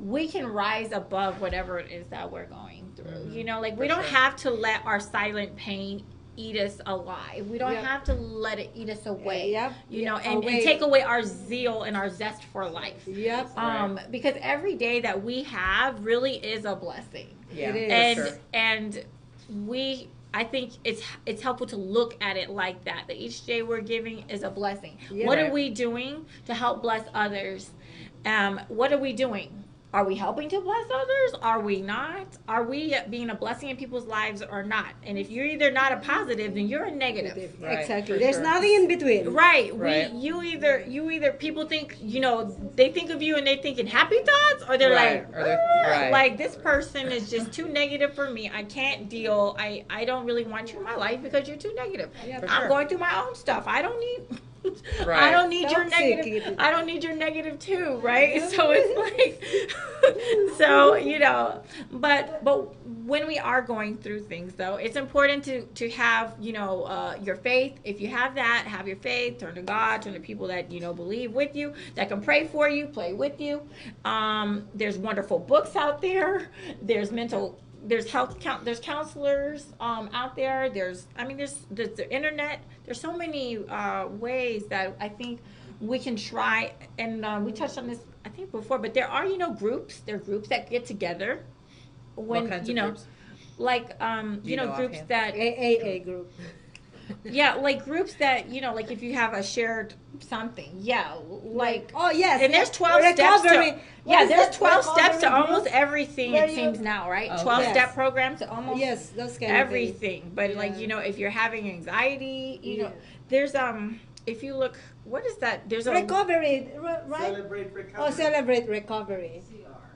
we can rise above whatever it is that we're going through. We don't have to let our silent pain eat us alive. We don't have to let it eat us away. And take away our zeal and our zest for life. Because every day that we have really is a blessing. Yeah. It is. And I think it's helpful to look at it like that each day we're giving is a blessing. What are we doing to help bless others? What are we doing? Are we helping to bless others? Are we not? Are we being a blessing in people's lives or not? And if you're either not a positive, then you're a negative. Exactly. There's nothing in between. Right. You either people think, they think of you and they think in happy thoughts, or they're like this person is just too negative for me. I can't deal. I don't really want you in my life because you're too negative. I'm going through my own stuff. I don't need Right. I don't need your Toxic. negative. I don't need your negative too, right? So it's like, so but when we are going through things, though, it's important to have your faith. If you have that, have your faith. Turn to God. Turn to people that believe with you, that can pray for you, play with you. There's wonderful books out there. There's there's counselors out there. There's the internet. There's so many ways that I think we can try, and we touched on this I think before, but there are groups. There are groups that get together when what kinds of groups? Like groups offhand? that AA group. Yeah, like groups that like if you have a shared something, like oh yes, and there's 12 steps to there's 12 steps to group? almost everything. Where It seems now, right? Oh, 12 yes. step programs to almost those kind everything. of But like if you're having anxiety, there's if you look, what is that? There's a recovery, right? Celebrate recovery. Oh, celebrate recovery.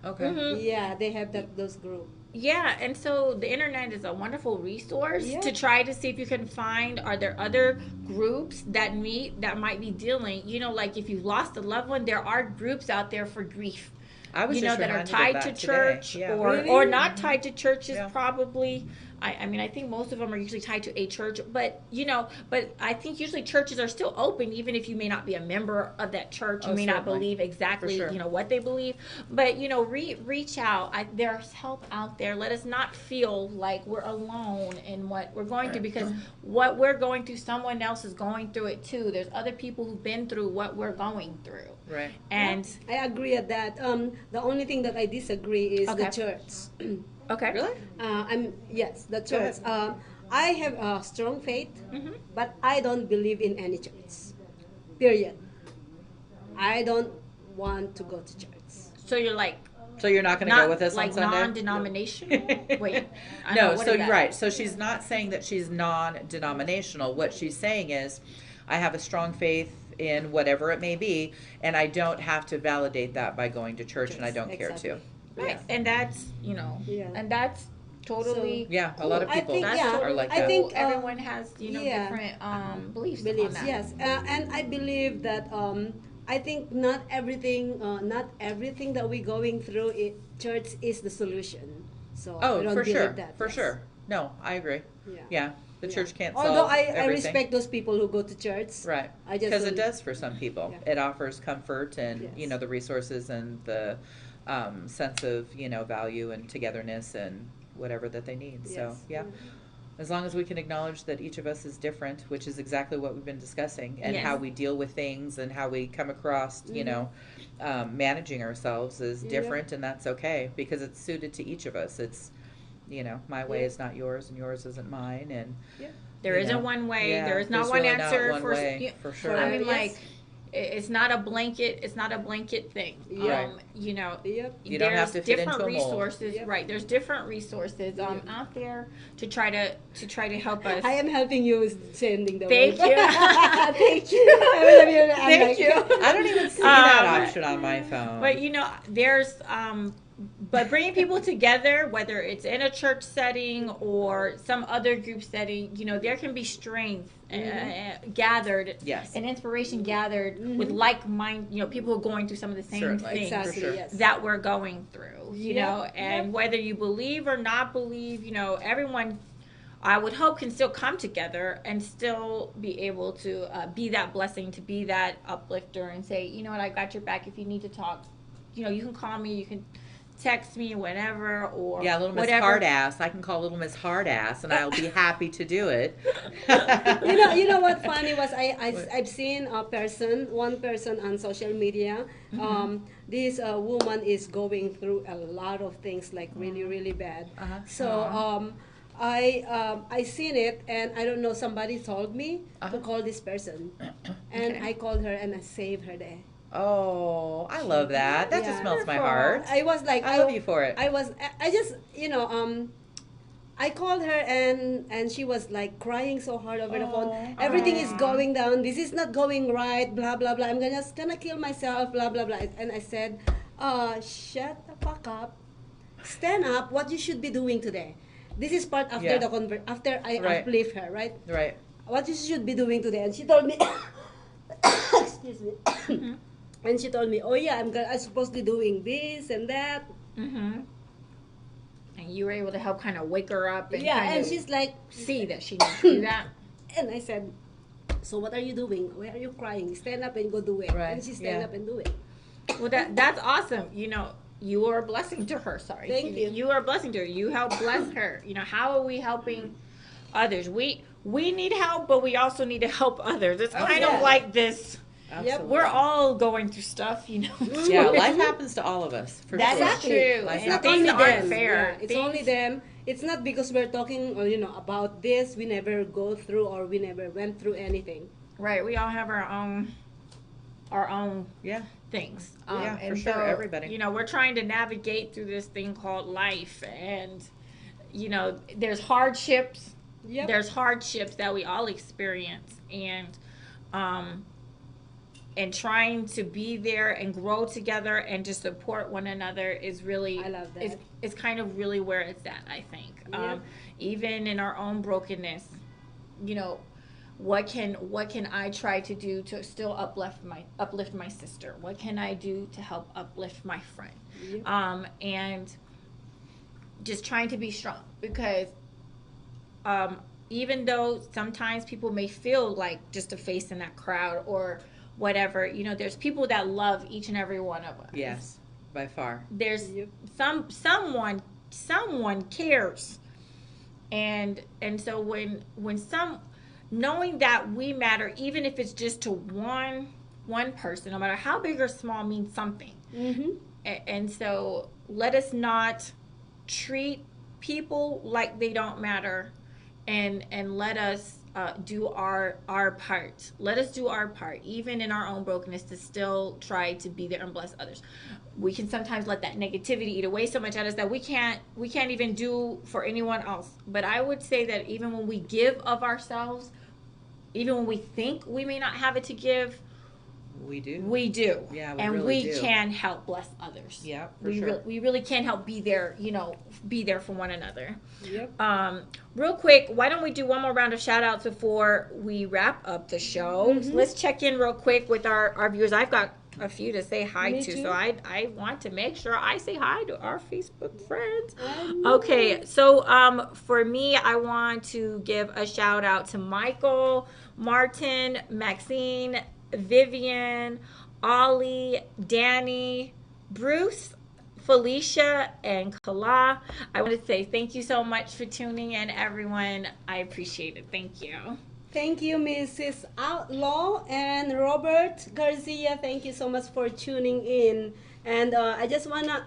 Okay. Mhm. Yeah, they have those groups. Yeah, and so the internet is a wonderful resource to try to see if you can find, are there other groups that meet that might be dealing, like if you've lost a loved one, there are groups out there for grief. I was just that are reminded of tied that to today. church Yeah. or not tied to churches probably. I mean, I think most of them are usually tied to a church, but but I think usually churches are still open, even if you may not be a member of that church. You may not believe exactly, what they believe, but reach out. There's help out there. Let us not feel like we're alone in what we're going through, because what we're going through, someone else is going through it too. There's other people who've been through what we're going through. Right. And I agree at that. The only thing that I disagree is the church. Okay. Really? Yes, the church. I have a strong faith, but I don't believe in any church. Period. I don't want to go to church. So you're like, so you're not going to go with us like on Sunday? non-denominational? Wait. No, so you're right. So she's not saying that she's non-denominational. What she's saying is, I have a strong faith in whatever it may be, and I don't have to validate that by going to church, and I don't care to. Right, and that's and that's totally a lot of people are like that. I think everyone has different beliefs on that. Yes, and I believe that I think not everything that we're going through church is the solution. So I don't for believe sure, that. for sure. No, I agree. Yeah. The church can't solve Although I everything. respect those people who go to church. Right. I just Because it does for some people. Yeah. It offers comfort and the resources and the sense of value and togetherness and whatever that they need. Yes. So as long as we can acknowledge that each of us is different, which is exactly what we've been discussing, and how we deal with things and how we come across managing ourselves is different, and that's okay because it's suited to each of us. It's my way is not yours and yours isn't mine, and there isn't one way. There is not one really answer not one way, for sure. I mean, like, it's not a blanket. It's not a blanket thing. Right. You don't have to fit different into a mold. resources. Right. There's different resources out there to try to help us. I am helping you with sending the Thank word. you. Thank you. Thank you. I don't even see that option on my phone. But there's but bringing people together, whether it's in a church setting or some other group setting, there can be strength gathered, and inspiration gathered with like-mind, people who are going through some of the same things that we're going through, and whether you believe or not believe, everyone, I would hope, can still come together and still be able to be that blessing, to be that uplifter, and say, you know what, I got your back. If you need to talk, you can call me, you can text me whenever, or little Miss Hardass. I can call little Miss Hardass, and I'll be happy to do it. You know what funny was, I've seen one person on social media. This woman is going through a lot of things, like really, really bad. So I seen it, and I don't know, somebody told me to call this person, and I called her and I saved her day. Oh, I love that. That just melts my heart. I was like, I love you for it. I just, I called her and she was like crying so hard over the phone. Everything is going down. This is not going right. Blah blah blah. I'm just gonna kill myself. Blah blah blah. And I said, shut the fuck up. Stand up. What you should be doing today. This is part after after I uplift her, right? Right. What you should be doing today. And she told me. excuse me. And she told me, oh yeah, I'm supposed to be doing this and that. And you were able to help kind of wake her up. And and she's like, see that she needs to do that. And I said, so what are you doing? Why are you crying? Stand up and go do it. Right. And she stand up and do it. Well, that's awesome. You know, you are a blessing to her. Sorry. Thank you. You are a blessing to her. You help bless her. You know, how are we helping others? We need help, but we also need to help others. It's kind of like this. Absolutely. We're all going through stuff, you know. Yeah, life happens to all of us. For That's sure. true. Life And happens things to aren't us. fair. It's only them. It's not because we're talking, about this. We never go through or we never went through anything. Right. We all have our own things. Yeah, and for sure. so, Everybody. You know, we're trying to navigate through this thing called life, and you know, there's hardships. Yep. There's hardships that we all experience, and trying to be there and grow together and to support one another is really, I love that. It's kind of really where it's at, I think. Yep. Even in our own brokenness, you know, what can I try to do to still uplift my sister? What can I do to help uplift my friend? Yep. And just trying to be strong, because even though sometimes people may feel like just a face in that crowd or whatever, you know, there's people that love each and every one of us. Yes, by far. There's someone cares, and so when knowing that we matter, even if it's just to one person, no matter how big or small, means something. And so let us not treat people like they don't matter, and let us do our part. Let us do our part, even in our own brokenness, to still try to be there and bless others. We can sometimes let that negativity eat away so much at us that we can't even do for anyone else. But I would say that even when we give of ourselves, even when we think we may not have it to give, we do. Yeah, we and really we do. can help bless others. Yeah, for sure. We really can help be there, be there for one another. Yep. Real quick, why don't we do one more round of shout outs before we wrap up the show? Let's check in real quick with our viewers. I've got a few to say hi Me to, too. so I want to make sure I say hi to our Facebook friends. Okay, so for me, I want to give a shout out to Michael, Martin, Maxine, Vivian, Ollie, Danny, Bruce, Felicia, and Kala. I want to say thank you so much for tuning in, everyone. I appreciate it. Thank you. Thank you, Mrs. Outlaw and Robert Garcia. Thank you so much for tuning in. And I just wanna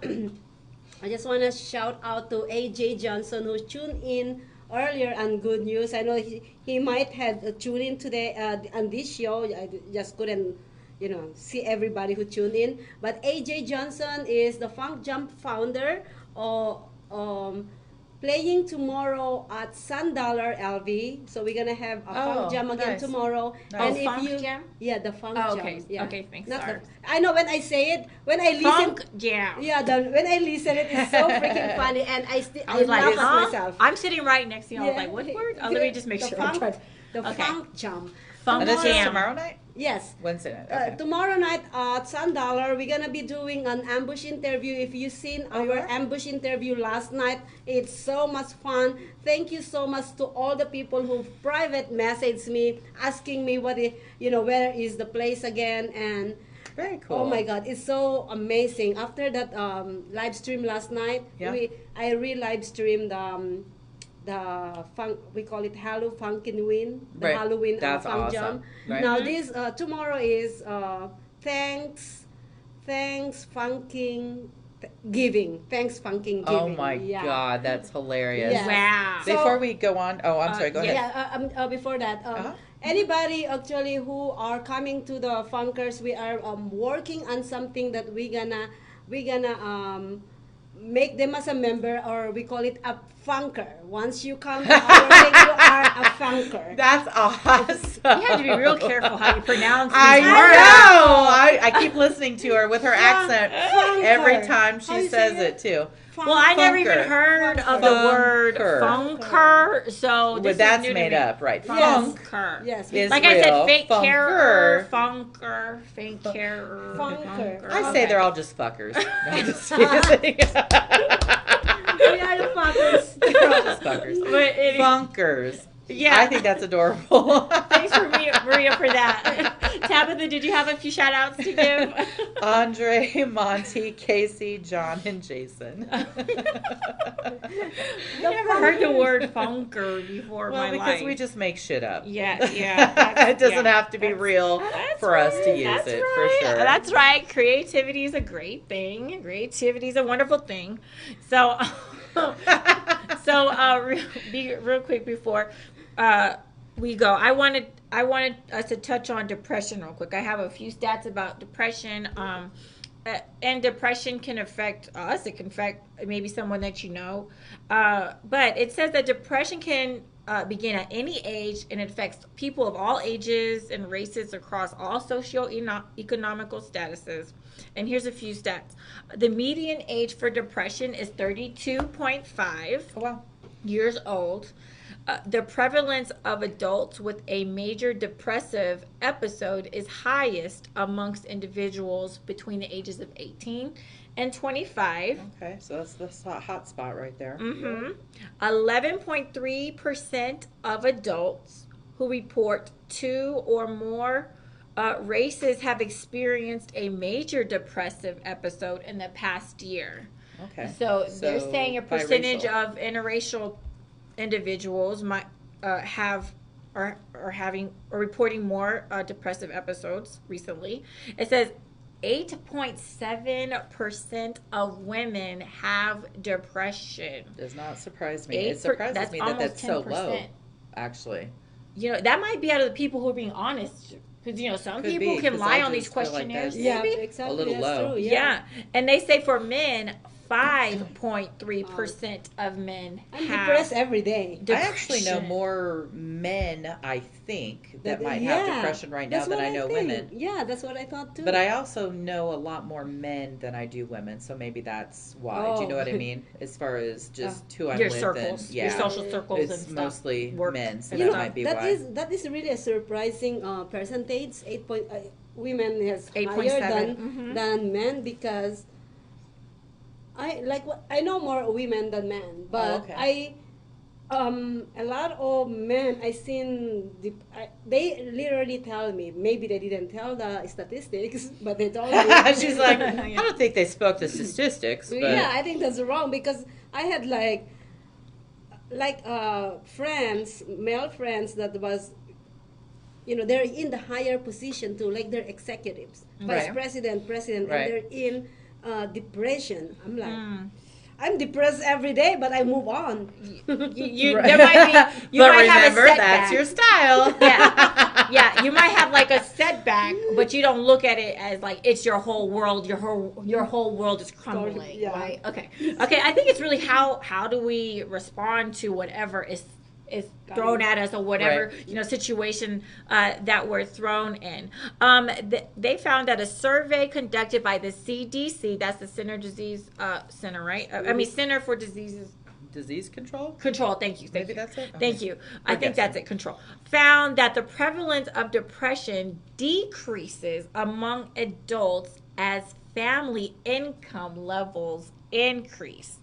shout out to AJ Johnson, who tuned in earlier on Good News. I know he might have tuned in today on this show. I just couldn't, see everybody who tuned in. But AJ Johnson is the Funk Jump founder, playing tomorrow at $100 LV. So we're gonna have a Funk Jam again tomorrow. And if Funk Jam? Yeah, the Funk okay. Jam. Yeah. Okay, thanks. I know when I say it, when I listen. Funk Jam. Yeah, when I listen, it's so freaking funny, and I was like, laugh at myself. I'm sitting right next to you. I was like, what word? Let me just make sure. Funk Jam. Funk And this is Jam. tomorrow night? Yes. Wednesday night. Okay. Tomorrow night at $100, we're gonna be doing an ambush interview. If you've seen our ambush interview last night, it's so much fun. Thank you so much to all the people who private messaged me asking me where is the place again, and very cool. Oh my God, it's so amazing. After that live stream last night, I re-live streamed the funk, we call it Halloween, the Halloween That's Funk awesome. Jam. Right. Now this tomorrow is thanks funking giving. Thanks funking giving. Oh my God, that's hilarious. Yes. Wow. Before we go on, I'm sorry, go ahead. Yeah, before that, anybody actually who are coming to the Funkers, we are working on something that we're gonna make them as a member, or we call it a funker. Once you come to our thing, you are a funker. That's awesome. You have to be real careful how you pronounce these I words. know. I keep listening to her with her accent Funker. every time How she you says say it too. Well, I never even Funker. heard of the word funker, so this Well, is that's new to made me. up, right? Yes. Funker. Yes. Is Like I said, real. fake carer, Funker. funker, fake carer, Funker. I say they're all just fuckers. No, I'm just kidding. We are the fuckers. They're all just fuckers. But it- Funkers. Yeah. I think that's adorable. Thanks for Maria for that. Tabitha, did you have a few shout outs to give? Andre, Monty, Casey, John, and Jason. I never heard the word funker before in Well, my because life. we just make shit up. Yeah. It doesn't have to be real for us to use That's it, right. for sure. That's right. Creativity is a great thing. Creativity is a wonderful thing. So, be real quick before we go. I wanted us to touch on depression real quick. I have a few stats about depression. And depression can affect us. It can affect maybe someone that you know. But it says that depression can begin at any age, and it affects people of all ages and races across all socio-economical statuses. And here's a few stats. The median age for depression is 32.5 years old. The prevalence of adults with a major depressive episode is highest amongst individuals between the ages of 18 and 25. Okay, so that's the hot spot right there. 11.3% of adults who report 2 or more races have experienced a major depressive episode in the past year. Okay. So they're saying a percentage biracial. of interracial individuals might have or reporting more depressive episodes recently. It says 8.7% of women have depression. Does not surprise me. It surprises me that that's so low, actually. You know, that might be out of the people who are being honest. Because, you know, some Could people be, can 'cause lie I on these just feel like questionnaires. that's Yeah, maybe. exactly. a little That's low. true. Yeah. And they say for men, 5.3% of men I'm have depressed every day. I actually know more men, I think, that might have depression right now that's than what I know think. women. Yeah, that's what I thought too. But I also know a lot more men than I do women, so maybe that's why. Do you know what I mean? As far as just who I'm your with, circles, and your social circles, it's and stuff. mostly Work men, so and that stuff. might be that why. is really a surprising percentage. Women has 8.7. than men, because I know more women than men, but okay. a lot of men I seen they literally tell me, maybe they didn't tell the statistics, but they told me. She's like, I don't think they spoke the statistics. But Yeah, I think that's wrong, because I had friends, male friends that was, you know, they're in the higher position too, like they're executives, vice president, Right. and they're in depression. I'm like, I'm depressed every day, but I move on. There might be, you might have a remember, setback. that's your style. Yeah, you might have like a setback, but you don't look at it as like it's your whole world. Your whole world is crumbling, right? Okay. I think it's really how do we respond to whatever is thrown at us, or whatever situation that we're thrown in. They found that a survey conducted by the CDC, that's the Center Center, right? Center for Disease Control. Thank you. Maybe that's it. Thank you. I think that's it. Control. Found that the prevalence of depression decreases among adults as family income levels increase.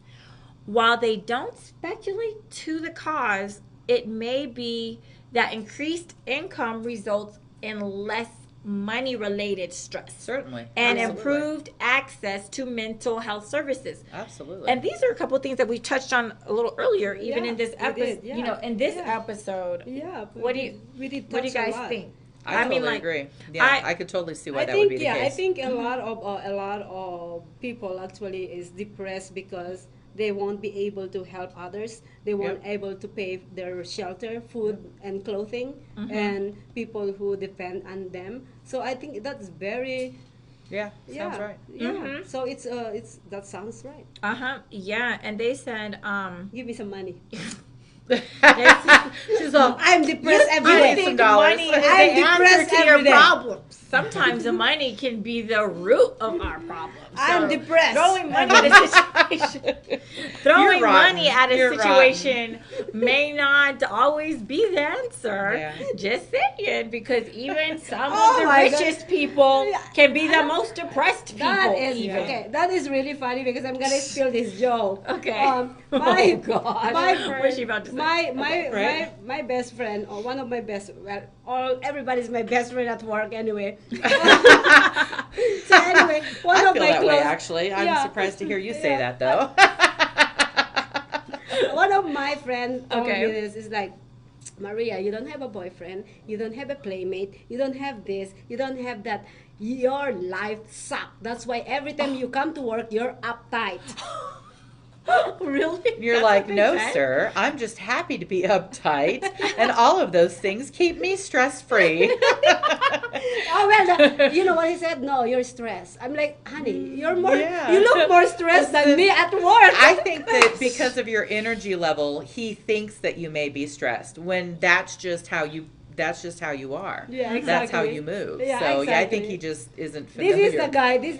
While they don't speculate to the cause, it may be that increased income results in less money-related stress. Certainly. And Absolutely. improved access to mental health services. Absolutely. And these are a couple of things that we touched on a little earlier, even in this episode. did, You know, in this episode. Yeah. What do you guys think? I totally agree. Yeah, I could totally see why that would be the case. I think a lot of people actually is depressed because they won't be able to help others. They won't able to pay their shelter, food, and clothing, and people who depend on them. So I think that's very Yeah, sounds right. Yeah. So it's that sounds right. Yeah, and they said, give me some money. She's all, I'm depressed every day. I think money is the I'm answer depressed to your every day. problems. Sometimes the money can be the root of our problems. I'm depressed. Throwing money at a situation, throwing money at a You're situation may not always be the answer. Yeah. Just saying, because even some Oh of the my richest people can be the most depressed people. That is even. okay. That is really funny because I'm gonna spill this joke. Okay. My God. my What is she about to say? My best friend, or one of my best, everybody's my best friend at work anyway. So anyway, one I of feel my that close, way, actually. I'm surprised to hear you say that, though. One of my friends told Okay. me this is like, Maria, you don't have a boyfriend, you don't have a playmate, you don't have this, you don't have that. Your life sucks. That's why every time you come to work, you're uptight. Really? You're That's like, what they no, said? sir, I'm just happy to be uptight, and all of those things keep me stress-free. You know what he said? No, you're stressed. I'm like, honey, you're more. Yeah. You look more stressed than me at work. I think that because of your energy level, he thinks that you may be stressed when that's just how you are. Yeah, exactly. That's how you move. Yeah, so yeah, I think exactly. he just isn't familiar. This is the guy. This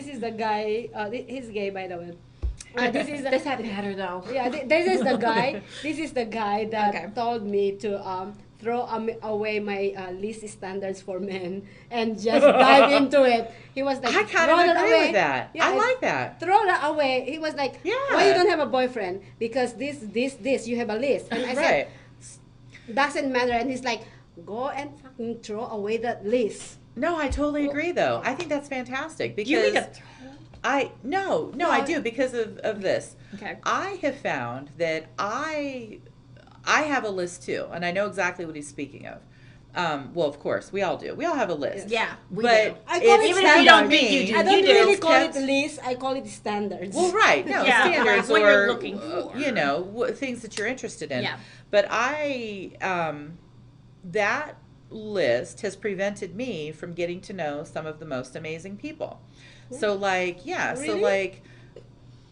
is the guy. He's gay, by the way. This is This doesn't matter though. Yeah, this is the guy. This is the guy that told me to throw away my least standards for men and just dive into it. He was like, I kind throw of that agree away. with that. Yeah, I like that. Throw that away. He was like, why you don't have a boyfriend? Because this, you have a list. And I said, doesn't matter. And he's like, go and fucking throw away that list. No, I totally agree, though. I think that's fantastic because You mean to I do because of this. Okay. I have found that I have a list too, and I know exactly what he's speaking of. Well, of course, we all do. We all have a list. Yeah, we but do. I call it even if you don't think standards. you do, I don't you do. really call it list. I call it standards. Well, right. No, Yeah, standards what or you're looking for. Things that you're interested in. Yeah. But that list has prevented me from getting to know some of the most amazing people. So Really?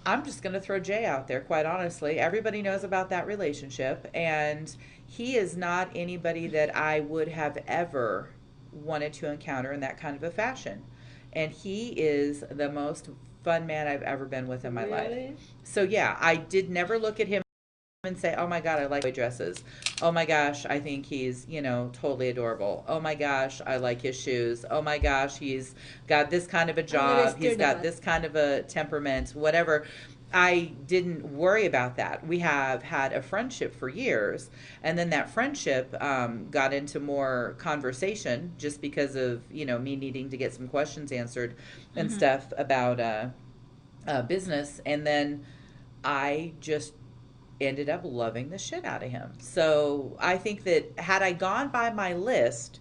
I'm just going to throw Jay out there, quite honestly. Everybody knows about that relationship, and he is not anybody that I would have ever wanted to encounter in that kind of a fashion. And he is the most fun man I've ever been with in my life. So yeah, I did never look at him and say, oh my God, I like dresses. Oh my gosh, I think he's, totally adorable. Oh my gosh, I like his shoes. Oh my gosh, he's got this kind of a job. He's got this kind of a temperament, whatever. I didn't worry about that. We have had a friendship for years, and then that friendship got into more conversation just because of, me needing to get some questions answered and stuff about business. And then I just ended up loving the shit out of him. So I think that had I gone by my list,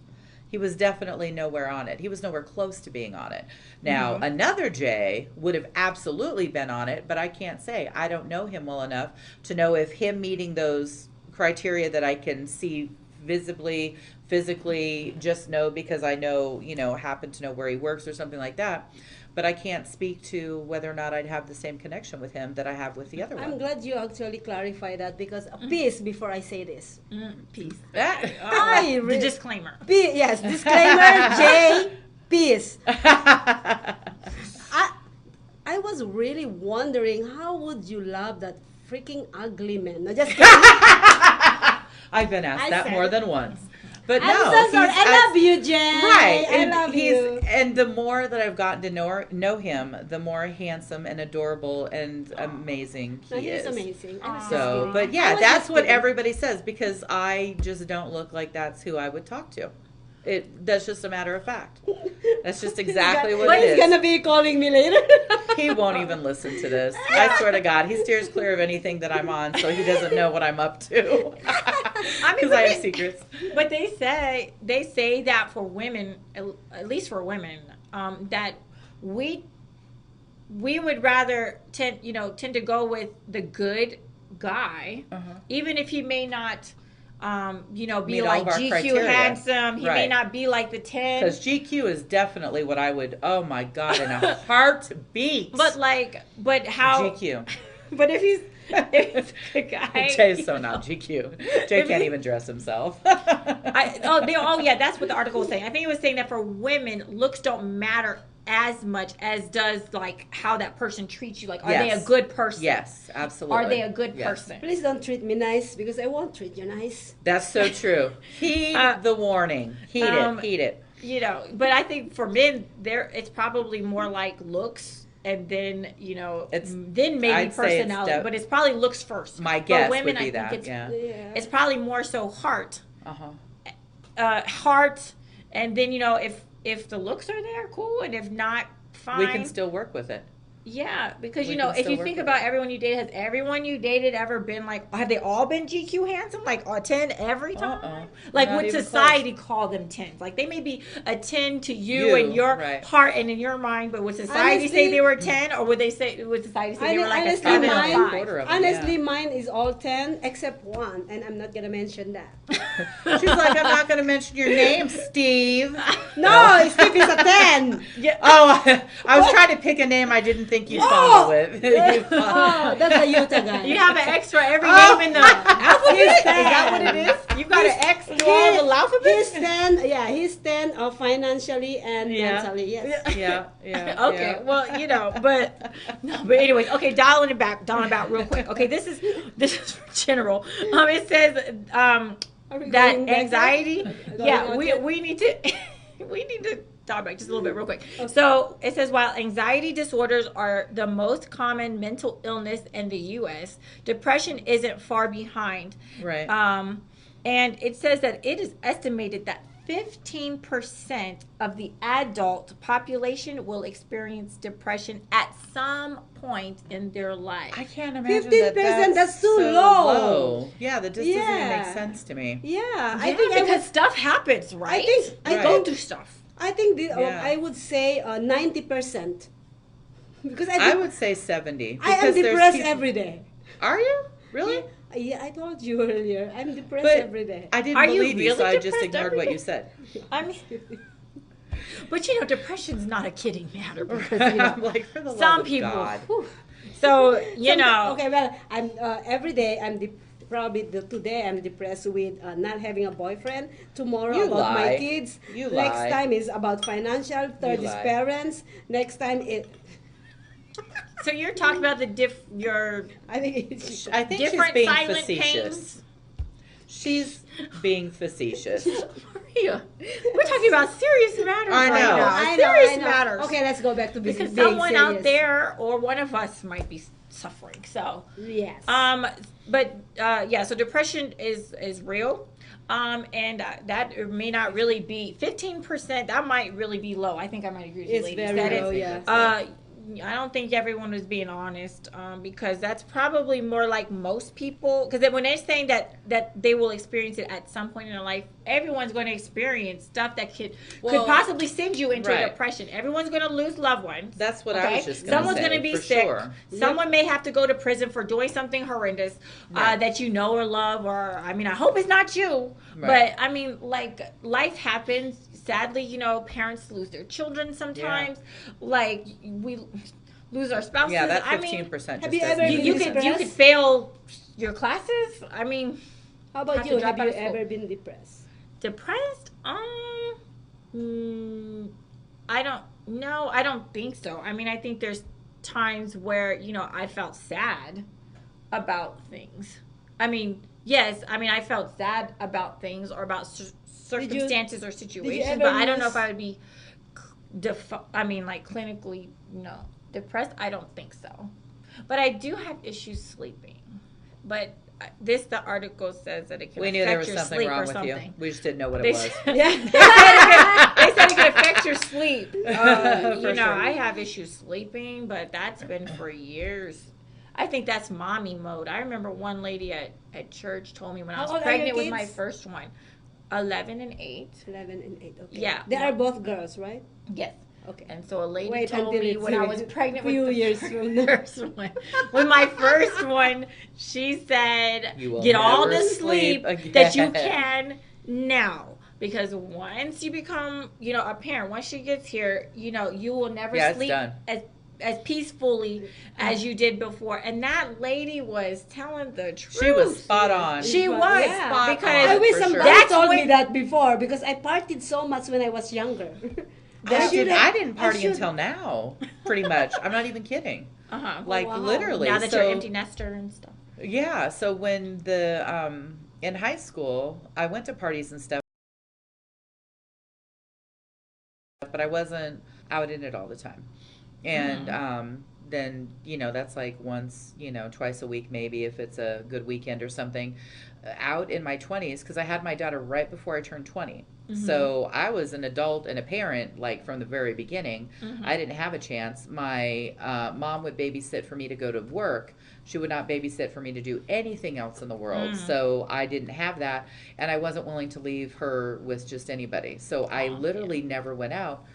he was definitely nowhere on it. He was nowhere close to being on it. Now, another Jay would have absolutely been on it, but I can't say. I don't know him well enough to know if him meeting those criteria that I can see visibly, physically, just know because I know, happen to know where he works or something like that. But I can't speak to whether or not I'd have the same connection with him that I have with the other one. I'm glad you actually clarify that because peace before I say this. Peace. The disclaimer. Yes, disclaimer, Jay, peace. I was really wondering how would you love that freaking ugly man. No, just kidding. I've been asked that more than once. But I'm no, so sorry. I love you, Jay. Right. I love you. And the more that I've gotten to know him, the more handsome and adorable and amazing he is. He's amazing. So, but yeah, that's what everybody says because I just don't look like that's who I would talk to. That's just a matter of fact. That's just exactly what it is. He's gonna be calling me later. He won't even listen to this. I swear to God, he steers clear of anything that I'm on, so he doesn't know what I'm up to. Because I have secrets. But they say that for women, at least for women, that we would rather tend to go with the good guy, even if he may not you know, be Meet all like of our GQ criteria. handsome. He may Right. not be like the 10. Because GQ is definitely what I would, oh my God, in a heartbeat. But how? GQ. But if he's a guy. Jay's so not GQ. Jay can't even dress himself. Yeah, that's what the article was saying. I think it was saying that for women, looks don't matter as much as does like how that person treats you. Like, are they a good person? Yes, absolutely. Are they a good person? Please don't treat me nice because I won't treat you nice. That's so true. Heed the warning. Heed it. You know, but I think for men, it's probably more like looks, and then then maybe I'd say personality. But it's probably looks first. My guess for women, would be I think that. it's probably more so heart. Heart, and then if the looks are there, cool, and if not, fine. We can still work with it. Yeah, because if you think about everyone you dated, has everyone you dated ever been like, have they all been GQ handsome, like a 10 every time? Like, Not would even society call them 10s? Like, they may be a 10 to you and your heart and in your mind, but would society say they were 10, or would society say they were like a 7 or 5? Honestly, mine is all 10 except one, and I'm not gonna mention that. She's like, I'm not gonna mention your name, Steve. No, Steve is a 10. Yeah. Oh, I was trying to pick a name I didn't think you'd follow with. That's a Utah guy. You have an X for every name in the alphabet? Is that what it is? You've got an X through all the alphabet? He's 10 financially and mentally, yes. Yeah. Okay, well, but anyways, okay, dialing it back real quick. Okay, this is general. It says that anxiety. Yeah, we need to talk back just a little bit real quick. So it says, while anxiety disorders are the most common mental illness in the U.S., depression isn't far behind. Right. And it says that it is estimated that 15% of the adult population will experience depression at some point in their life. I can't imagine 15%, that's too low. Yeah, that just doesn't even make sense to me. Yeah, I think because stuff happens, right? I go through stuff. I think I would say 90%. Because I would say 70. I am depressed every day. Are you? Really? Yeah, I told you earlier. I'm depressed every day. I didn't believe you, so I just ignored what you said. I mean, but depression's not a kidding matter because I'm like, for the love of God. So Okay, well, I'm every day I'm today I'm depressed with not having a boyfriend. Tomorrow about my kids. Next time is about financial. Third is parents. Next time So you're talking about I think she's different being silent facetious. pains. She's being facetious. Maria, we're talking about serious matters I know. right now. I Serious know. matters. Okay, let's go back to because being someone serious. out there or one of us might be suffering. So yes. So depression is real. And that may not really be 15%. That might really be low. I think I might agree with you, It's ladies. very low, yes. I don't think everyone is being honest, because that's probably more like most people. Because when they're saying that they will experience it at some point in their life, everyone's going to experience stuff that could possibly send you into a depression. Everyone's going to lose loved ones. That's what I was just going to say. Someone's going to be sick. Sure. Someone may have to go to prison for doing something horrendous that you know or love. Or I hope it's not you. Right. But life happens. Sadly, parents lose their children sometimes. Like we lose our spouses. Yeah, that 15%. Have you ever been you could fail your classes. How about you? Have you ever been depressed? Depressed? I don't think so. I think there's times where I felt sad about things. Yes, I felt sad about things or about circumstances or situations, but I don't know if I would be clinically depressed. I don't think so, but I do have issues sleeping. But the article says that it can affect your sleep or something. You. We just didn't know what it was. They said it can affect your sleep. Sure. I have issues sleeping, but that's been for years. I think that's mommy mode. I remember one lady at church told me when I was pregnant with my first one, 11 and 8. 11 and 8, okay. Yeah. They are both girls, right? Yes. Okay. And so a lady Wait told until me it's when I was pregnant with few the years from now. first one, with my first one, she said, You will get all never the sleep sleep that you again." can now. Because once you become, a parent, once she gets here, you will never Yeah, it's sleep done. as peacefully as you did before. And that lady was telling the truth. She was spot on. She was Yeah. because I wish somebody that's told me when- that before, because I partied so much when I was younger. I didn't party should- until now, pretty much. I'm not even kidding. Like, Wow. literally. Now that you're empty nester and stuff. Yeah, so when in high school, I went to parties and stuff, but I wasn't out in it all the time. And then, that's like once, twice a week maybe, if it's a good weekend or something. Out in my 20s, because I had my daughter right before I turned 20. So I was an adult and a parent, like, from the very beginning. I didn't have a chance. My mom would babysit for me to go to work. She would not babysit for me to do anything else in the world. So I didn't have that, and I wasn't willing to leave her with just anybody. So I literally never went out.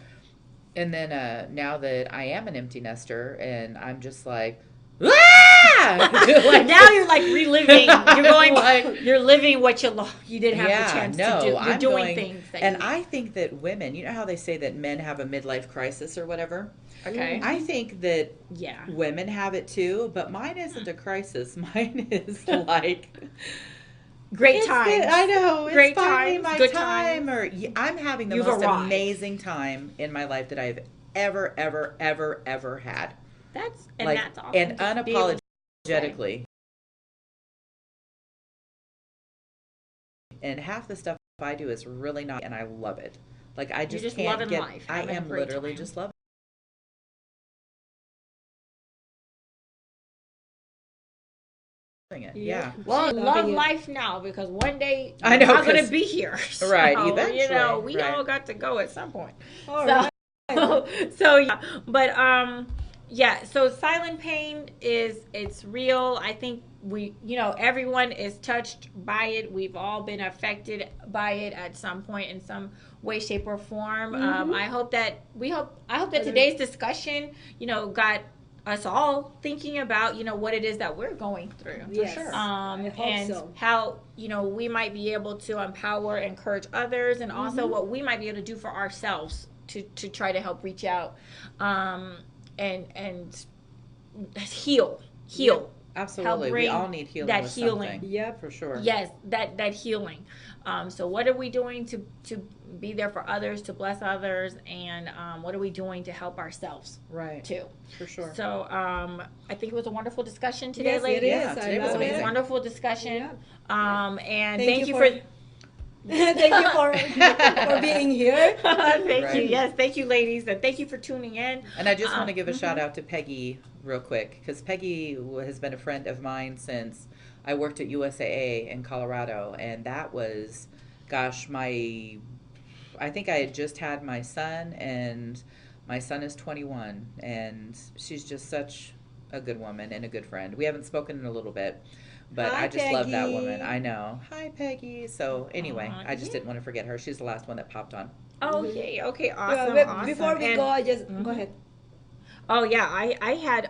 And then now that I am an empty nester, and I'm just like, like, now you're like reliving. You're going. You're living what you didn't have the chance to do. You're I'm doing going, things. And I think that women, you know how they say that men have a midlife crisis or whatever? Okay. I think that women have it too, but mine isn't a crisis. Mine is like great time. I know. Great it's finally times, my good time. times. Or I'm having the You've most arrived. amazing time in my life that I've ever had. That's awesome. And to be able to unapologetically. And half the stuff I do is really not, and I love it. Like, I just just can't loving get. life, I having a am great literally time. just loving it. Yeah. Well, Loving love it. life now, because one day I know, you're not going 'cause- to be here. So, Right, eventually, we right. all got to go at some point. All So yeah, but yeah. So silent pain it's real. I think everyone is touched by it. We've all been affected by it at some point in some way, shape, or form. I hope that today's discussion, got us all thinking about what it is that we're going through. Yes. sure. I hope And so. how we might be able to empower, encourage others, and also what we might be able to do for ourselves to try to help reach out and heal. Absolutely. We all need healing. That with healing. something. Yeah, for sure. Yes, that healing. So what are we doing to be there for others, to bless others, and what are we doing to help ourselves? Right. Too. For sure. So I think it was a wonderful discussion today, Yes, it ladies. is. Yeah, today I was love It was a it. wonderful discussion. And Thank thank you you for- for Thank you for being here. thank you. Right. Yes, thank you, ladies, and thank you for tuning in. And I just want to give a shout out to Peggy real quick, because Peggy has been a friend of mine since I worked at USAA in Colorado, and that was, gosh, I think I had just had my son, and my son is 21, and she's just such a good woman and a good friend. We haven't spoken in a little bit, but Hi, I just love that Peggy. woman. I know. Hi, Peggy. So anyway, I just didn't want to forget her. She's the last one that popped on. Okay, awesome, Well, awesome. before we And- go, I just go ahead. Oh yeah, I had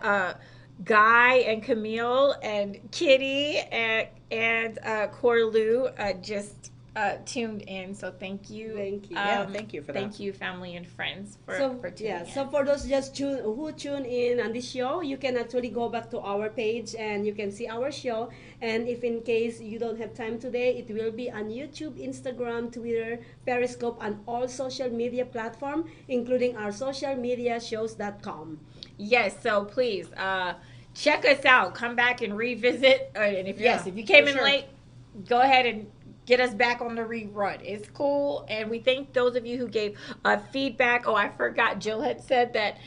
Guy and Camille and Kitty and Corlu just tuned in. So thank you. Thank you. Yeah, thank you for that. Thank you, family and friends, for tuning in. So for those who tune in on this show, you can actually go back to our page and you can see our show. And if in case you don't have time today, it will be on YouTube, Instagram, Twitter, Periscope, and all social media platform, including our social media shows.com. Yes, so please check us out. Come back and revisit. And if Yeah, if you came for in sure. late, go ahead and get us back on the rerun. It's cool, and we thank those of you who gave feedback. Oh, I forgot. Jill had said that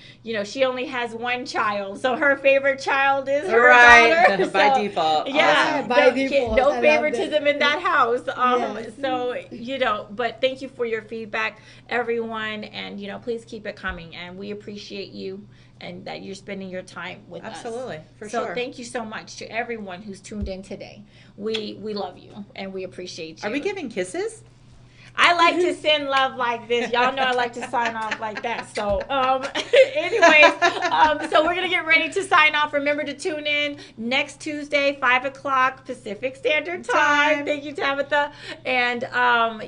she only has one child, so her favorite child is her daughter. By So, default. yeah, Awesome. By default. I no love favoritism that. in that house. Yes. So but thank you for your feedback, everyone, and please keep it coming. And we appreciate you and that you're spending your time with us. Absolutely, for So sure. thank you so much to everyone who's tuned in today. We love you and we appreciate you. Are we giving kisses? I like to send love like this. Y'all know I like to sign off like that. So, anyways, so we're going to get ready to sign off. Remember to tune in next Tuesday, 5 o'clock Pacific Standard Time. Thank you, Tabatha. And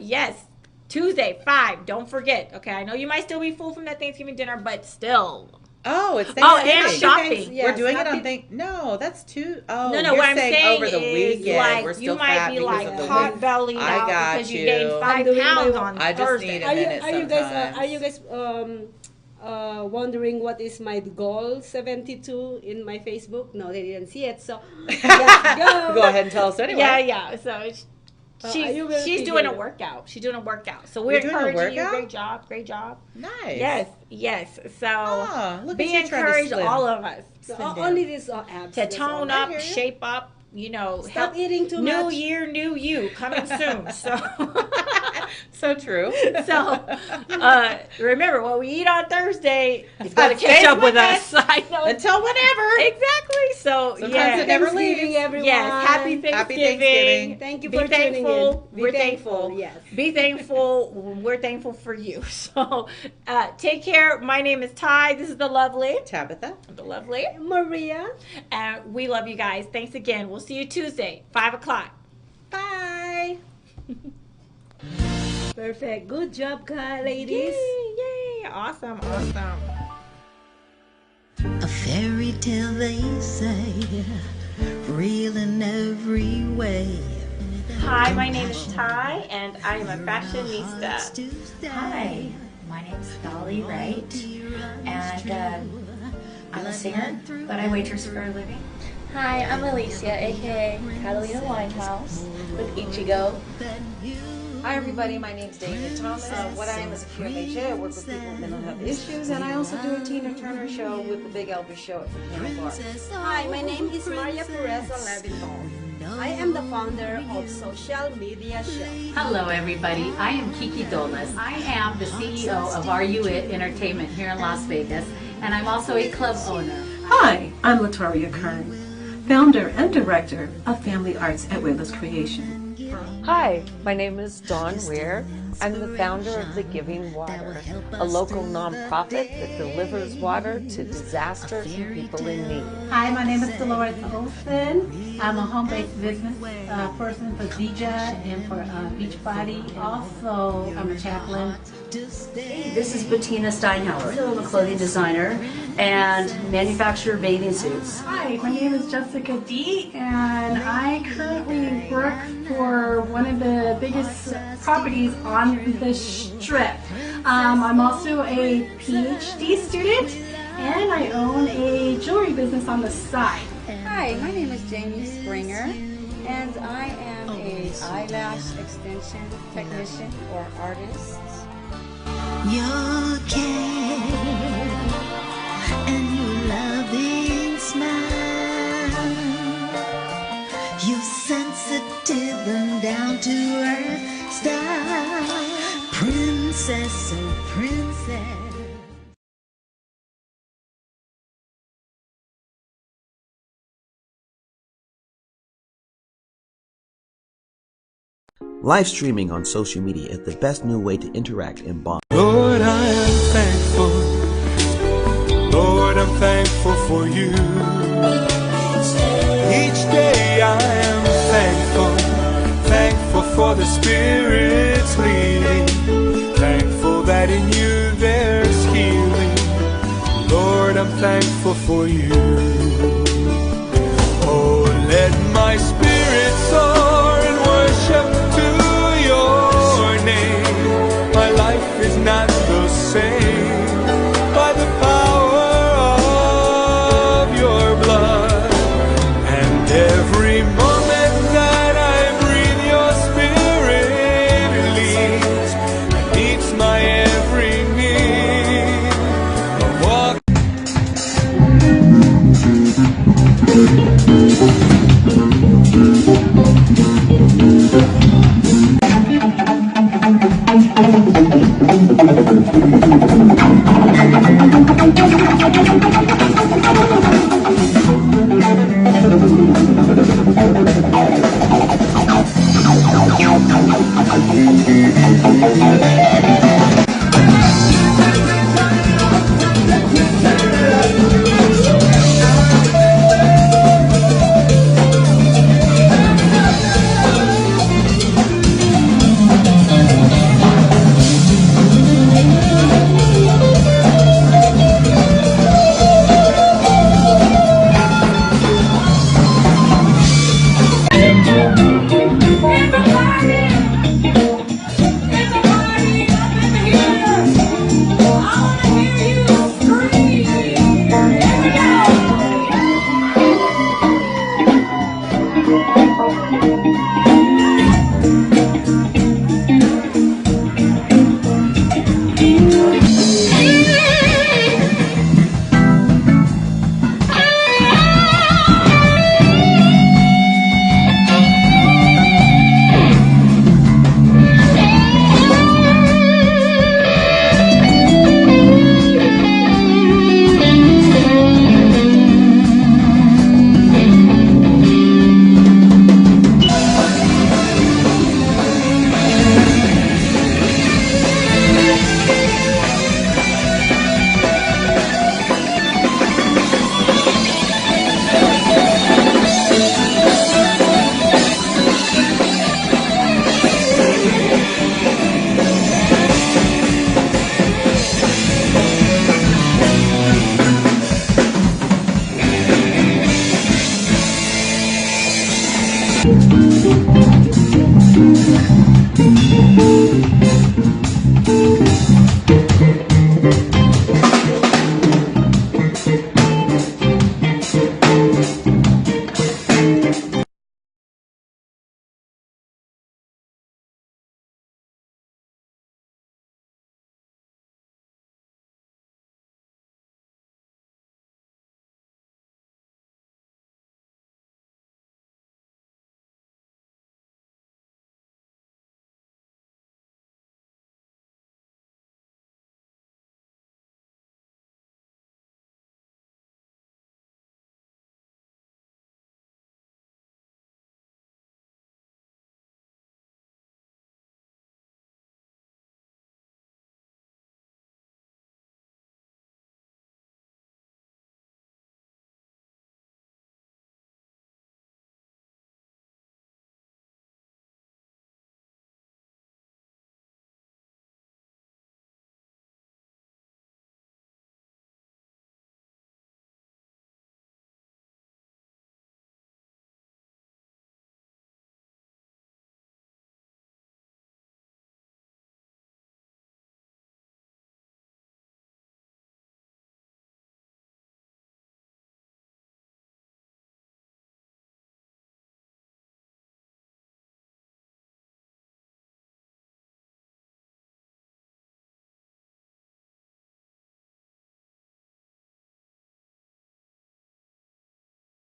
yes, Tuesday, 5. Don't forget. Okay, I know you might still be full from that Thanksgiving dinner, but still. Oh, it's Thanksgiving. Oh, and shopping. We're doing it on No, that's too. Oh, no. What I'm saying over the weekend, like we're still you might be like hot bellied out because you gained 5 pounds on I just Thursday. need a minute sometimes. Are you guys wondering what is my goal 72 in my Facebook? No, they didn't see it. So let's go. Go ahead and tell us anyway. Yeah. So she's doing a workout. She's doing a workout. So we're encouraging you. Great job. Nice. Yes. So look be at you trying to encouraged, slim. all of us. So only this abs to tone up, shape up. Stop eating too much. New year, new you, coming soon. So true. So remember, what we eat on Thursday is going to catch up with us. I know. Until whenever. Exactly. So sometimes it never leaves. Everyone. Yes. Happy Thanksgiving. Thank you for tuning in. We're thankful. Yes. Be thankful. We're thankful for you. So take care. My name is Tai. This is the lovely Tabatha. The lovely Maria. And we love you guys. Thanks again. We'll see you Tuesday, 5 o'clock. Bye. Perfect. Good job, ladies. Yay. Awesome. A fairy tale, they say, real in every way. Hi, my name is Tai, and I am a fashionista. Hi, my name is Dolly Wright, and I'm a singer, but I waitress for a living. Hi, I'm Alicia, aka Catalina Winehouse with Ichigo. Hi everybody, my name's David Thomas. What I am is a QMHA. I work with people with mental health issues, and I also do a Tina Turner show with the Big Elvis show at the Piano Bar. Hi, my name is Maria Pureza Leviton. I am the founder of Social Media Show. Hello, everybody. I am Kiki Dolas. I am the CEO of Are You It Entertainment here in Las Vegas, and I'm also a club owner. Hi, I'm Latoria Kern, founder and director of Family Arts at Wayla's Creation. Hi, my name is Dawn Weir. I'm the founder of The Giving Water, a local nonprofit that delivers water to disaster and people in need. Hi, my name is Dolores Olson. I'm a home-based business person for Zija and for Beachbody. Also, I'm a chaplain. Hey, this is Bettina Steinhauer. I'm a clothing designer and manufacturer bathing suits. Hi, my name is Jessica D, and I currently work for one of the biggest properties on the Strip. I'm also a PhD student, and I own a jewelry business on the side. Hi, my name is Jamie Springer, and I am a eyelash extension technician or artist. Your care and your loving smile, your sensitive and down to earth style, princess, oh princess. Live streaming on social media is the best new way to interact and bond. Lord, I am thankful. Lord, I'm thankful for you. Each day I am thankful. Thankful for the Spirit's leading. Thankful that in you there's healing. Lord, I'm thankful for you. Oh, let my spirit soar and worship to your name. My life is not the same by the power of your blood. And every moment that I breathe, your spirit leads and meets my every need. I walk